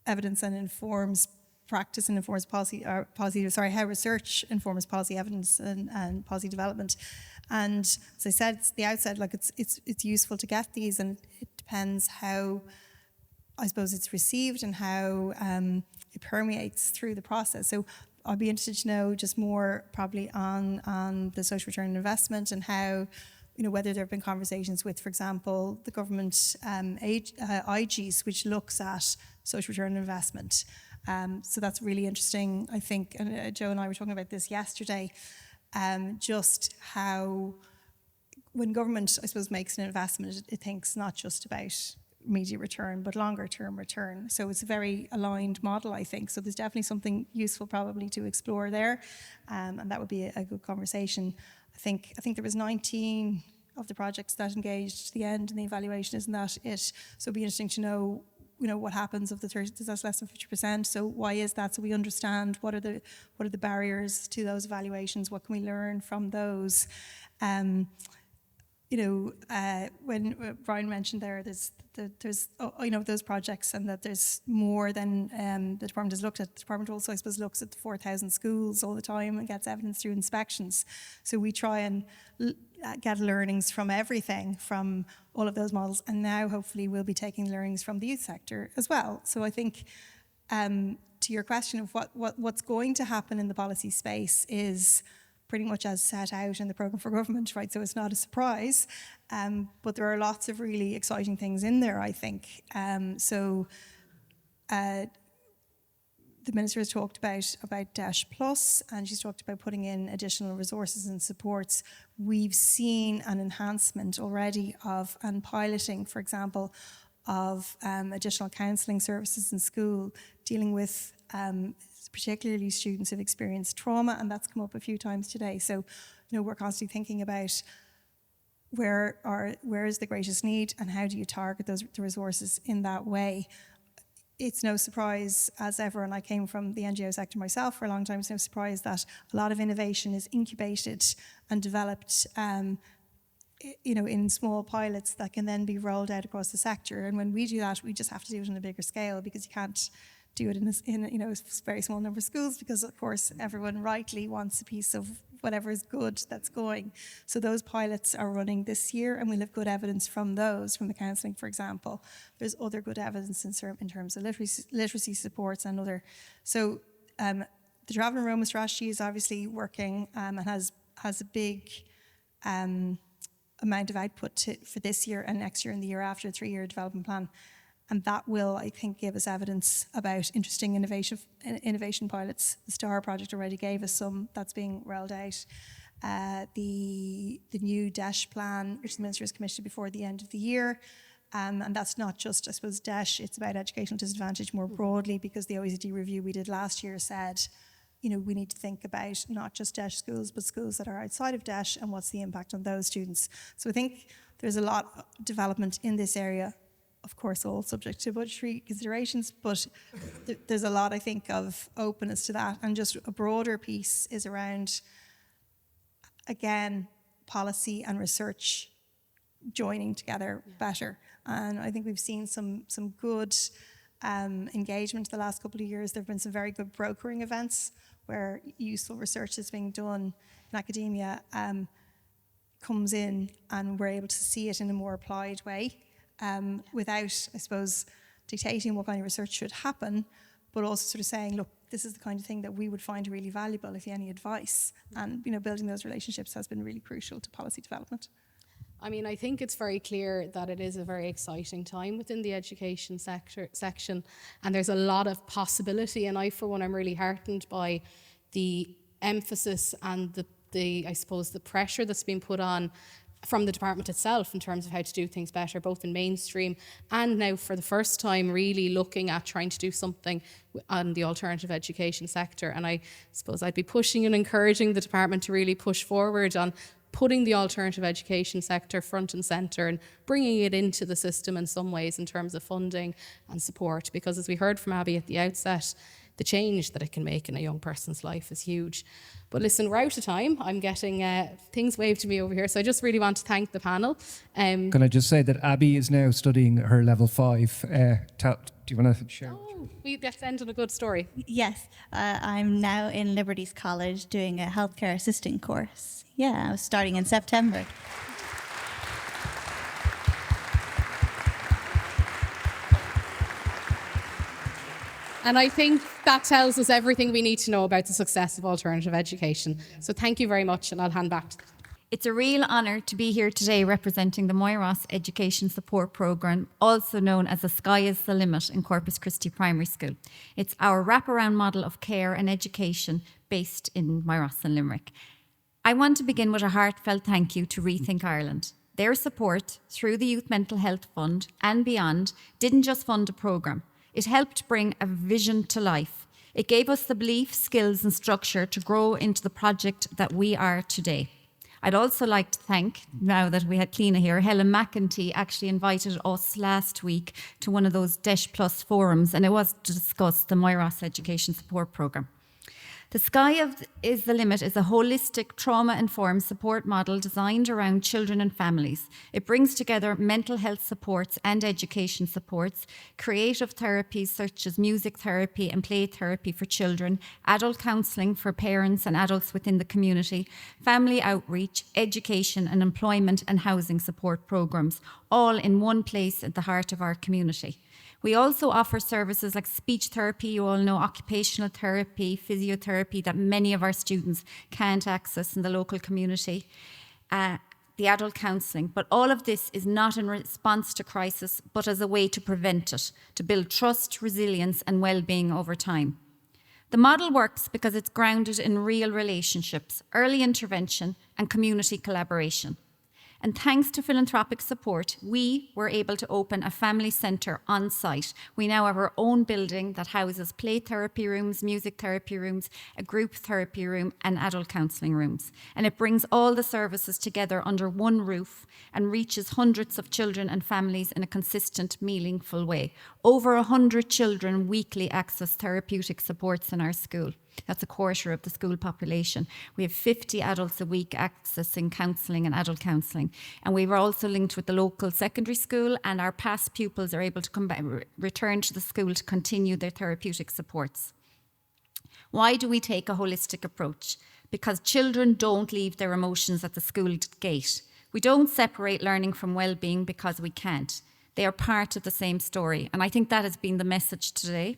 evidence and informs practice and informs policy, how research informs policy evidence and policy development. And as I said at the outset, like it's useful to get these, and it depends how, I suppose, it's received and how it permeates through the process. So I'd be interested to know just more probably on the social return on investment, and how, whether there have been conversations with, for example, the government IGs, which looks at social return on investment. So that's really interesting, I think. And Joe and I were talking about this yesterday, just how when government, I suppose, makes an investment, it thinks not just about immediate return, but longer term return. So it's a very aligned model, I think. So there's definitely something useful probably to explore there. And that would be a good conversation. I think there was 19 of the projects that engaged to the end in the evaluation, isn't that it? So it'd be interesting to know, what happens of the 30, that's less than 50%. So why is that? So we understand what are the barriers to those evaluations, what can we learn from those? When Brian mentioned there's those projects, and that there's more than the department has looked at. The department also, I suppose, looks at 4,000 schools all the time and gets evidence through inspections. So we try and get learnings from everything, from all of those models, and now hopefully we'll be taking learnings from the youth sector as well. So I think to your question of what's going to happen in the policy space is pretty much as set out in the programme for government, right? So it's not a surprise, but there are lots of really exciting things in there, I think. The Minister has talked about Dash Plus, and she's talked about putting in additional resources and supports. We've seen an enhancement already of, and piloting, for example, of additional counselling services in school, dealing with particularly students who've experienced trauma, and that's come up a few times today. So, we're constantly thinking about where is the greatest need, and how do you target the resources in that way. It's no surprise, as ever, and I came from the NGO sector myself for a long time, it's no surprise that a lot of innovation is incubated and developed in small pilots that can then be rolled out across the sector. And when we do that, we just have to do it on a bigger scale, because you can't do it in a very small number of schools, because of course everyone rightly wants a piece of whatever is good that's going. So those pilots are running this year, and we'll have good evidence from those, from the counselling, for example. There's other good evidence in terms of literacy supports and other. So the Travel and Roma strategy is obviously working and has a big amount of output for this year and next year and the year after, a 3-year development plan. And that will, I think, give us evidence about interesting innovation pilots. The STAR project already gave us some. That's being rolled out. The new DESH plan, which the Minister has commissioned before the end of the year. And that's not just, I suppose, DESH. It's about educational disadvantage more broadly, because the OECD review we did last year said, we need to think about not just DESH schools, but schools that are outside of DESH, and what's the impact on those students. So I think there's a lot of development in this area. Of course, all subject to budgetary considerations, but there's a lot, I think, of openness to that. And just a broader piece is around, again, policy and research joining together better. And I think we've seen some good engagement the last couple of years. There have been some very good brokering events where useful research is being done in academia, comes in, and we're able to see it in a more applied way. Without, I suppose, dictating what kind of research should happen, but also sort of saying, look, this is the kind of thing that we would find really valuable if you have any advice. And, building those relationships has been really crucial to policy development. I mean, I think it's very clear that it is a very exciting time within the education section, and there's a lot of possibility. And I, for one, am really heartened by the emphasis and the I suppose, the pressure that's been put on from the department itself in terms of how to do things better, both in mainstream and now for the first time really looking at trying to do something on the alternative education sector. And I suppose I'd be pushing and encouraging the department to really push forward on putting the alternative education sector front and centre and bringing it into the system in some ways in terms of funding and support, because as we heard from Abby at the outset, the change that it can make in a young person's life is huge. But listen, we're out of time. I'm getting things waved to me over here. So I just really want to thank the panel. Can I just say that Abby is now studying her level 5. Do you want to share? Oh, let's end on a good story. Yes, I'm now in Liberty's College doing a healthcare assistant course. Yeah, I was starting in September. And I think that tells us everything we need to know about the success of alternative education. So thank you very much, and I'll hand back to It's a real honour to be here today representing the Moyross Education Support Programme, also known as the Sky is the Limit in Corpus Christi Primary School. It's our wraparound model of care and education based in Moyross and Limerick. I want to begin with a heartfelt thank you to Rethink Ireland. Their support through the Youth Mental Health Fund and beyond didn't just fund a programme. It helped bring a vision to life. It gave us the belief, skills and structure to grow into the project that we are today. I'd also like to thank, now that we had Cliona here, Helen McEntee actually invited us last week to one of those DESH Plus forums, and it was to discuss the Moyross Education Support Programme. The Sky is the Limit is a holistic, trauma-informed support model designed around children and families. It brings together mental health supports and education supports, creative therapies such as music therapy and play therapy for children, adult counselling for parents and adults within the community, family outreach, education and employment and housing support programmes, all in one place at the heart of our community. We also offer services like speech therapy, you all know, occupational therapy, physiotherapy that many of our students can't access in the local community, the adult counselling. But all of this is not in response to crisis, but as a way to prevent it, to build trust, resilience and well-being over time. The model works because it's grounded in real relationships, early intervention and community collaboration. And thanks to philanthropic support, we were able to open a family centre on site. We now have our own building that houses play therapy rooms, music therapy rooms, a group therapy room and adult counselling rooms. And it brings all the services together under one roof and reaches hundreds of children and families in a consistent, meaningful way. Over 100 children weekly access therapeutic supports in our school. That's a quarter of the school population. We have 50 adults a week accessing counselling and adult counselling. And we were also linked with the local secondary school, and our past pupils are able to come back, return to the school to continue their therapeutic supports. Why do we take a holistic approach? Because children don't leave their emotions at the school gate. We don't separate learning from well-being because we can't. They are part of the same story. And I think that has been the message today.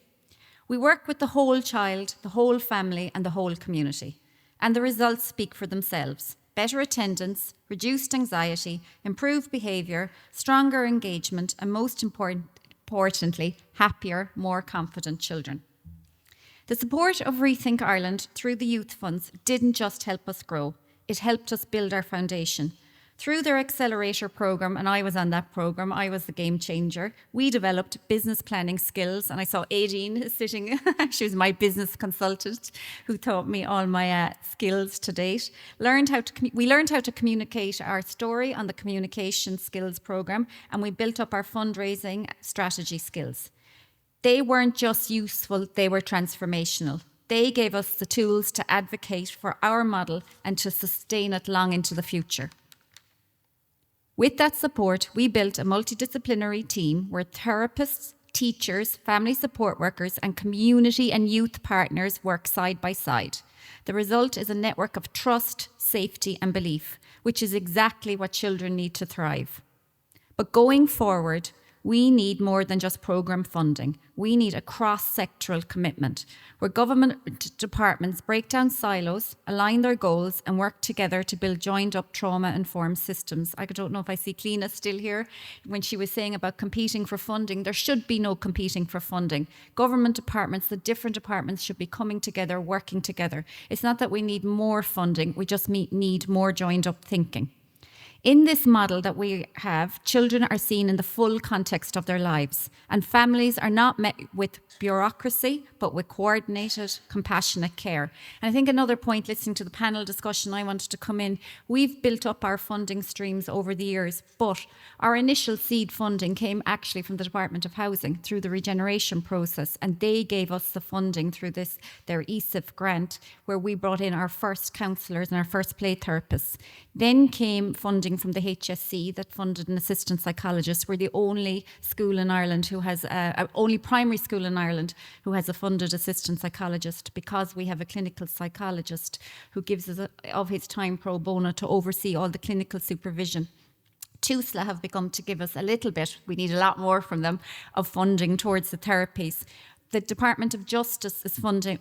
We work with the whole child, the whole family and the whole community. And the results speak for themselves. Better attendance, reduced anxiety, improved behaviour, stronger engagement and most importantly, happier, more confident children. The support of Rethink Ireland through the youth funds didn't just help us grow, it helped us build our foundation. Through their accelerator programme, and I was on that programme, I was the game changer, we developed business planning skills, and I saw Aideen sitting, she was my business consultant who taught me all my skills to date. We learned how to communicate our story on the communication skills programme, and we built up our fundraising strategy skills. They weren't just useful, they were transformational. They gave us the tools to advocate for our model and to sustain it long into the future. With that support, we built a multidisciplinary team where therapists, teachers, family support workers, and community and youth partners work side by side. The result is a network of trust, safety, and belief, which is exactly what children need to thrive. But going forward, we need more than just programme funding. We need a cross-sectoral commitment where government departments break down silos, align their goals and work together to build joined-up trauma-informed systems. I don't know if I see Cliona still here. When she was saying about competing for funding, there should be no competing for funding. Government departments, the different departments should be coming together, working together. It's not that we need more funding, we just need more joined-up thinking. In this model that we have, children are seen in the full context of their lives, and families are not met with bureaucracy, but with coordinated, compassionate care. And I think another point, listening to the panel discussion, I wanted to come in, we've built up our funding streams over the years, but our initial seed funding came actually from the Department of Housing through the regeneration process, and they gave us the funding through their ESIF grant, where we brought in our first counsellors and our first play therapists. Then came funding from the HSC that funded an assistant psychologist. We're the only school in Ireland who has, only primary school in Ireland who has a funded assistant psychologist, because we have a clinical psychologist who gives us of his time pro bono to oversee all the clinical supervision. TUSLA have begun to give us a little bit, we need a lot more from them, of funding towards the therapies. the Department of Justice is funding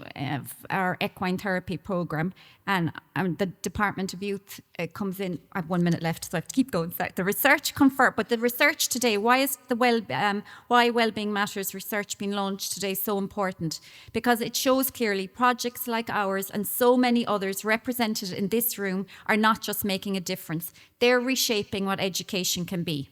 our equine therapy program, and the Department of Youth comes in. I have 1 minute left, so I have to keep going. So the research but the research today, why is why Wellbeing Matters research being launched today so important? Because it shows clearly projects like ours and so many others represented in this room are not just making a difference, they're reshaping what education can be.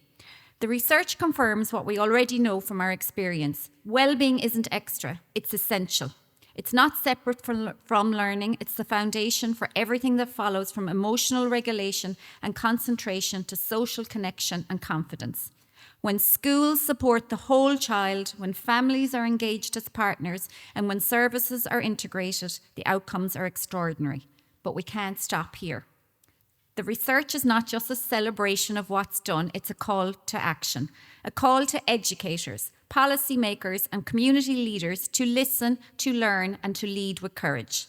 The research confirms what we already know from our experience. Wellbeing isn't extra, it's essential. It's not separate from learning, it's the foundation for everything that follows, from emotional regulation and concentration to social connection and confidence. When schools support the whole child, when families are engaged as partners, and when services are integrated, the outcomes are extraordinary. But we can't stop here. The research is not just a celebration of what's done, it's a call to action, a call to educators, policymakers and community leaders to listen, to learn and to lead with courage.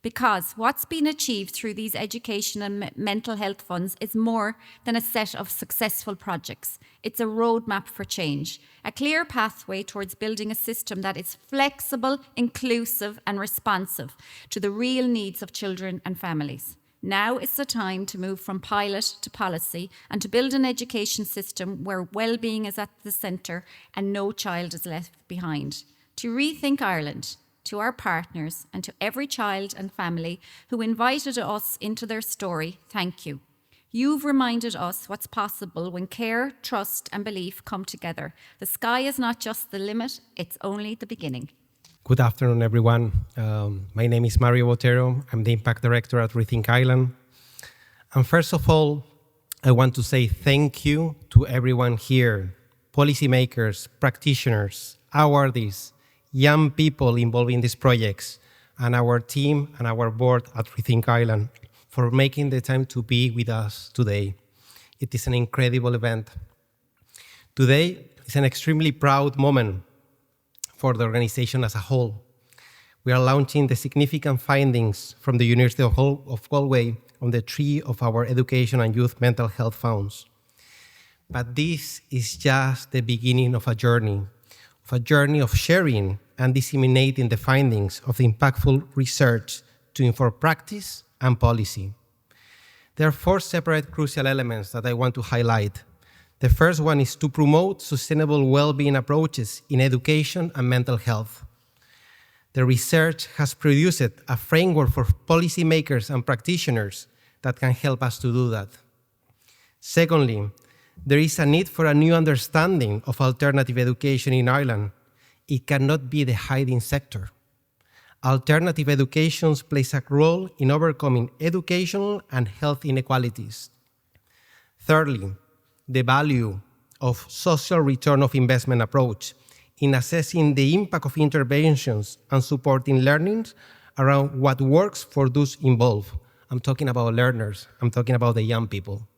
Because what's been achieved through these education and mental health funds is more than a set of successful projects. It's a roadmap for change, a clear pathway towards building a system that is flexible, inclusive and responsive to the real needs of children and families. Now is the time to move from pilot to policy and to build an education system where well-being is at the centre and no child is left behind. To Rethink Ireland, to our partners and to every child and family who invited us into their story, thank you. You've reminded us what's possible when care, trust and belief come together. The sky is not just the limit, it's only the beginning. Good afternoon, everyone. My name is Mario Botero. I'm the Impact Director at Rethink Ireland. And first of all, I want to say thank you to everyone here, policymakers, practitioners, awardees, young people involved in these projects, and our team and our board at Rethink Ireland for making the time to be with us today. It is an incredible event. Today is an extremely proud moment for the organization as a whole. We are launching the significant findings from the University of Galway on the 3 of our education and youth mental health funds. But this is just the beginning of a journey of sharing and disseminating the findings of the impactful research to inform practice and policy. There are 4 separate crucial elements that I want to highlight. The first one is to promote sustainable well-being approaches in education and mental health. The research has produced a framework for policymakers and practitioners that can help us to do that. Secondly, there is a need for a new understanding of alternative education in Ireland. It cannot be the hiding sector. Alternative education plays a role in overcoming educational and health inequalities. Thirdly, the value of social return of investment approach in assessing the impact of interventions and supporting learnings around what works for those involved. I'm talking about learners, I'm talking about the young people.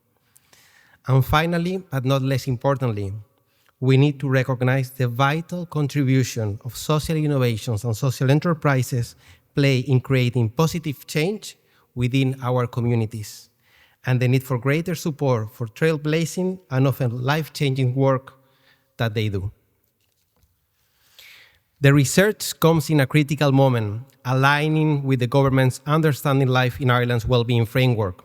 And finally, but not less importantly, we need to recognize the vital contribution of social innovations and social enterprises play in creating positive change within our communities, and the need for greater support for trailblazing and often life-changing work that they do. The research comes in a critical moment, aligning with the government's Understanding Life in Ireland's Wellbeing framework.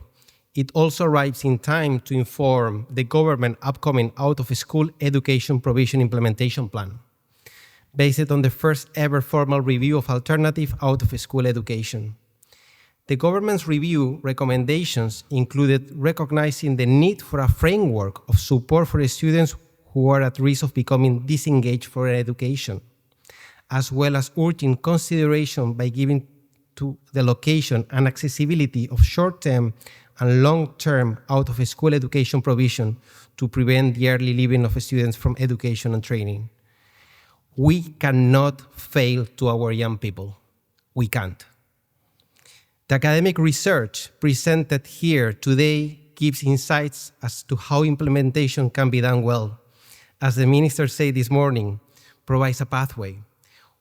It also arrives in time to inform the government upcoming out-of-school education provision implementation plan, based on the first ever formal review of alternative out-of-school education. The government's review recommendations included recognizing the need for a framework of support for students who are at risk of becoming disengaged from education, as well as urging consideration by giving to the location and accessibility of short-term and long-term out-of-school education provision to prevent the early leaving of students from education and training. We cannot fail to our young people. We can't. The academic research presented here today gives insights as to how implementation can be done well. As the minister said this morning, provides a pathway.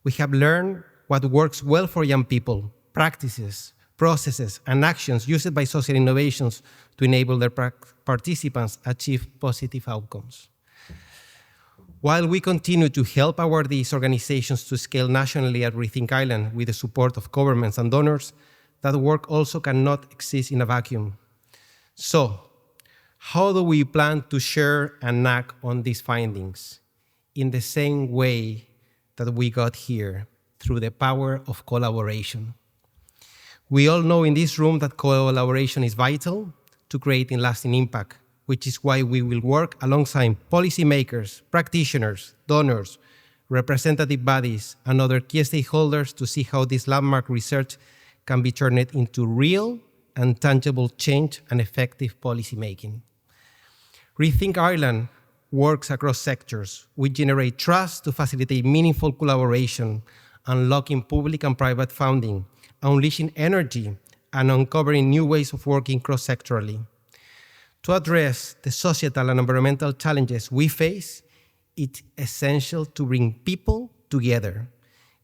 We have learned what works well for young people, practices, processes, and actions used by social innovations to enable their participants achieve positive outcomes. While we continue to help awardees organizations to scale nationally at Rethink Ireland with the support of governments and donors, that work also cannot exist in a vacuum. So, how do we plan to share and act on these findings? In the same way that we got here, through the power of collaboration. We all know in this room that collaboration is vital to creating lasting impact, which is why we will work alongside policymakers, practitioners, donors, representative bodies, and other key stakeholders to see how this landmark research can be turned into real and tangible change and effective policymaking. Rethink Ireland works across sectors. We generate trust to facilitate meaningful collaboration, unlocking public and private funding, unleashing energy, and uncovering new ways of working cross-sectorally. To address the societal and environmental challenges we face, it's essential to bring people together,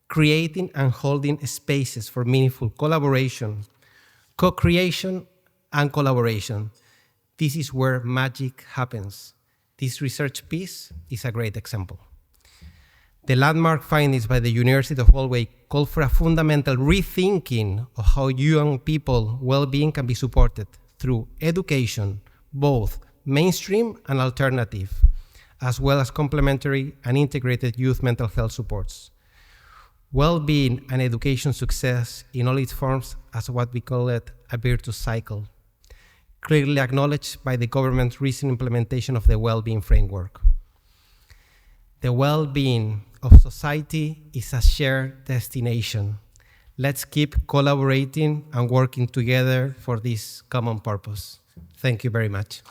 creating and holding spaces for meaningful collaboration, co-creation, and collaboration. This is where magic happens. This research piece is a great example. The landmark findings by the University of Galway call for a fundamental rethinking of how young people well-being can be supported through education, both mainstream and alternative, as well as complementary and integrated youth mental health supports. Well-being and education success in all its forms as what we call it a virtuous cycle, clearly acknowledged by the government's recent implementation of the well-being framework. The well-being of society is a shared destination. Let's keep collaborating and working together for this common purpose. Thank you very much.